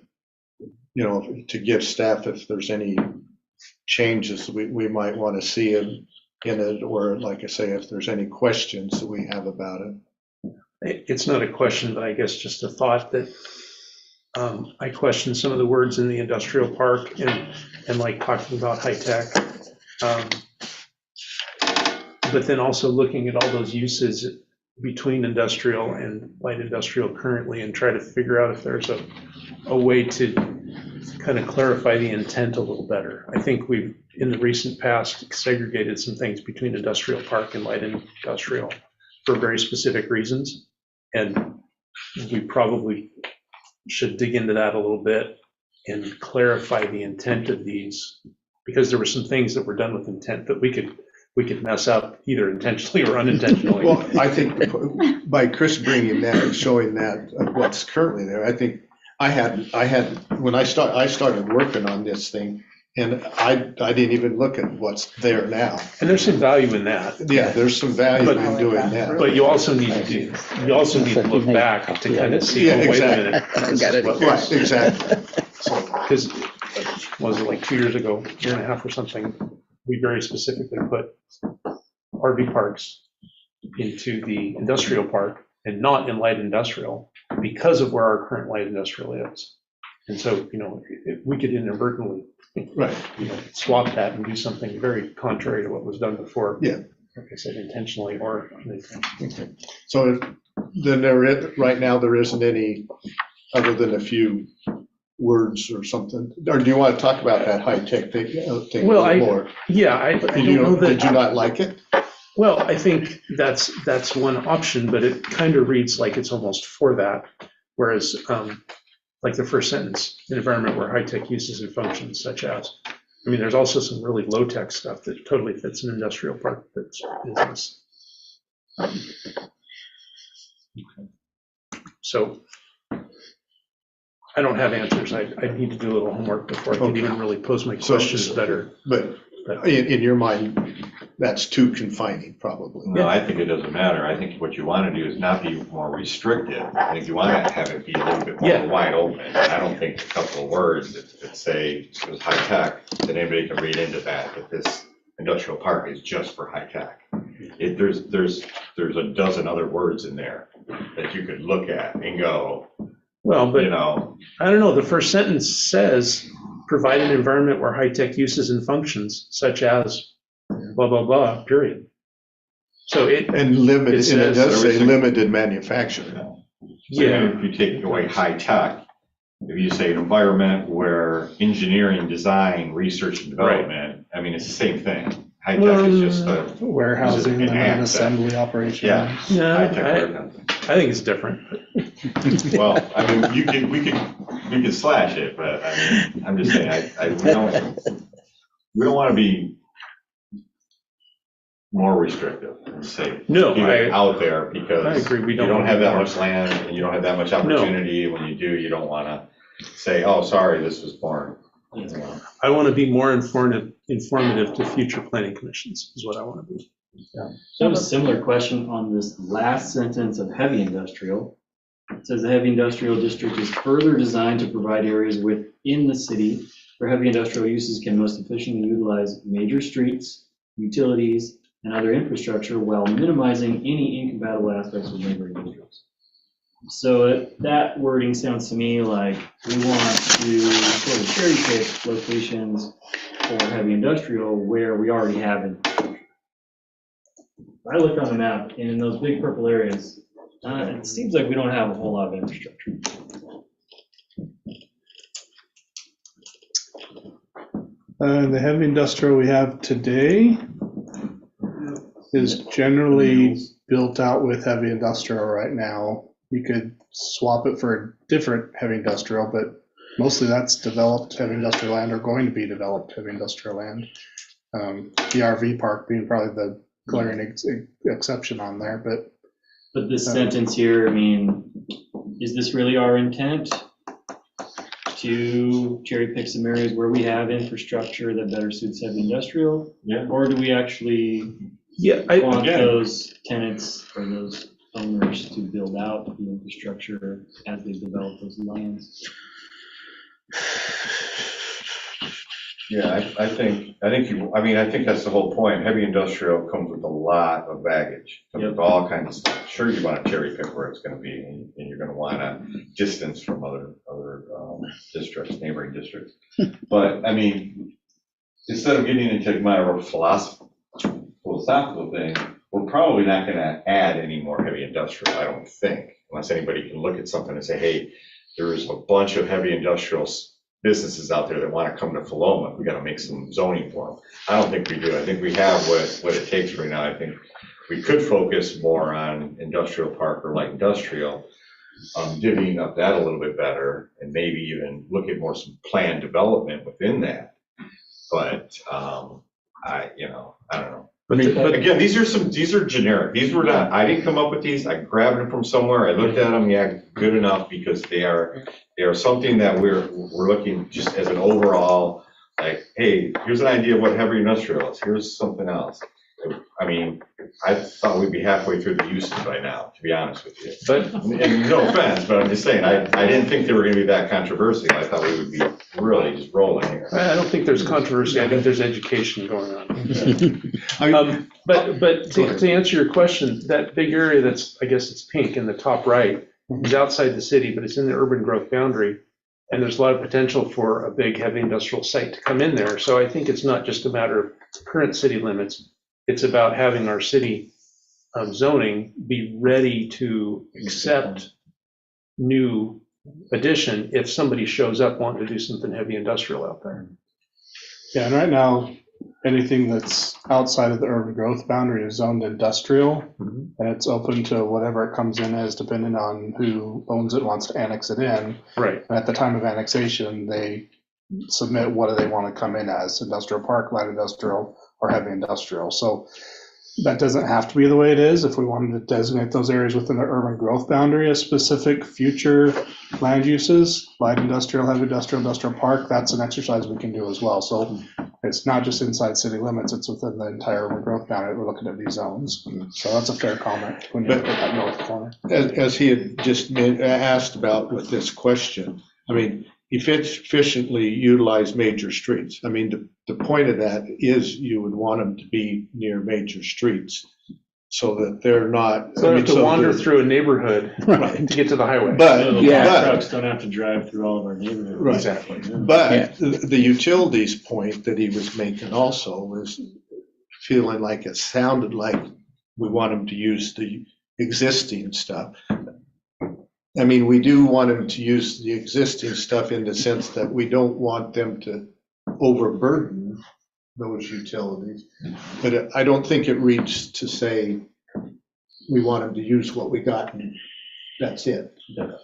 [SPEAKER 2] you know, to give staff if there's any changes we might want to see in it, or like I say, if there's any questions that we have about it.
[SPEAKER 12] It's not a question, but I guess just a thought that I question some of the words in the industrial park and like talking about high tech. But then also looking at all those uses between industrial and light industrial currently, and try to figure out if there's a way to kind of clarify the intent a little better. I think we've, in the recent past, segregated some things between industrial park and light industrial for very specific reasons. And we probably should dig into that a little bit and clarify the intent of these, because there were some things that were done with intent that we could mess up either intentionally or unintentionally.
[SPEAKER 2] Well, I think by Chris bringing that, showing that of what's currently there, I think I had when I started working on this thing, and I didn't even look at what's there now.
[SPEAKER 12] And there's some value in that.
[SPEAKER 2] Yeah, there's some value in doing that.
[SPEAKER 12] But you also need to look back to kind of see,
[SPEAKER 2] Yeah,
[SPEAKER 12] oh, wait
[SPEAKER 2] exactly.
[SPEAKER 12] a minute. this is what
[SPEAKER 2] Right,
[SPEAKER 12] was-
[SPEAKER 2] exactly.
[SPEAKER 12] Because, was it like 2 years ago, year and a half or something, we very specifically put RV parks into the industrial park and not in light industrial because of where our current light industrial is. And so, you know, we could inadvertently,
[SPEAKER 2] Right.
[SPEAKER 12] you know, swap that and do something very contrary to what was done before.
[SPEAKER 2] Yeah.
[SPEAKER 12] Like I said, intentionally or unintentionally.
[SPEAKER 2] So then right now there isn't any, other than a few words or something, or do you want to talk about that high-tech thing a little more?
[SPEAKER 12] Yeah, I
[SPEAKER 2] Did
[SPEAKER 12] don't know that.
[SPEAKER 2] Did you not like it?
[SPEAKER 12] Well, I think that's one option, but it kind of reads like it's almost for that. Whereas, like the first sentence, an environment where high-tech uses and functions such as, I mean, there's also some really low-tech stuff that totally fits an industrial park that's business. So I don't have answers. I need to do a little homework before I can even really pose my questions better.
[SPEAKER 2] But in your mind, that's too confining, probably.
[SPEAKER 8] No, I think it doesn't matter. I think what you want to do is not be more restrictive. I think you want to have it be a little bit more wide open. And I don't think a couple of words that say it was high tech, that anybody can read into that this industrial park is just for high tech. There's a dozen other words in there that you could look at and go,
[SPEAKER 12] well, but
[SPEAKER 8] you know,
[SPEAKER 12] I don't know. The first sentence says, provide an environment where high-tech uses and functions such as blah, blah, blah, period. So
[SPEAKER 2] and limited, and it does say limited manufacturing.
[SPEAKER 12] Yeah.
[SPEAKER 8] If you take away high tech, if you say an environment where engineering, design, research and development, I mean, it's the same thing. High tech is just a
[SPEAKER 7] warehousing and an assembly operation.
[SPEAKER 8] Yeah.
[SPEAKER 12] Yeah,
[SPEAKER 8] High tech.
[SPEAKER 12] I think it's different.
[SPEAKER 8] Well, I mean, we could slash it, but I mean, I'm just saying, we don't want to be more restrictive and say,
[SPEAKER 12] No,
[SPEAKER 8] keep it out there, because
[SPEAKER 12] I agree. We
[SPEAKER 8] you don't have that much land and you don't have that much opportunity. When you do, you don't want to say, oh, sorry, this was born.
[SPEAKER 12] I want to be more informative to future planning commissions is what I want to be.
[SPEAKER 6] So I have a similar question on this last sentence of heavy industrial. It says the heavy industrial district is further designed to provide areas within the city where heavy industrial uses can most efficiently utilize major streets, utilities, and other infrastructure while minimizing any incompatible aspects of neighboring districts. So that wording sounds to me like we want to sort of cherry pick locations for heavy industrial where we already have infrastructure. I look on the map, and in those big purple areas, it seems like we don't have a whole lot of infrastructure.
[SPEAKER 7] The heavy industrial we have today is generally built out with heavy industrial right now. You could swap it for a different heavy industrial, but mostly that's developed heavy industrial land or going to be developed heavy industrial land. The RV park being probably the glaring exception on there, but.
[SPEAKER 6] But this sentence here, I mean, is this really our intent? To cherry pick some areas where we have infrastructure that better suits heavy industrial?
[SPEAKER 8] Yeah.
[SPEAKER 6] Or do we actually want those tenants or those owners to build out the infrastructure as they develop those lands?
[SPEAKER 8] Yeah, I think that's the whole point. Heavy industrial comes with a lot of baggage, comes with all kinds of stuff. Sure, you want to cherry pick where it's going to be, and you're going to want to distance from other districts, neighboring districts. But I mean, instead of getting into my philosophical thing, we're probably not going to add any more heavy industrial, I don't think, unless anybody can look at something and say, hey, there's a bunch of heavy industrial businesses out there that want to come to Philomath. We got to make some zoning for them. I don't think we do. I think we have what it takes right now. I think we could focus more on industrial park or light industrial, divvying up that a little bit better, and maybe even look at more some planned development within that. But I don't know. But again, these are generic. These were not, I didn't come up with these. I grabbed them from somewhere. I looked at them. Yeah, good enough, because they are something that we're looking just as an overall, like, hey, here's an idea of what heavy industrial is. Here's something else. I mean, I thought we'd be halfway through the uses by now, to be honest with you. But, and no offense, but I'm just saying, I didn't think they were going to be that controversial. I thought we would be really just rolling here.
[SPEAKER 12] I don't think there's controversy. I think there's education going on. But to answer your question, that big area that's, I guess it's pink in the top right, is outside the city, but it's in the urban growth boundary. And there's a lot of potential for a big heavy industrial site to come in there. So I think it's not just a matter of current city limits. It's about having our city zoning be ready to accept new addition if somebody shows up wanting to do something heavy industrial out there.
[SPEAKER 7] Yeah, and right now, anything that's outside of the urban growth boundary is zoned industrial, and it's open to whatever it comes in as, depending on who owns it, wants to annex it in.
[SPEAKER 12] Right.
[SPEAKER 7] And at the time of annexation, they submit what do they want to come in as, industrial park, light industrial, or heavy industrial. So that doesn't have to be the way it is. If we wanted to designate those areas within the urban growth boundary as specific future land uses, light industrial, heavy industrial, industrial park, that's an exercise we can do as well. So it's not just inside city limits, it's within the entire urban growth boundary. We're looking at these zones. So that's a fair comment when you look at that north corner.
[SPEAKER 2] As he had just asked about with this question, I mean, efficiently utilize major streets. I mean, the point of that is you would want them to be near major streets so that they're not.
[SPEAKER 12] So have to wander through a neighborhood to get to the highway.
[SPEAKER 2] But
[SPEAKER 6] Trucks don't have to drive through all of our neighborhoods.
[SPEAKER 2] Right.
[SPEAKER 12] Exactly.
[SPEAKER 2] But the utilities point that he was making also was feeling like it sounded like we want them to use the existing stuff. I mean, we do want them to use the existing stuff in the sense that we don't want them to overburden those utilities. But I don't think it reads to say we want them to use what we got and that's it.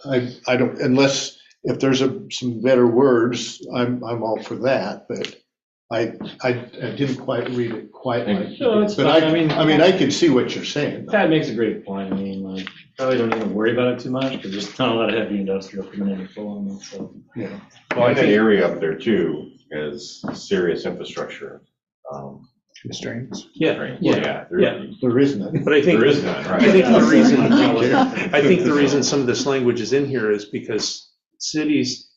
[SPEAKER 2] I don't, unless if there's some better words, I'm all for that, but I didn't quite read it quite like.
[SPEAKER 6] No, it's
[SPEAKER 2] but
[SPEAKER 6] fine.
[SPEAKER 2] I mean, I can see what you're saying.
[SPEAKER 6] Pat makes a great point. I mean, like, probably don't even worry about it too much because there's not a lot of heavy industrial coming in Philomath. So
[SPEAKER 2] Yeah.
[SPEAKER 8] Well, I think the area up there too is serious infrastructure.
[SPEAKER 7] Constraints.
[SPEAKER 12] Yeah.
[SPEAKER 2] There is none.
[SPEAKER 12] But I think
[SPEAKER 8] There is none, right?
[SPEAKER 12] I think the reason some of this language is in here is because cities,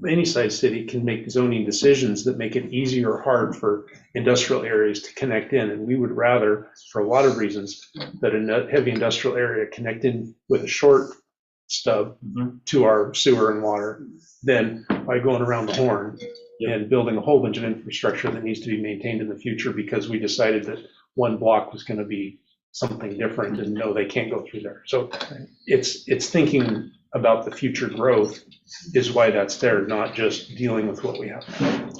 [SPEAKER 12] any size city, can make zoning decisions that make it easy or hard for industrial areas to connect in. And we would rather, for a lot of reasons, that a heavy industrial area connect in with a short stub to our sewer and water than by going around the horn and building a whole bunch of infrastructure that needs to be maintained in the future because we decided that one block was going to be something different and no, they can't go through there. So it's thinking about the future growth is why that's there, not just dealing with what we have now.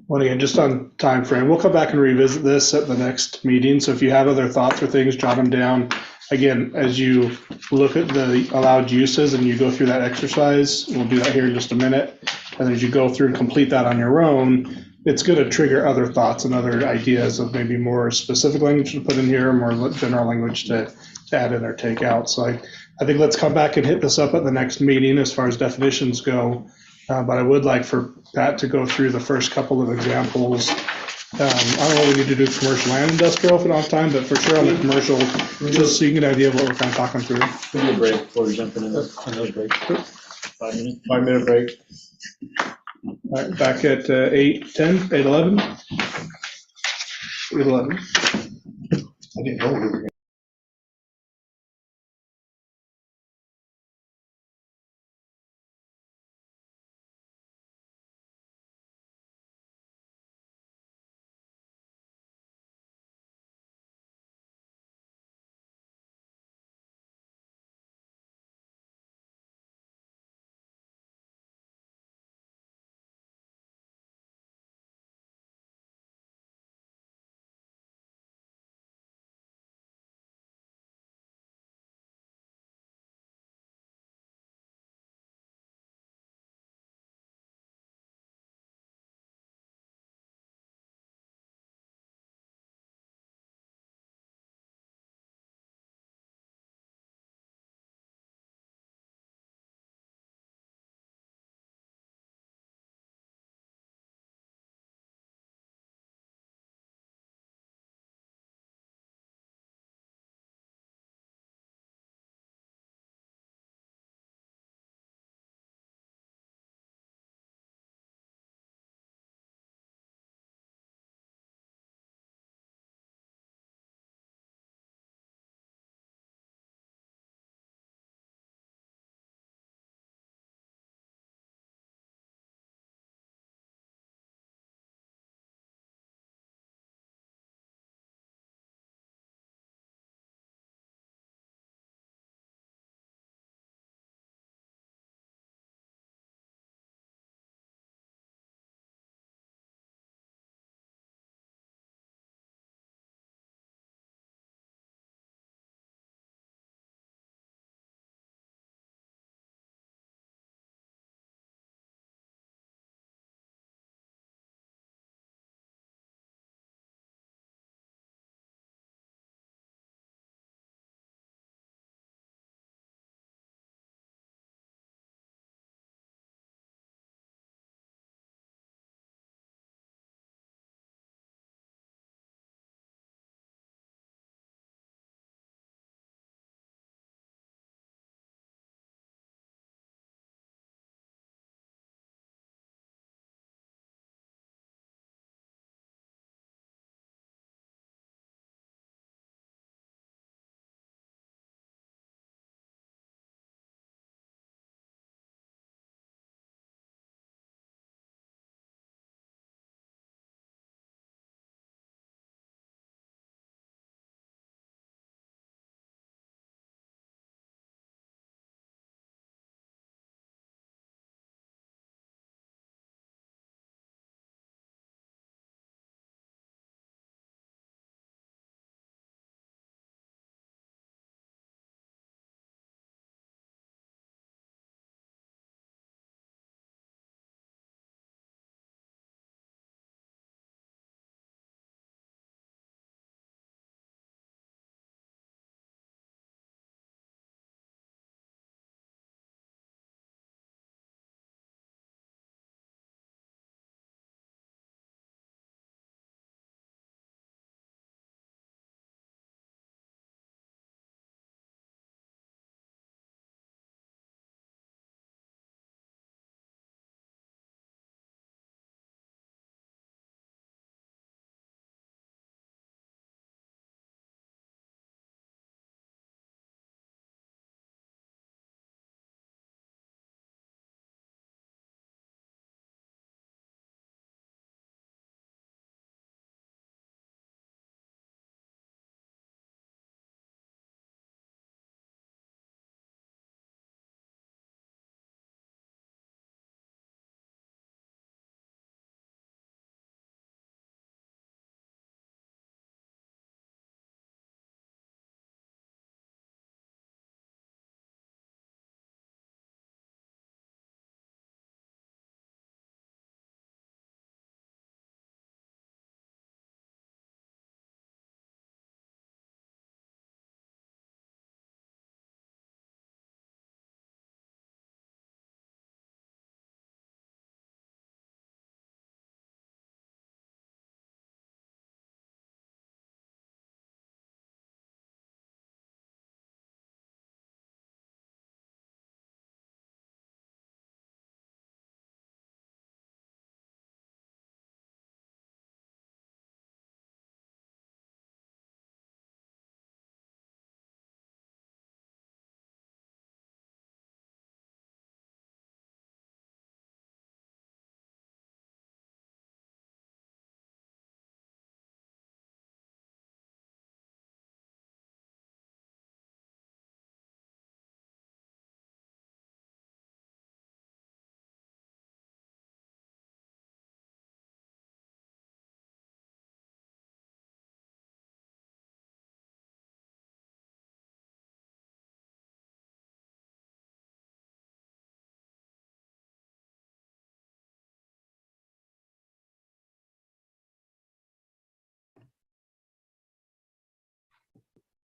[SPEAKER 7] Well, again, just on time frame, we'll come back and revisit this at the next meeting. So if you have other thoughts or things, jot them down. Again, as you look at the allowed uses and you go through that exercise, we'll do that here in just a minute. And as you go through and complete that on your own, it's going to trigger other thoughts and other ideas of maybe more specific language to put in here, more general language to add in or take out. So I think let's come back and hit this up at the next meeting as far as definitions go. But I would like for Pat to go through the first couple of examples. I don't know what we need to do commercial and industrial if we don't have time, but for sure on the commercial, just so you get an idea of what we're kind of talking through.
[SPEAKER 6] We need a break before we jump into another break. 5 minutes.
[SPEAKER 2] 5-minute break.
[SPEAKER 7] All right, back at 8:10, 8:11? 8:11.
[SPEAKER 2] I didn't know we were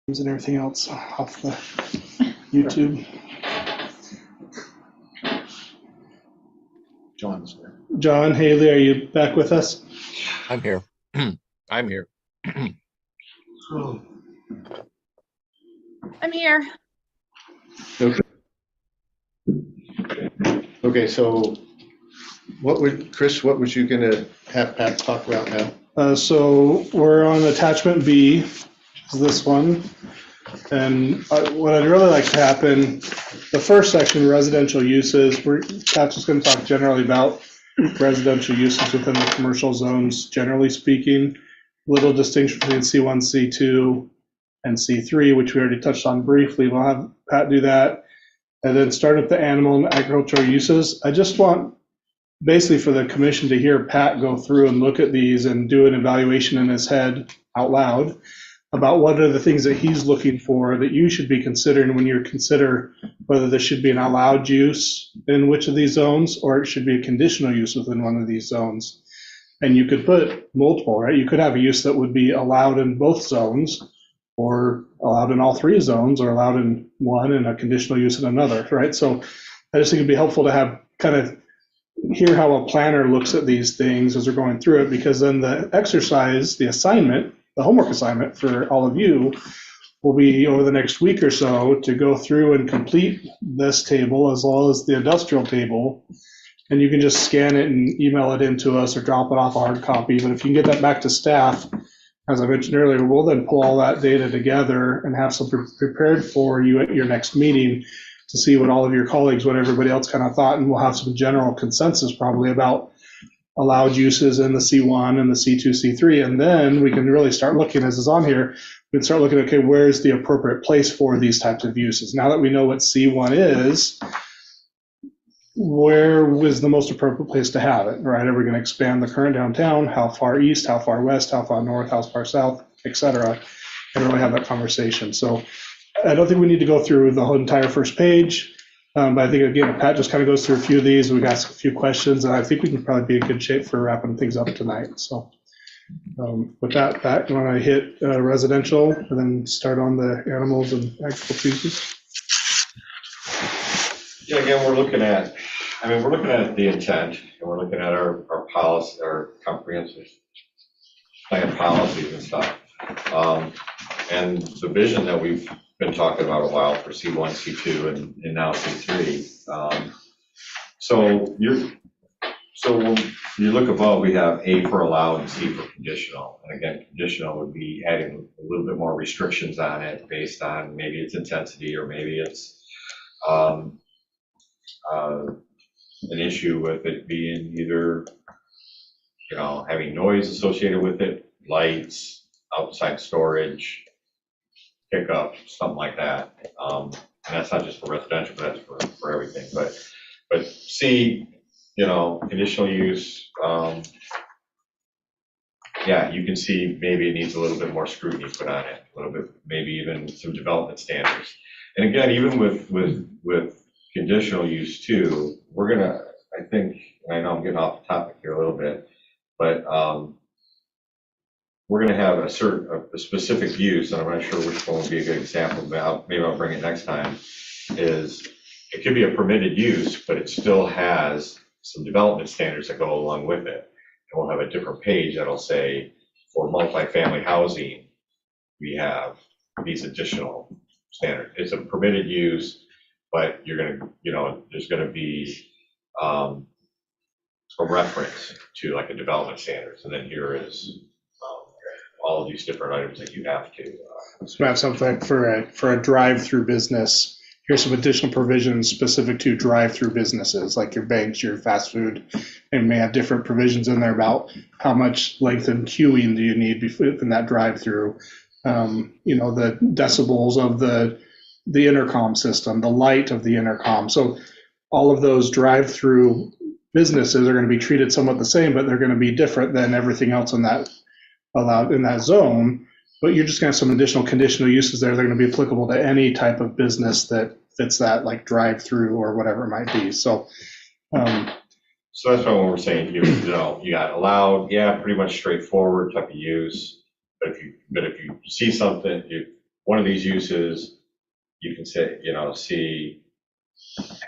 [SPEAKER 7] and everything else off the YouTube.
[SPEAKER 2] John's there.
[SPEAKER 7] John, Haley, are you back with us?
[SPEAKER 11] I'm here. I'm here.
[SPEAKER 10] I'm here.
[SPEAKER 2] Okay, so Chris, what was you gonna have Pat talk about now?
[SPEAKER 7] So we're on attachment B, which is this one. And what I'd really like to happen, the first section, residential uses, Pat's just going to talk generally about residential uses within the commercial zones, generally speaking. Little distinction between C1, C2, and C3, which we already touched on briefly. We'll have Pat do that. And then start at the animal and agricultural uses. I just want basically for the commission to hear Pat go through and look at these and do an evaluation in his head out loud about what are the things that he's looking for that you should be considering when you consider whether there should be an allowed use in which of these zones or it should be a conditional use within one of these zones. And you could put multiple, right? You could have a use that would be allowed in both zones or allowed in all three zones or allowed in one and a conditional use in another, right? So I just think it'd be helpful to have kind of hear how a planner looks at these things as they're going through it, because then the exercise, the assignment, the homework assignment for all of you will be over the next week or so to go through and complete this table as well as the industrial table. And you can just scan it and email it into us or drop it off a hard copy. But if you can get that back to staff, as I mentioned earlier, we'll then pull all that data together and have some prepared for you at your next meeting to see what all of your colleagues, what everybody else kind of thought, and we'll have some general consensus probably about allowed uses in the C1 and the C2, C3, and then we can really start looking, as is on here, we can start looking, okay, where's the appropriate place for these types of uses? Now that we know what C1 is, where was the most appropriate place to have it, right? Are we going to expand the current downtown? How far east, how far west, how far north, how far south, et cetera, and really have that conversation. So I don't think we need to go through the whole entire first page. But I think, again, Pat just kind of goes through a few of these. We've asked a few questions, and I think we can probably be in good shape for wrapping things up tonight. So with that, Pat, you want to hit residential and then start on the animals and agricultural uses?
[SPEAKER 8] Yeah, again, we're looking at the intent, and we're looking at our policy, our comprehensive plan policies and stuff. And the vision that we've been talking about a while for C1, C2, and now C3. So when you look above, we have A for allowed and C for conditional. And again, conditional would be adding a little bit more restrictions on it based on maybe its intensity or maybe it's an issue with it being either, having noise associated with it, lights, outside storage, pickup, something like that. And that's not just for residential, but that's for everything. But C, conditional use, yeah, you can see maybe it needs a little bit more scrutiny put on it, a little bit, maybe even some development standards. And again, even with conditional use too, we're gonna, I think, I know I'm getting off the topic here a little bit, but we're going to have a specific use, and I'm not sure which one would be a good example, but maybe I'll bring it next time, is it could be a permitted use, but it still has some development standards that go along with it. And we'll have a different page that'll say, for multifamily housing, we have these additional standards. It's a permitted use, but you're going to, there's going to be a reference to like a development standards, and then here is all of these different items that you have to.
[SPEAKER 7] So we have something for a drive-through business. Here's some additional provisions specific to drive-through businesses, like your banks, your fast food, and may have different provisions in there about how much length and queuing do you need in that drive-through. The decibels of the intercom system, the light of the intercom. So all of those drive-through businesses are going to be treated somewhat the same, but they're going to be different than everything else in that allowed in that zone. But you're just going to have some additional conditional uses there. They're going to be applicable to any type of business that fits that, like drive-through or whatever it might be. So
[SPEAKER 8] so that's why when we're saying you got allowed, yeah, pretty much straightforward type of use. But if you see something, one of these uses, you can say, C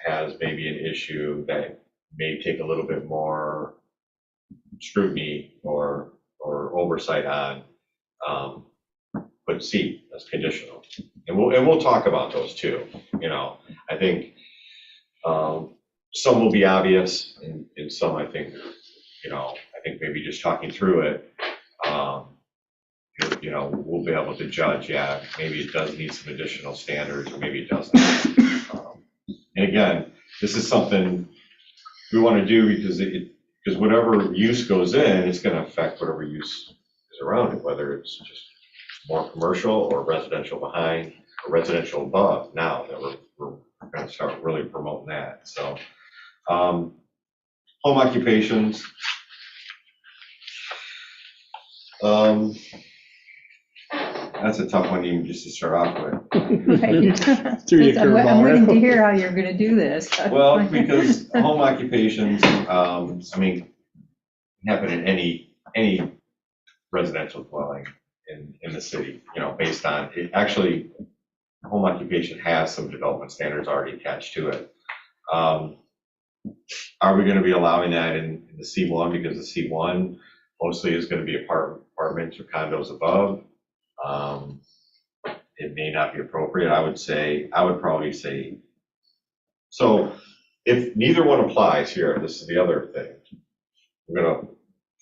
[SPEAKER 8] has maybe an issue that may take a little bit more scrutiny or oversight on, but C, that's conditional. And we'll talk about those too. I think some will be obvious, and some I think maybe just talking through it, we'll be able to judge, yeah, maybe it does need some additional standards, or maybe it doesn't. And again, this is something we want to do because whatever use goes in, it's going to affect whatever use is around it, whether it's just more commercial or residential behind or residential above. Now that we're going to start really promoting that. So home occupations. That's a tough one even just to start off with.
[SPEAKER 7] Threw you a curveball
[SPEAKER 5] I'm waiting to
[SPEAKER 7] there.
[SPEAKER 5] hear how you're gonna do this.
[SPEAKER 8] Well, because home occupations, happen in any residential dwelling in the city, based on it. Actually, home occupation has some development standards already attached to it. Are we going to be allowing that in the C1? Because the C1 mostly is going to be apartments or condos above. It may not be appropriate. I would probably say, so if neither one applies here, this is the other thing. We're going to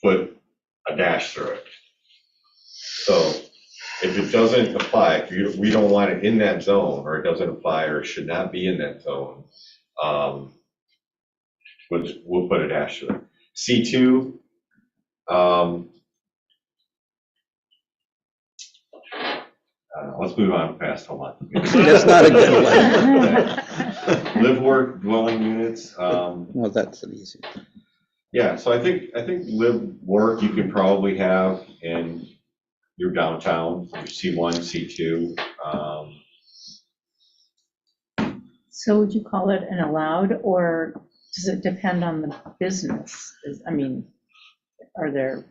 [SPEAKER 8] put a dash through it. So if it doesn't apply, if we don't want it in that zone, or it doesn't apply, or it should not be in that zone, we'll put a dash through it. C2, let's move on past home occupation.
[SPEAKER 4] That's not a good one.
[SPEAKER 8] Live, work, dwelling units.
[SPEAKER 4] Well, that's an easy.
[SPEAKER 8] Yeah, so I think live, work you can probably have in your downtown, your C1, C2.
[SPEAKER 5] So would you call it an allowed, or does it depend on the business? Are there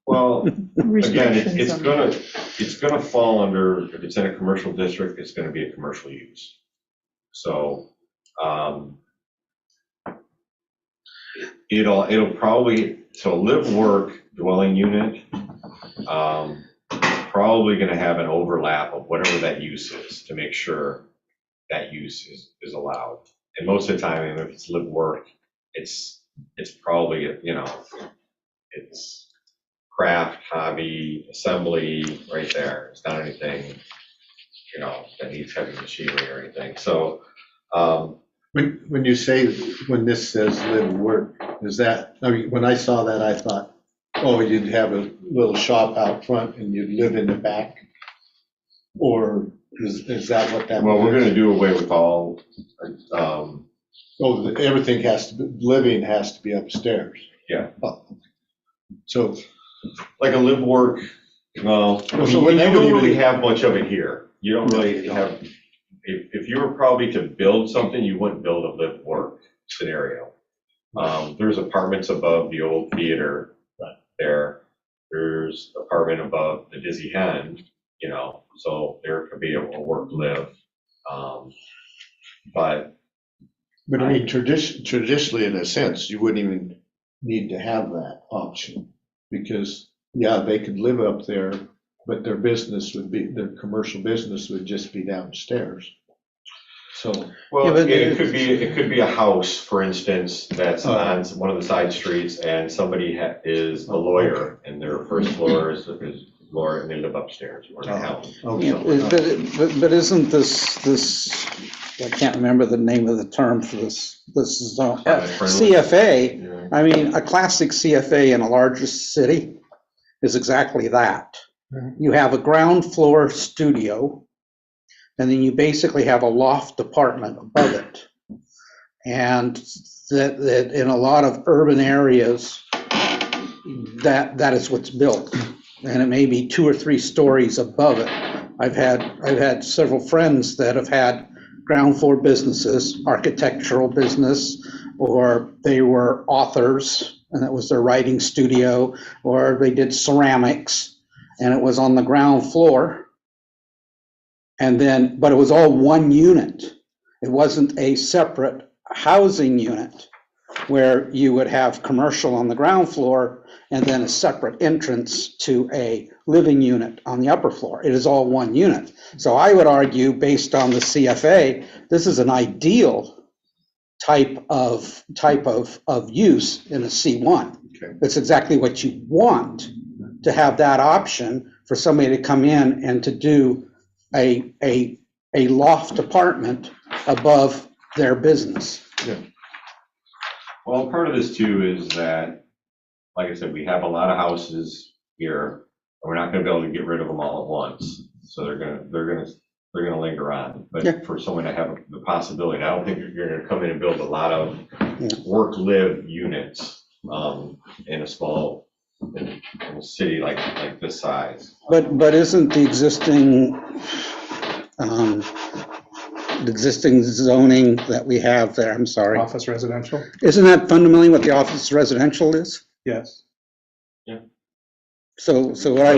[SPEAKER 8] Well, again,
[SPEAKER 5] restrictions
[SPEAKER 8] it's
[SPEAKER 5] on that?
[SPEAKER 8] gonna fall under, if it's in a commercial district, it's gonna be a commercial use. So, it'll probably, so live, work, dwelling unit, probably gonna have an overlap of whatever that use is to make sure that use is allowed. And most of the time, if it's live, work, it's probably, it's craft, hobby, assembly, right there. It's not anything, that needs heavy machinery or anything. So,
[SPEAKER 2] When you say, when this says live, work, is that, when I saw that, I thought, oh, you'd have a little shop out front and you'd live in the back? Or is that what that means?
[SPEAKER 8] well, we're gonna do away with all,
[SPEAKER 2] Everything living has to be upstairs.
[SPEAKER 8] Yeah.
[SPEAKER 2] Oh. So,
[SPEAKER 8] like a live, work, well,
[SPEAKER 2] So
[SPEAKER 8] you
[SPEAKER 2] whenever
[SPEAKER 8] don't
[SPEAKER 2] you
[SPEAKER 8] really
[SPEAKER 2] do-
[SPEAKER 8] have much of it here. You don't really have, if you were probably to build something, you wouldn't build a live, work scenario. There's apartments above the old theater there. There's apartment above the Dizzy Hen, so there could be a work, live. But
[SPEAKER 2] traditionally, in a sense, you wouldn't even need to have that option, because, yeah, they could live up there, but their commercial business would just be downstairs. So,
[SPEAKER 8] well,
[SPEAKER 4] Yeah, but
[SPEAKER 8] it could be a house, for instance, that's on one of the side streets, and somebody is a lawyer, and their first floor is lawyer, and they live upstairs, or an accountant.
[SPEAKER 4] But isn't this, I can't remember the name of the term for this zone. CFA,
[SPEAKER 8] Yeah.
[SPEAKER 4] a classic CFA in a larger city is exactly that. You have a ground floor studio, and then you basically have a loft apartment above it. And that in a lot of urban areas, that is what's built. And it may be 2 or 3 stories above it. I've had several friends that have had ground floor businesses, architectural business, or they were authors, and it was their writing studio, or they did ceramics, and it was on the ground floor. And then, but it was all one unit. It wasn't a separate housing unit where you would have commercial on the ground floor and then a separate entrance to a living unit on the upper floor. It is all one unit. So I would argue, based on the CFA, this is an ideal type of use in a C1.
[SPEAKER 2] Okay.
[SPEAKER 4] It's exactly what you want, to have that option for somebody to come in and to do a loft apartment above their business.
[SPEAKER 8] Well, part of this too is that, like I said, we have a lot of houses here, and we're not gonna be able to get rid of them all at once. So they're gonna linger on.
[SPEAKER 4] Yeah.
[SPEAKER 8] But for someone to have the possibility, I don't think you're gonna come in and build a lot of work-live units in a small, in a city like this size.
[SPEAKER 4] But isn't the existing zoning that we have there, I'm sorry,
[SPEAKER 7] Office residential?
[SPEAKER 4] isn't that fundamentally what the office residential is?
[SPEAKER 7] Yes.
[SPEAKER 4] So what I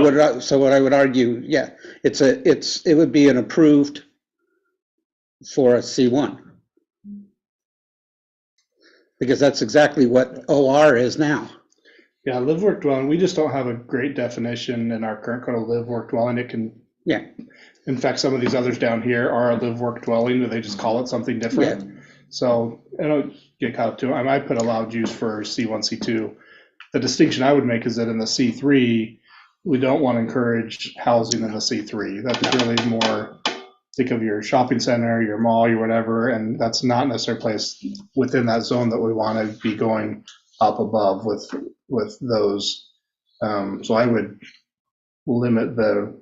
[SPEAKER 4] would argue, yeah, it would be an approved for a C1. Because that's exactly what OR is now.
[SPEAKER 7] Yeah, live work dwelling, we just don't have a great definition in our current code of live work dwelling. It can,
[SPEAKER 4] Yeah.
[SPEAKER 7] in fact, some of these others down here are a live work dwelling, but they just call it something different. So I don't get caught up to it. I might put allowed use for C1, C2. The distinction I would make is that in the C3, we don't want to encourage housing in the C3. That's really more, think of your shopping center, your mall, your whatever, and that's not necessarily a place within that zone that we want to be going up above with those. So I would limit the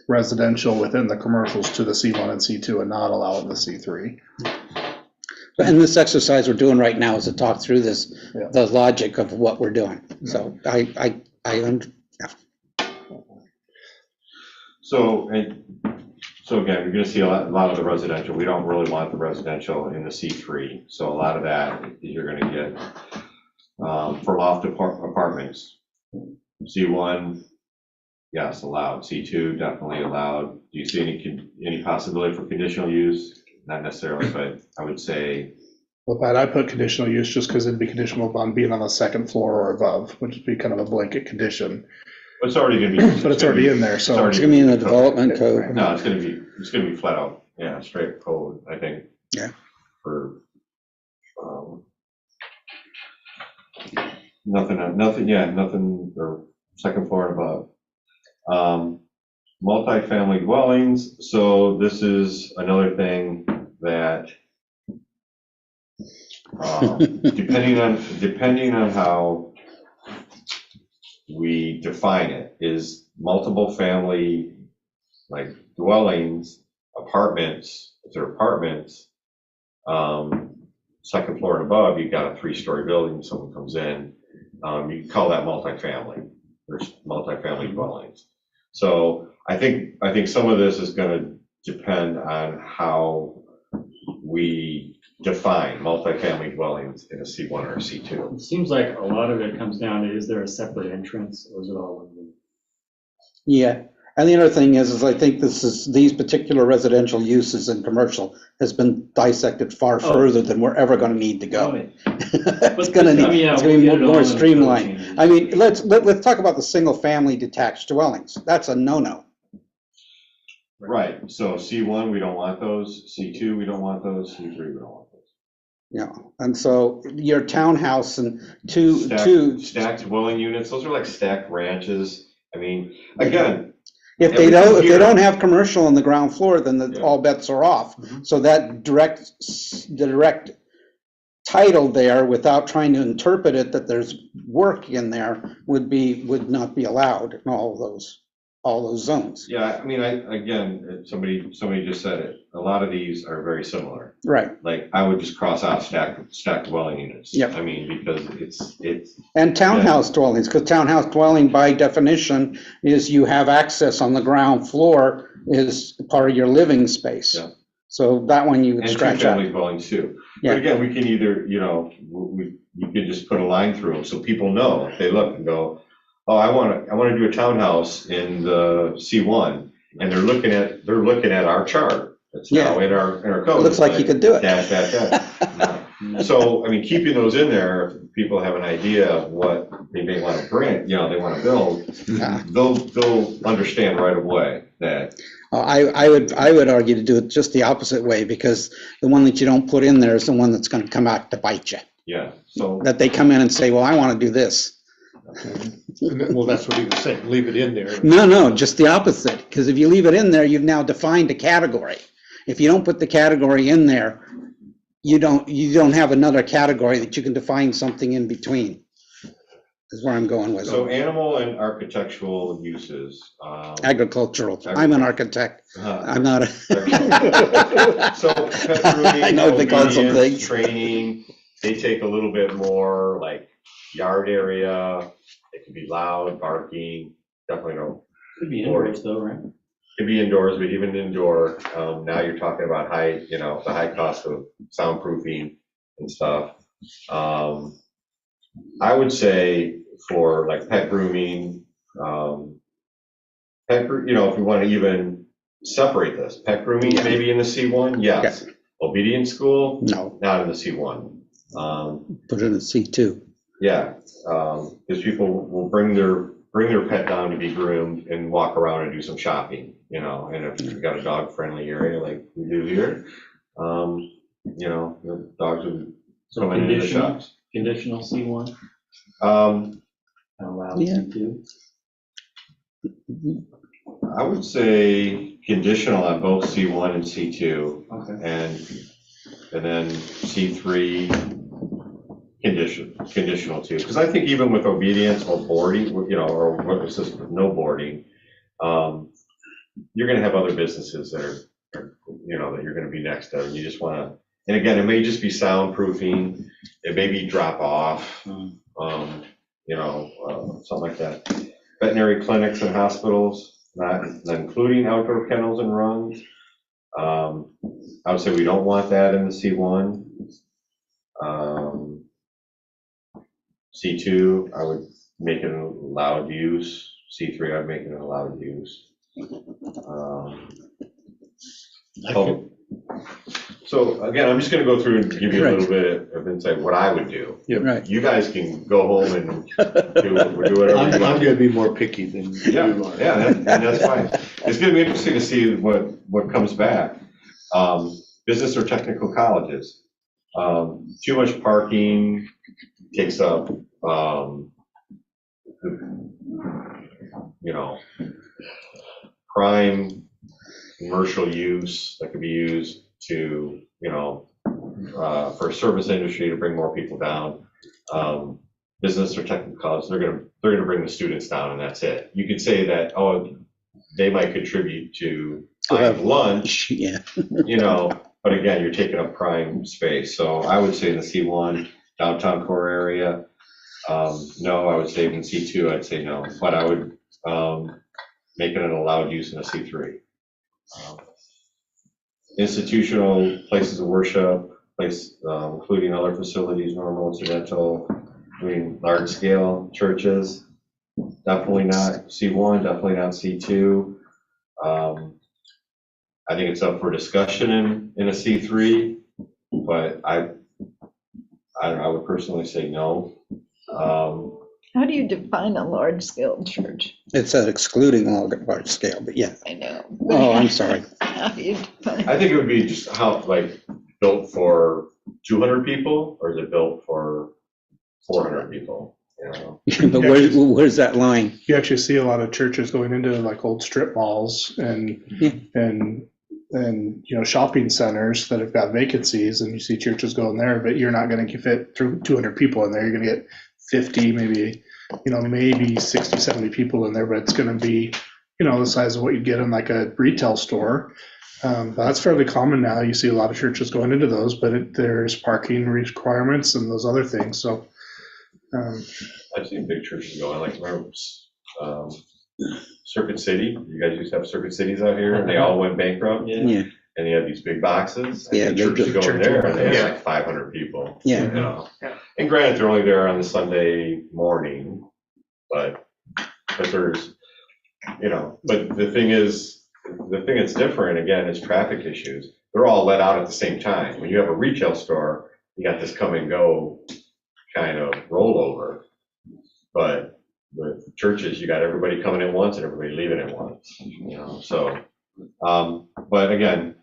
[SPEAKER 7] residential within the commercials to the C1 and C2 and not allow it in the C3.
[SPEAKER 4] And this exercise we're doing right now is to talk through this,
[SPEAKER 7] Yeah.
[SPEAKER 4] the logic of what we're doing. So
[SPEAKER 8] So again, you're gonna see a lot of the residential. We don't really want the residential in the C3. So a lot of that you're gonna get for loft apartments. C1, yes, allowed. C2, definitely allowed. Do you see any possibility for conditional use? Not necessarily, but I would say.
[SPEAKER 7] Well, Pat, I put conditional use just because it'd be conditional upon being on the second floor or above, which would be kind of a blanket condition.
[SPEAKER 8] But it's already gonna be.
[SPEAKER 7] But it's already in there, so.
[SPEAKER 4] it's gonna be in the development code.
[SPEAKER 8] No, it's gonna be flat out, yeah, straight code, I think.
[SPEAKER 4] Yeah.
[SPEAKER 8] For, nothing, or second floor and above. Multifamily dwellings, so this is another thing that, depending on how we define it, is multiple family, like dwellings, apartments, if they're apartments, second floor and above, you've got a 3-story building, someone comes in, you call that multifamily. There's multifamily dwellings. So I think some of this is gonna depend on how we define multifamily dwellings in a C1 or a C2.
[SPEAKER 13] It seems like a lot of it comes down to, is there a separate entrance, or is it all one unit?
[SPEAKER 4] Yeah, and the other thing is I think these particular residential uses in commercial has been dissected far further than we're ever gonna need to go. It's gonna be more streamlined. I mean, let's talk about the single family detached dwellings. That's a no-no.
[SPEAKER 8] Right, so C1, we don't want those, C2, we don't want those, C3, we don't want those.
[SPEAKER 4] Yeah, and so your townhouse and
[SPEAKER 8] Stacked dwelling units, those are like stacked ranches. I mean, again.
[SPEAKER 4] If they don't have commercial on the ground floor, then all bets are off.
[SPEAKER 8] Mm-hmm.
[SPEAKER 4] So that direct title there, without trying to interpret it that there's work in there, would not be allowed in all those zones.
[SPEAKER 8] Yeah, I mean, again, somebody just said it. A lot of these are very similar.
[SPEAKER 4] Right.
[SPEAKER 8] Like, I would just cross out stacked dwelling units.
[SPEAKER 4] Yep.
[SPEAKER 8] I mean, because it's.
[SPEAKER 4] And townhouse dwellings, because townhouse dwelling by definition is you have access on the ground floor is part of your living space.
[SPEAKER 8] Yeah.
[SPEAKER 4] So that one you would
[SPEAKER 8] And
[SPEAKER 4] scratch out.
[SPEAKER 8] two-family dwellings too.
[SPEAKER 4] Yeah.
[SPEAKER 8] But again, we can either, you could just put a line through them so people know. If they look and go, oh, I want to do a townhouse in the C1, And they're looking at our chart. It's now in our code.
[SPEAKER 4] It looks like you could do it.
[SPEAKER 8] Dash. So, I mean, keeping those in there, if people have an idea of what they may want to bring, they want to build, they'll understand right away that.
[SPEAKER 4] I would argue to do it just the opposite way, because the one that you don't put in there is the one that's going to come out to bite you.
[SPEAKER 8] Yeah, so.
[SPEAKER 4] That they come in and say, well, I want to do this.
[SPEAKER 2] Well, that's what he was saying, leave it in there.
[SPEAKER 4] No, just the opposite, because if you leave it in there, you've now defined a category. If you don't put the category in there, you don't have another category that you can define something in between, is where I'm going with it.
[SPEAKER 8] So animal and architectural uses.
[SPEAKER 4] Agricultural. I'm an architect. I'm not a.
[SPEAKER 8] So pet grooming,
[SPEAKER 4] I know what they call some
[SPEAKER 8] obedience,
[SPEAKER 4] things.
[SPEAKER 8] training, they take a little bit more, like yard area. It can be loud, barking, definitely no.
[SPEAKER 13] Could be indoors though, right?
[SPEAKER 8] Could be indoors, but even indoor, now you're talking about the high cost of soundproofing and stuff. I would say for like pet grooming, if we want to even separate this, pet grooming maybe in the C1, yes. Obedience school,
[SPEAKER 4] No.
[SPEAKER 8] Not in the C1.
[SPEAKER 4] Put it in C2.
[SPEAKER 8] Yeah, because people will bring their pet down to be groomed and walk around and do some shopping, and if you've got a dog-friendly area like we do here, the dogs would come into the shops.
[SPEAKER 13] Conditional C1? Allowed
[SPEAKER 4] Yeah.
[SPEAKER 13] C2?
[SPEAKER 8] I would say conditional on both C1 and C2,
[SPEAKER 13] Okay.
[SPEAKER 8] and then C3 conditional too. Because I think even with obedience or boarding, or what it says no boarding, you're going to have other businesses that are that you're going to be next to, and you just want to. And again, it may just be soundproofing, it may be drop off, something like that. Veterinary clinics and hospitals, not including outdoor kennels and runs. I would say we don't want that in the C1. C2, I would make it an allowed use. C3, I'd make it an allowed use. So again, I'm just going to go through and give you a little bit of insight what I would do.
[SPEAKER 4] Right.
[SPEAKER 8] You guys can go home and do whatever you want.
[SPEAKER 2] I'm going to be more picky than you are.
[SPEAKER 8] Yeah, and that's fine. It's going to be interesting to see what comes back. Business or technical colleges. Too much parking takes up, prime commercial use that could be used to, for a service industry to bring more people down. Business or technical colleges, they're gonna bring the students down, and that's it. You could say that, they might contribute to lunch,
[SPEAKER 4] Yeah.
[SPEAKER 8] but again, you're taking up prime space. So I would say in the C1 downtown core area, no. I would say in C2, I'd say no, but I would make it an allowed use in a C3. Institutional places of worship, including other facilities, normal, incidental, large scale churches, definitely not C1, definitely not C2. I think it's up for discussion in a C3, but I would personally say no.
[SPEAKER 9] How do you define a large-scale church?
[SPEAKER 4] It said excluding large scale, but yeah.
[SPEAKER 9] I know.
[SPEAKER 4] Oh, I'm sorry.
[SPEAKER 9] How do you define?
[SPEAKER 8] I think it would be just how, built for 200 people, or is it built for 400 people?
[SPEAKER 4] But where's that line?
[SPEAKER 7] You actually see a lot of churches going into like old strip malls and shopping centers that have got vacancies, and you see churches going there, but you're not going to fit through 200 people in there. You're going to get 50, maybe 60, 70 people in there, but it's going to be, the size of what you'd get in like a retail store. But that's fairly common now. You see a lot of churches going into those, but there's parking requirements and those other things. So
[SPEAKER 8] I've seen big churches going, remember Circuit City? You guys used to have Circuit Cities out here, and they all went bankrupt.
[SPEAKER 4] Yeah.
[SPEAKER 8] And they had these big boxes.
[SPEAKER 4] Yeah,
[SPEAKER 8] and churches go in there, and they have 500 people.
[SPEAKER 4] Yeah.
[SPEAKER 8] And granted, they're only there on the Sunday morning, but there's, but the thing is, the thing that's different, again, is traffic issues. They're all let out at the same time. When you have a retail store, you got this come and go kind of rollover. But with churches, you got everybody coming in once and everybody leaving at once, you know, so. But again,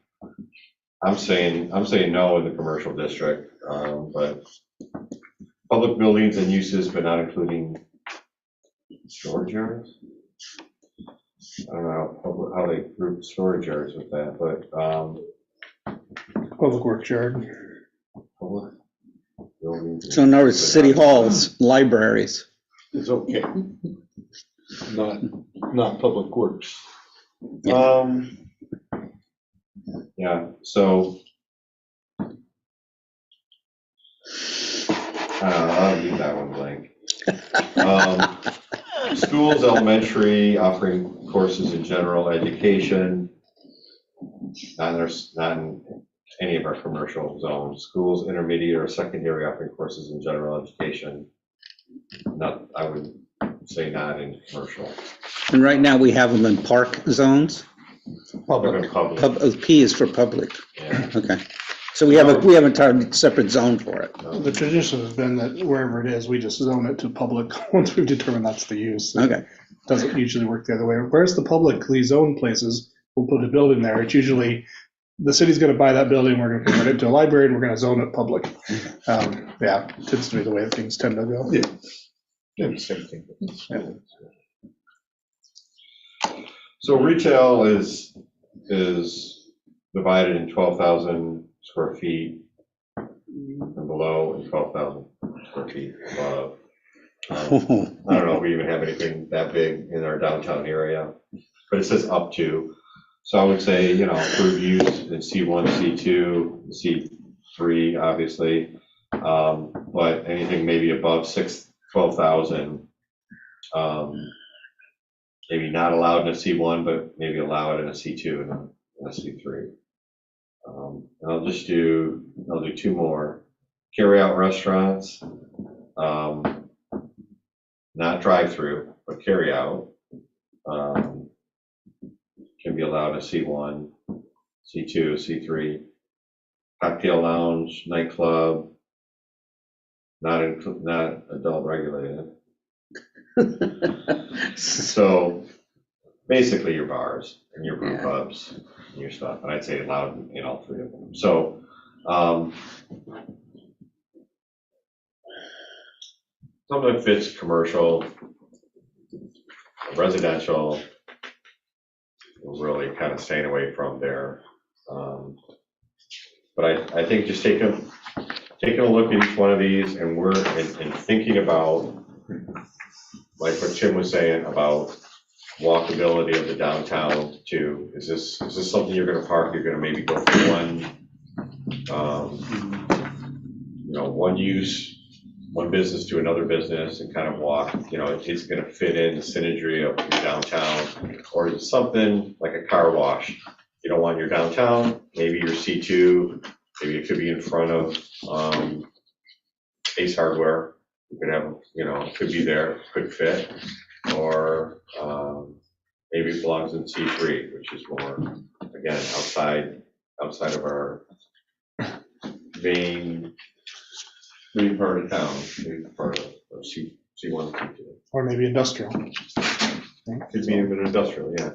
[SPEAKER 8] I'm saying no in the commercial district, but public buildings and uses, but not including storage yards. I don't know how they group storage yards with that, but
[SPEAKER 7] Public works yard.
[SPEAKER 8] public buildings.
[SPEAKER 4] So in other words, city halls, libraries.
[SPEAKER 2] It's okay. Not public works.
[SPEAKER 8] Yeah, so. I'll leave that one blank. Schools, elementary, offering courses in general education. Not in any of our commercial zones. Schools, intermediate or secondary, offering courses in general education. Not, I would say not in commercial.
[SPEAKER 4] And right now we have them in park zones.
[SPEAKER 8] Public.
[SPEAKER 4] P is for public.
[SPEAKER 8] Yeah.
[SPEAKER 4] Okay. So we have an entirely separate zone for it.
[SPEAKER 7] The tradition has been that wherever it is, we just zone it to public once we've determined that's the use.
[SPEAKER 4] Okay.
[SPEAKER 7] Doesn't usually work the other way. Where's the publicly zoned places, we'll put a building there. It's usually, the city's gonna buy that building, we're gonna convert it to a library, and we're gonna zone it public. Yeah, tends to be the way that things tend to go.
[SPEAKER 2] Yeah, same thing.
[SPEAKER 8] So retail is divided in 12,000 square feet and below, and 12,000 square feet above. I don't know if we even have anything that big in our downtown area, but it says up to. So I would say, you know, approved use in C1, C2, C3, obviously. But anything maybe above 12,000, maybe not allowed in a C1, but maybe allowed in a C2 and a C3. And I'll do two more. Carry out restaurants, not drive-through, but carry out, can be allowed in a C1, C2, C3. Cocktail lounge, nightclub, not adult regulated. So basically your bars and your brew pubs and your stuff, and I'd say allowed in all three of them. So something that fits commercial, residential, we're really kind of staying away from there. But I think just taking a look at each one of these and and thinking about, like what Tim was saying about walkability of the downtown too. Is this something you're going to park? You're going to maybe go from one use, one business to another business and kind of walk. You know, it's going to fit in the synergy of your downtown, or is it something like a car wash? You don't want your downtown, maybe your C2, maybe it could be in front of Ace Hardware. You could have, it could be there, could fit, or maybe it belongs in C3, which is more, again, outside of our main part of town, main part of C1, C2.
[SPEAKER 7] Or maybe industrial.
[SPEAKER 8] Could be even industrial, yeah.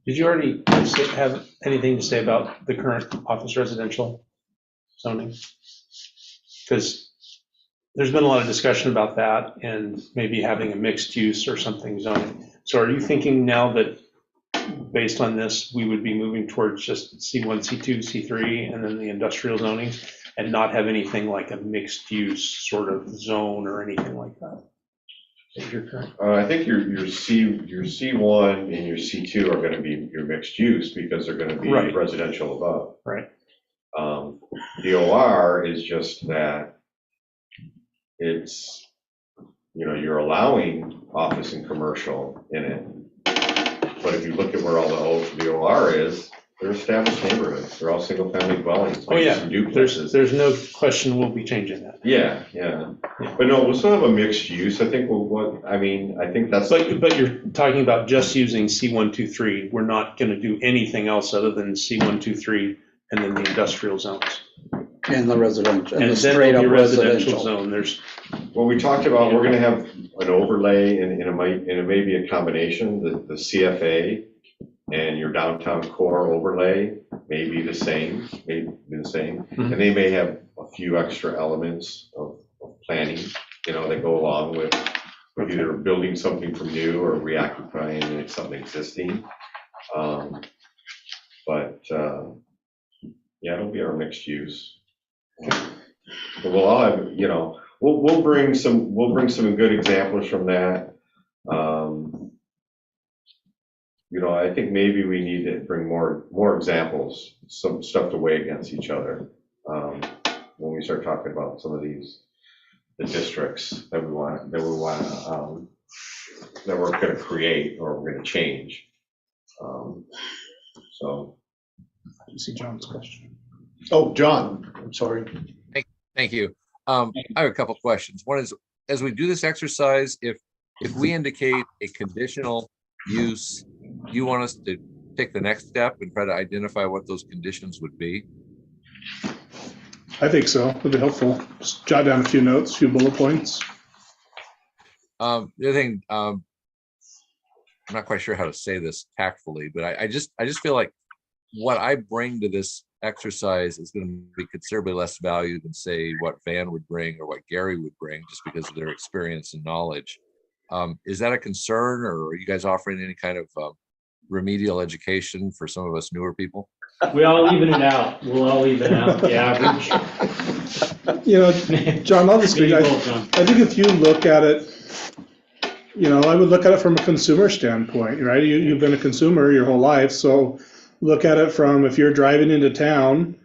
[SPEAKER 12] Did you already have anything to say about the current office residential zoning? Because there's been a lot of discussion about that and maybe having a mixed use or something zoning. So are you thinking now that based on this, we would be moving towards just C1, C2, C3, and then the industrial zoning, and not have anything like a mixed use sort of zone or anything like that?
[SPEAKER 8] I think your C1 and your C2 are going to be your mixed use because they're going to be residential above.
[SPEAKER 12] Right.
[SPEAKER 8] The OR is just that it's, you're allowing office and commercial in it. But if you look at where all the OR is, They're established neighborhoods. They're all single-family dwellings.
[SPEAKER 12] Oh, yeah.
[SPEAKER 8] Some duplexes.
[SPEAKER 12] There's no question we'll be changing that.
[SPEAKER 8] Yeah, yeah. But no, we'll still have a mixed use. I think I think that's.
[SPEAKER 12] But you're talking about just using C123. We're not going to do anything else other than C123 and then the industrial zones.
[SPEAKER 4] And the residential, and
[SPEAKER 12] And
[SPEAKER 4] the
[SPEAKER 12] then
[SPEAKER 4] straight
[SPEAKER 12] there'll
[SPEAKER 4] up
[SPEAKER 12] be residential
[SPEAKER 4] residential.
[SPEAKER 12] zone. There's,
[SPEAKER 8] Well, we talked about, we're gonna have an overlay and it may be a combination, the CFA and your downtown core overlay may be the same, And they may have a few extra elements of planning, that go along with either building something from new or reoccupying something existing. Yeah, it'll be our mixed use. But we'll all have, we'll bring some good examples from that. I think maybe we need to bring more examples, some stuff to weigh against each other when we start talking about some of the districts that we're going to create or we're going to change. So.
[SPEAKER 7] I can see John's question.
[SPEAKER 2] Oh, John, I'm sorry.
[SPEAKER 11] Thank you. I have a couple questions. One is, as we do this exercise, if we indicate a conditional use, do you want us to take the next step and try to identify what those conditions would be?
[SPEAKER 7] I think so. It'd be helpful. Just jot down a few notes, a few bullet points.
[SPEAKER 11] The other thing, I'm not quite sure how to say this tactfully, but I just feel like what I bring to this exercise is going to be considerably less value than, say, what Van would bring or what Gary would bring, just because of their experience and knowledge. Is that a concern, or are you guys offering any kind of remedial education for some of us newer people?
[SPEAKER 13] We all even it out. We'll all even out the average.
[SPEAKER 7] John, I'll just speak. I think if you look at it, I would look at it from a consumer standpoint, right? You've been a consumer your whole life, so look at it from, if you're driving into town,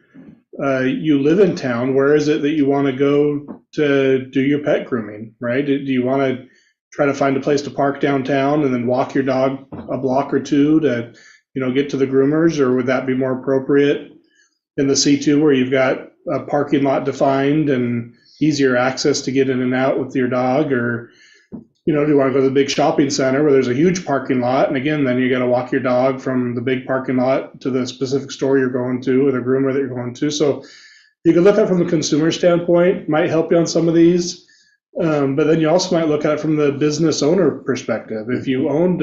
[SPEAKER 7] you live in town, where is it that you want to go to do your pet grooming, right? Do you want to try to find a place to park downtown and then walk your dog a block or two to, get to the groomers? Or would that be more appropriate in the C2 where you've got a parking lot defined and easier access to get in and out with your dog? Or, do you want to go to the big shopping center where there's a huge parking lot? And again, then you got to walk your dog from the big parking lot to the specific store you're going to, or the groomer that you're going to. So you can look at it from the consumer standpoint, might help you on some of these. But then you also might look at it from the business owner perspective. If you owned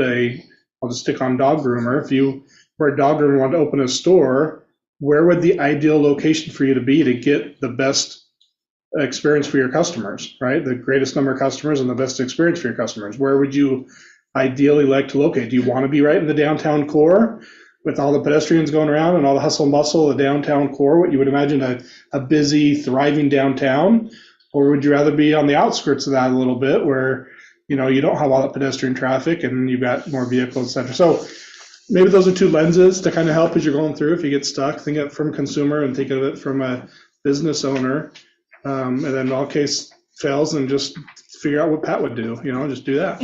[SPEAKER 7] I'll just stick on dog groomer, if you were a dog groomer and wanted to open a store, where would the ideal location for you to be to get the best experience for your customers, right? The greatest number of customers and the best experience for your customers. Where would you ideally like to locate? Do you want to be right in the downtown core with all the pedestrians going around and all the hustle and bustle of the downtown core, what you would imagine a busy, thriving downtown? Or would you rather be on the outskirts of that a little bit where, you don't have all that pedestrian traffic and you've got more vehicles, et cetera? So maybe those are two lenses to kind of help as you're going through. If you get stuck, think of it from consumer and think of it from a business owner. And then in all case fails, and just figure out what Pat would do, just do that.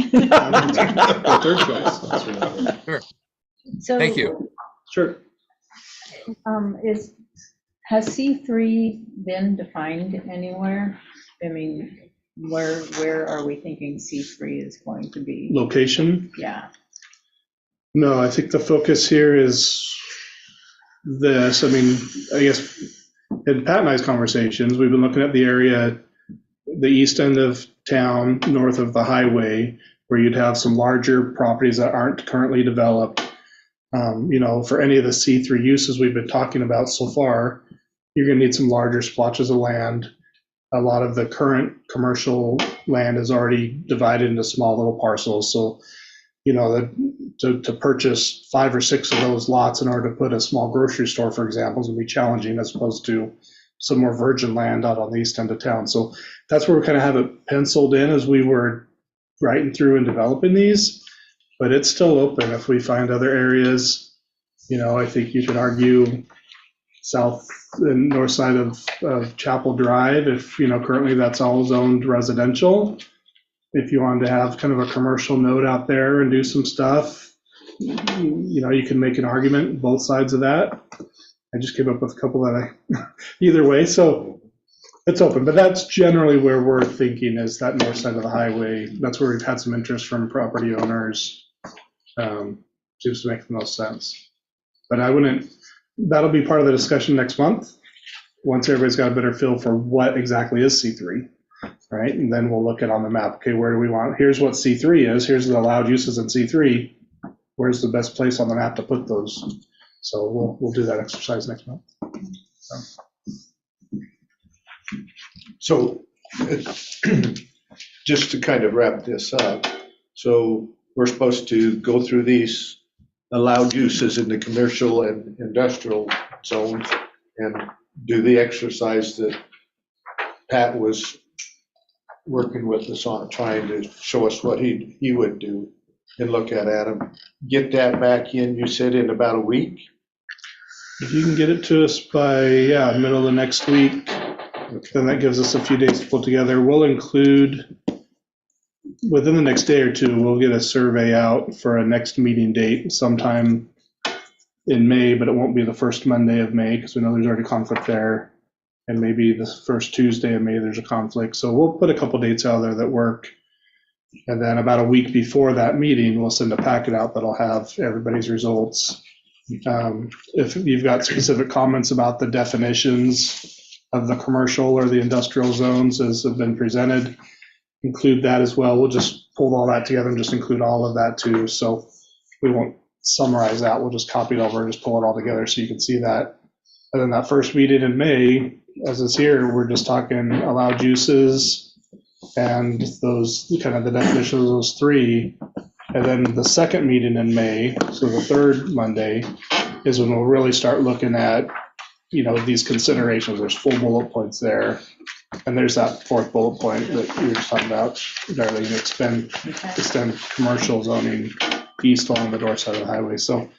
[SPEAKER 7] Third choice.
[SPEAKER 11] Sure.
[SPEAKER 5] So,
[SPEAKER 11] Thank you.
[SPEAKER 7] Sure.
[SPEAKER 5] Has C3 been defined anywhere? I mean, where are we thinking C3 is going to be?
[SPEAKER 7] Location?
[SPEAKER 5] Yeah.
[SPEAKER 7] No, I think the focus here is this. I mean, I guess in Pat and I's conversations, we've been looking at the area, the east end of town, north of the highway, where you'd have some larger properties that aren't currently developed. For any of the C3 uses we've been talking about so far, you're going to need some larger splotches of land. A lot of the current commercial land is already divided into small little parcels. So, to purchase 5 or 6 of those lots in order to put a small grocery store, for example, is going to be challenging as opposed to some more virgin land out on the east end of town. So that's where we kind of have it penciled in as we were writing through and developing these. But it's still open if we find other areas. I think you could argue south and north side of Chapel Drive, if, currently that's all zoned residential. If you wanted to have kind of a commercial node out there and do some stuff, you can make an argument, both sides of that. I just came up with a couple that either way, so it's open, but that's generally where we're thinking is that north side of the highway. That's where we've had some interest from property owners. Seems to make the most sense. But that'll be part of the discussion next month, once everybody's got a better feel for what exactly is C3, right? And then we'll look at on the map, okay, where do we want, here's what C3 is, here's the allowed uses in C3, where's the best place on the map to put those? So we'll do that exercise next month.
[SPEAKER 2] So just to kind of wrap this up, so we're supposed to go through these allowed uses in the commercial and industrial zones and do the exercise that Pat was working with us on, trying to show us what he would do and look at Adam. Get that back in, you said, in about a week?
[SPEAKER 7] If you can get it to us by, middle of the next week, then that gives us a few days to pull together. We'll include, within the next day or two, we'll get a survey out for a next meeting date sometime in May, but it won't be the first Monday of May because we know there's already conflict there. And maybe the first Tuesday of May, there's a conflict. So we'll put a couple dates out there that work. And then about a week before that meeting, we'll send a packet out that'll have everybody's results. If you've got specific comments about the definitions of the commercial or the industrial zones as have been presented, include that as well. We'll just pull all that together and just include all of that too. So we won't summarize that. We'll just copy it over and just pull it all together so you can see that. And then that first meeting in May, as is here, we're just talking allowed uses and those kind of the definition of those three. And then the second meeting in May, so the third Monday, is when we'll really start looking at, these considerations. There's 4 bullet points there. And there's that 4th bullet point that you were just talking about, Darlene, extend commercial zoning east along the north side of the highway. So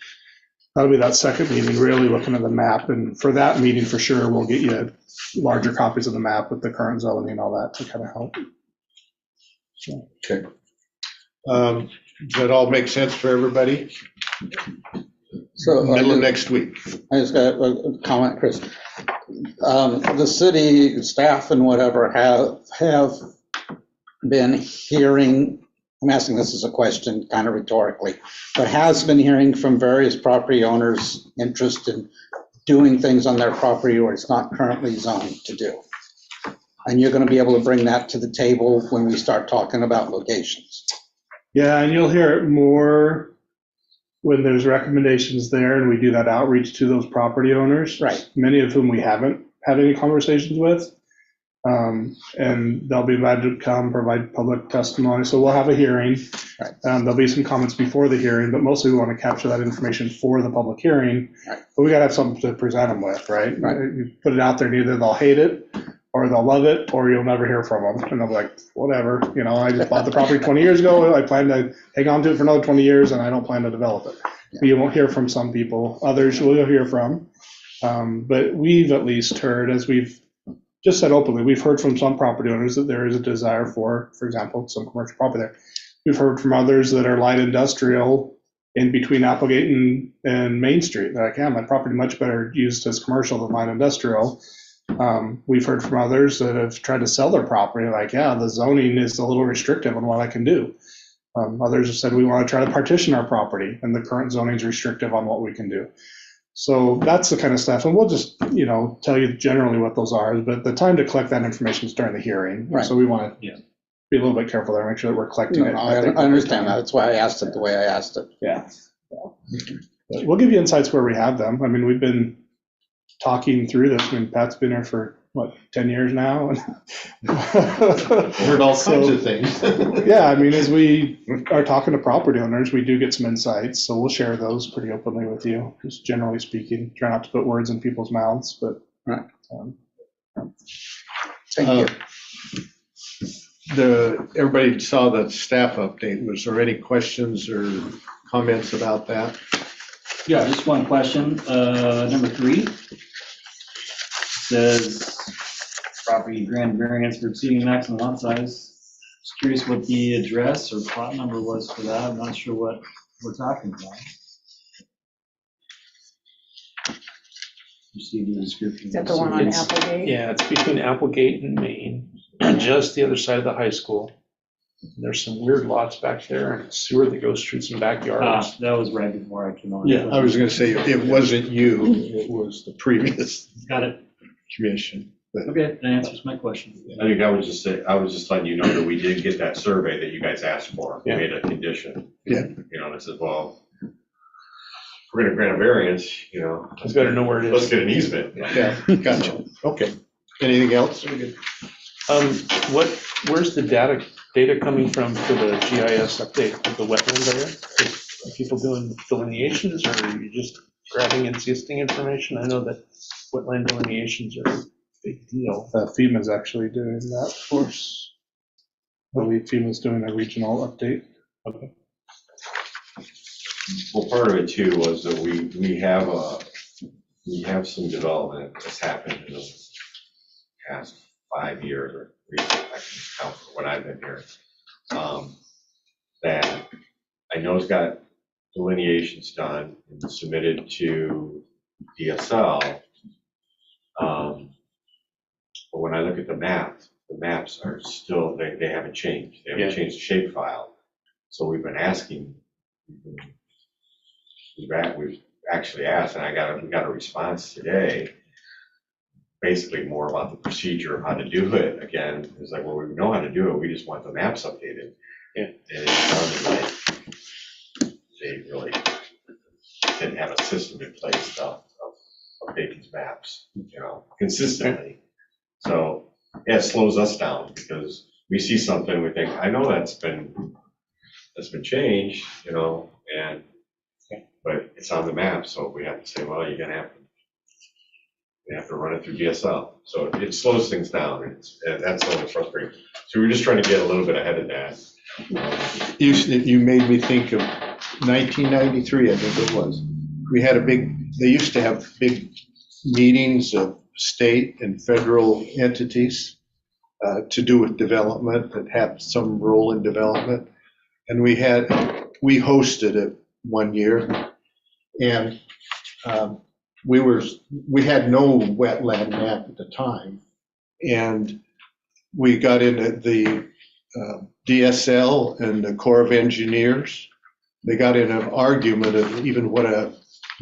[SPEAKER 7] that'll be that second meeting, really looking at the map. And for that meeting, for sure, we'll get you larger copies of the map with the current zoning and all that to kind of help. So.
[SPEAKER 2] Okay. Does that all make sense for everybody?
[SPEAKER 4] So
[SPEAKER 2] middle of next week.
[SPEAKER 4] I just got a comment, Chris. The city staff and whatever have been hearing, I'm asking this as a question kind of rhetorically, but has been hearing from various property owners interest in doing things on their property where it's not currently zoned to do. And you're going to be able to bring that to the table when we start talking about locations.
[SPEAKER 7] Yeah, and you'll hear it more when there's recommendations there and we do that outreach to those property owners.
[SPEAKER 4] Right.
[SPEAKER 7] Many of whom we haven't had any conversations with. And they'll be invited to come provide public testimony. So we'll have a hearing.
[SPEAKER 4] Right.
[SPEAKER 7] There'll be some comments before the hearing, but mostly we want to capture that information for the public hearing.
[SPEAKER 4] Right.
[SPEAKER 7] But we got to have something to present them with, right?
[SPEAKER 4] Right.
[SPEAKER 7] You put it out there and either they'll hate it or they'll love it, or you'll never hear from them. And they'll be like, whatever, I just bought the property 20 years ago. I plan to hang on to it for another 20 years and I don't plan to develop it.
[SPEAKER 4] Yeah.
[SPEAKER 7] You won't hear from some people. Others will hear from. But we've at least heard, as we've just said openly, we've heard from some property owners that there is a desire for example, some commercial property there. We've heard from others that are light industrial in between Applegate and Main Street. They're like, yeah, my property much better used as commercial than light industrial. We've heard from others that have tried to sell their property, like, yeah, the zoning is a little restrictive on what I can do. Others have said we want to try to partition our property, and the current zoning is restrictive on what we can do. So that's the kind of stuff, and we'll just, tell you generally what those are, but the time to collect that information is during the hearing.
[SPEAKER 4] Right.
[SPEAKER 7] So we want to be a little bit careful there, make sure that we're collecting it.
[SPEAKER 4] I understand that. That's why I asked it the way I asked it.
[SPEAKER 7] Yeah. But we'll give you insights where we have them. I mean, we've been talking through this. I mean, Pat's been here for, 10 years now?
[SPEAKER 2] Heard all kinds of things.
[SPEAKER 7] Yeah, I mean, as we are talking to property owners, we do get some insights, so we'll share those pretty openly with you, just generally speaking. Try not to put words in people's mouths, but.
[SPEAKER 4] Right. Thank you.
[SPEAKER 2] Everybody saw the staff update. Was there any questions or comments about that?
[SPEAKER 13] Yeah, just one question. Number 3 says property grant variance for exceeding maximum lot size. Just curious what the address or plot number was for that. I'm not sure what
[SPEAKER 14] we're talking about. You see the description.
[SPEAKER 5] Is that the one on
[SPEAKER 12] It's-
[SPEAKER 5] Applegate?
[SPEAKER 12] Yeah, it's between Applegate and Maine, just the other side of the high school. There's some weird lots back there and sewer that goes through some backyards.
[SPEAKER 13] That was right before I came on.
[SPEAKER 2] Yeah, I was gonna say, it wasn't you, it was the previous
[SPEAKER 13] Got it.
[SPEAKER 2] commission. But
[SPEAKER 13] Okay, that answers my question.
[SPEAKER 8] I think I was just letting you know that we did get that survey that you guys asked for. We
[SPEAKER 12] Yeah.
[SPEAKER 8] made a condition.
[SPEAKER 2] Yeah.
[SPEAKER 8] You know, and it says, well, if we're gonna grant a variance, you know.
[SPEAKER 12] It's better know where it is.
[SPEAKER 8] Let's get an easement.
[SPEAKER 2] Yeah, gotcha. Okay. Anything else?
[SPEAKER 12] Where's the data coming from for the GIS update of the wetland area? Are people doing delineations, or are you just grabbing existing information? I know that wetland delineations are a big deal.
[SPEAKER 7] FEMA's actually doing that for us. I believe FEMA's doing a regional update.
[SPEAKER 12] Okay.
[SPEAKER 8] Well, part of it too was that we have some development that's happened in the past 5 years, or I can count for when I've been here, that I know it's got delineations done and submitted to DSL. But when I look at the maps are still, they haven't changed. They haven't changed the shapefile. So we've been asking, we've actually asked, and we got a response today, basically more about the procedure of how to do it. Again, it's like, well, we know how to do it, we just want the maps updated.
[SPEAKER 12] Yeah.
[SPEAKER 8] And it sounded like they really didn't have a system in place to update these maps, you know, consistently. So, yeah, it slows us down because we see something, we think, I know that's been changed, you know, but it's on the map, so we have to say, well, you're gonna have to run it through DSL. So it slows things down, and that's the only frustrating. So we're just trying to get a little bit ahead of that.
[SPEAKER 2] You made me think of 1993, I think it was. They used to have big meetings of state and federal entities to do with development that have some role in development. And we hosted it one year, and we had no wetland map at the time, and we got into the DSL and the Corps of Engineers. They got in an argument of even what a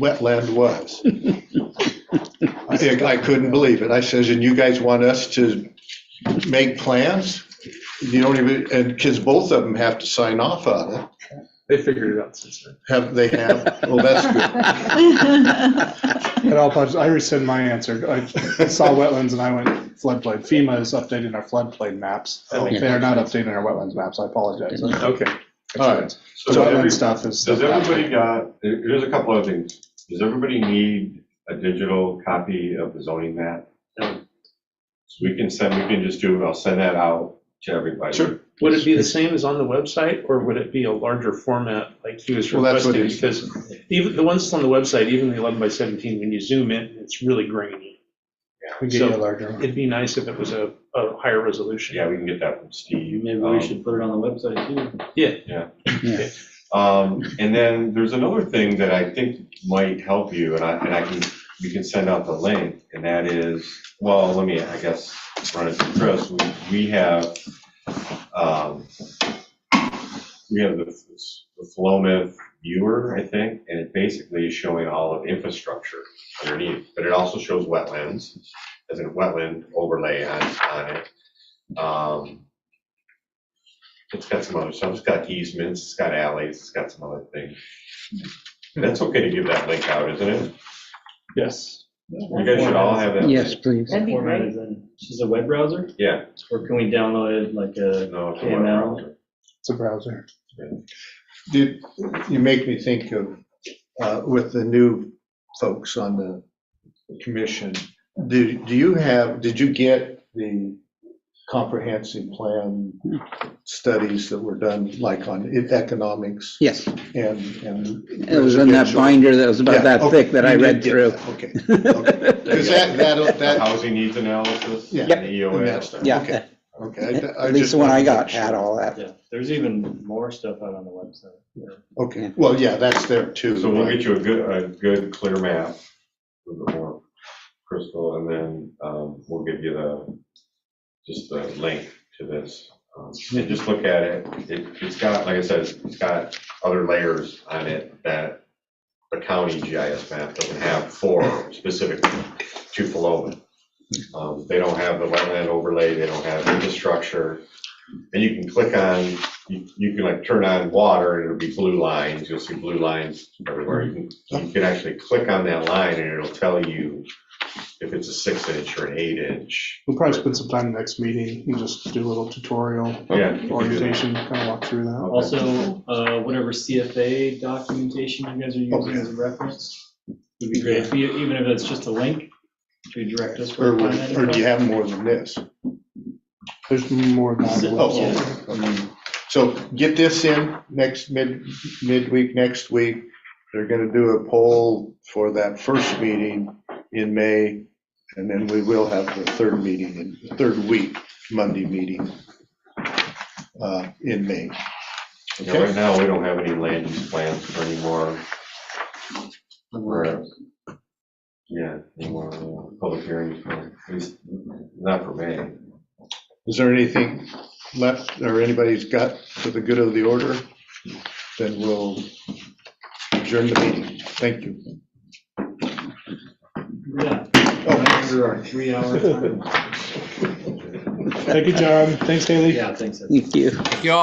[SPEAKER 2] wetland was. I couldn't believe it. I says, and you guys want us to make plans? You don't even, and because both of them have to sign off on it.
[SPEAKER 12] They figured it out since then.
[SPEAKER 2] They have? Well, that's good.
[SPEAKER 7] And I'll apologize, I rescind my answer. I saw wetlands and I went floodplain. FEMA is updating our floodplain maps. They are not updating our wetlands maps. I apologize.
[SPEAKER 12] Okay.
[SPEAKER 2] All right.
[SPEAKER 7] So wetland stuff is.
[SPEAKER 8] Does everybody there's a couple of things. Does everybody need a digital copy of the zoning map? So we can just I'll send that out to everybody.
[SPEAKER 12] Sure. Would it be the same as on the website, or would it be a larger format like he was
[SPEAKER 2] Well, that's what
[SPEAKER 12] requesting? Because even the ones on the website, even the 11 by 17, when you zoom in, it's really grainy.
[SPEAKER 7] We give you a larger one.
[SPEAKER 12] It'd be nice if it was a higher resolution.
[SPEAKER 8] Yeah, we can get that from Steve.
[SPEAKER 13] Maybe we should put it on the website too.
[SPEAKER 12] Yeah.
[SPEAKER 8] And then there's another thing that I think might help you, and we can send out the link, and that is, well, let me, I guess, run it through Chris. We have the Philomath viewer, I think, and it basically is showing all of infrastructure underneath, but it also shows wetlands, as a wetland overlay on it. It's got some other stuff. It's got easements, it's got alleys, it's got some other things. That's okay to give that link out, isn't it?
[SPEAKER 12] Yes.
[SPEAKER 8] You guys should all have that.
[SPEAKER 4] Yes, please.
[SPEAKER 5] That'd be
[SPEAKER 13] Format
[SPEAKER 5] great.
[SPEAKER 13] is in, it's just a web browser,
[SPEAKER 8] Yeah.
[SPEAKER 13] or can we download it like a
[SPEAKER 8] No, it's a web
[SPEAKER 13] KML?
[SPEAKER 8] browser.
[SPEAKER 7] It's a browser.
[SPEAKER 2] You make me think of, with the new folks on the commission, did you get the comprehensive plan studies that were done, like on economics?
[SPEAKER 4] Yes,
[SPEAKER 2] And
[SPEAKER 4] it was in that binder that was about that thick that I read through.
[SPEAKER 2] Okay. Because that
[SPEAKER 8] Housing needs analysis.
[SPEAKER 2] Yeah.
[SPEAKER 8] And the
[SPEAKER 2] and that
[SPEAKER 8] EOA.
[SPEAKER 2] stuff.
[SPEAKER 4] Yeah.
[SPEAKER 2] Okay. Okay.
[SPEAKER 4] At least the one I got had all that.
[SPEAKER 13] Yeah, there's even more stuff out on the website.
[SPEAKER 2] Okay, well, yeah, that's there too.
[SPEAKER 8] So we'll get you a good clear map, a little bit more crystal, and then we'll give you just the link to this. And just look at it. It's got, like I said, it's got other layers on it that the county GIS map doesn't have for specific to Philomath. They don't have the wetland overlay, they don't have infrastructure. And you can click on, you can like turn on water and it'll be blue lines. You'll see blue lines everywhere. You can actually click on that line and it'll tell you if it's a 6-inch or an 8-inch.
[SPEAKER 7] We'll probably spend some time next meeting and just do a little tutorial
[SPEAKER 8] Yeah.
[SPEAKER 7] orientation, kind of walk through that.
[SPEAKER 13] Also, whatever CFA documentation you guys are using as a reference would be great, even if it's just a link to direct us where to find that.
[SPEAKER 2] Or do you have more than this?
[SPEAKER 7] There's more than that.
[SPEAKER 2] Okay. So get this in next midweek next week. They're gonna do a poll for that first meeting in May, and then we will have the third meeting, the third week, Monday meeting in May.
[SPEAKER 8] Yeah, right now, we don't have any land use plans for any more. Any more public hearings, at least not for May.
[SPEAKER 2] Is there anything left, or anybody's got for the good of the order? Then we'll adjourn the meeting. Thank you.
[SPEAKER 13] Yeah.
[SPEAKER 2] Oh,
[SPEAKER 13] Under our 3-hour time.
[SPEAKER 7] Thank you, John. Thanks, Haley.
[SPEAKER 13] Yeah, thanks.
[SPEAKER 4] Thank you.
[SPEAKER 11] Thank you all.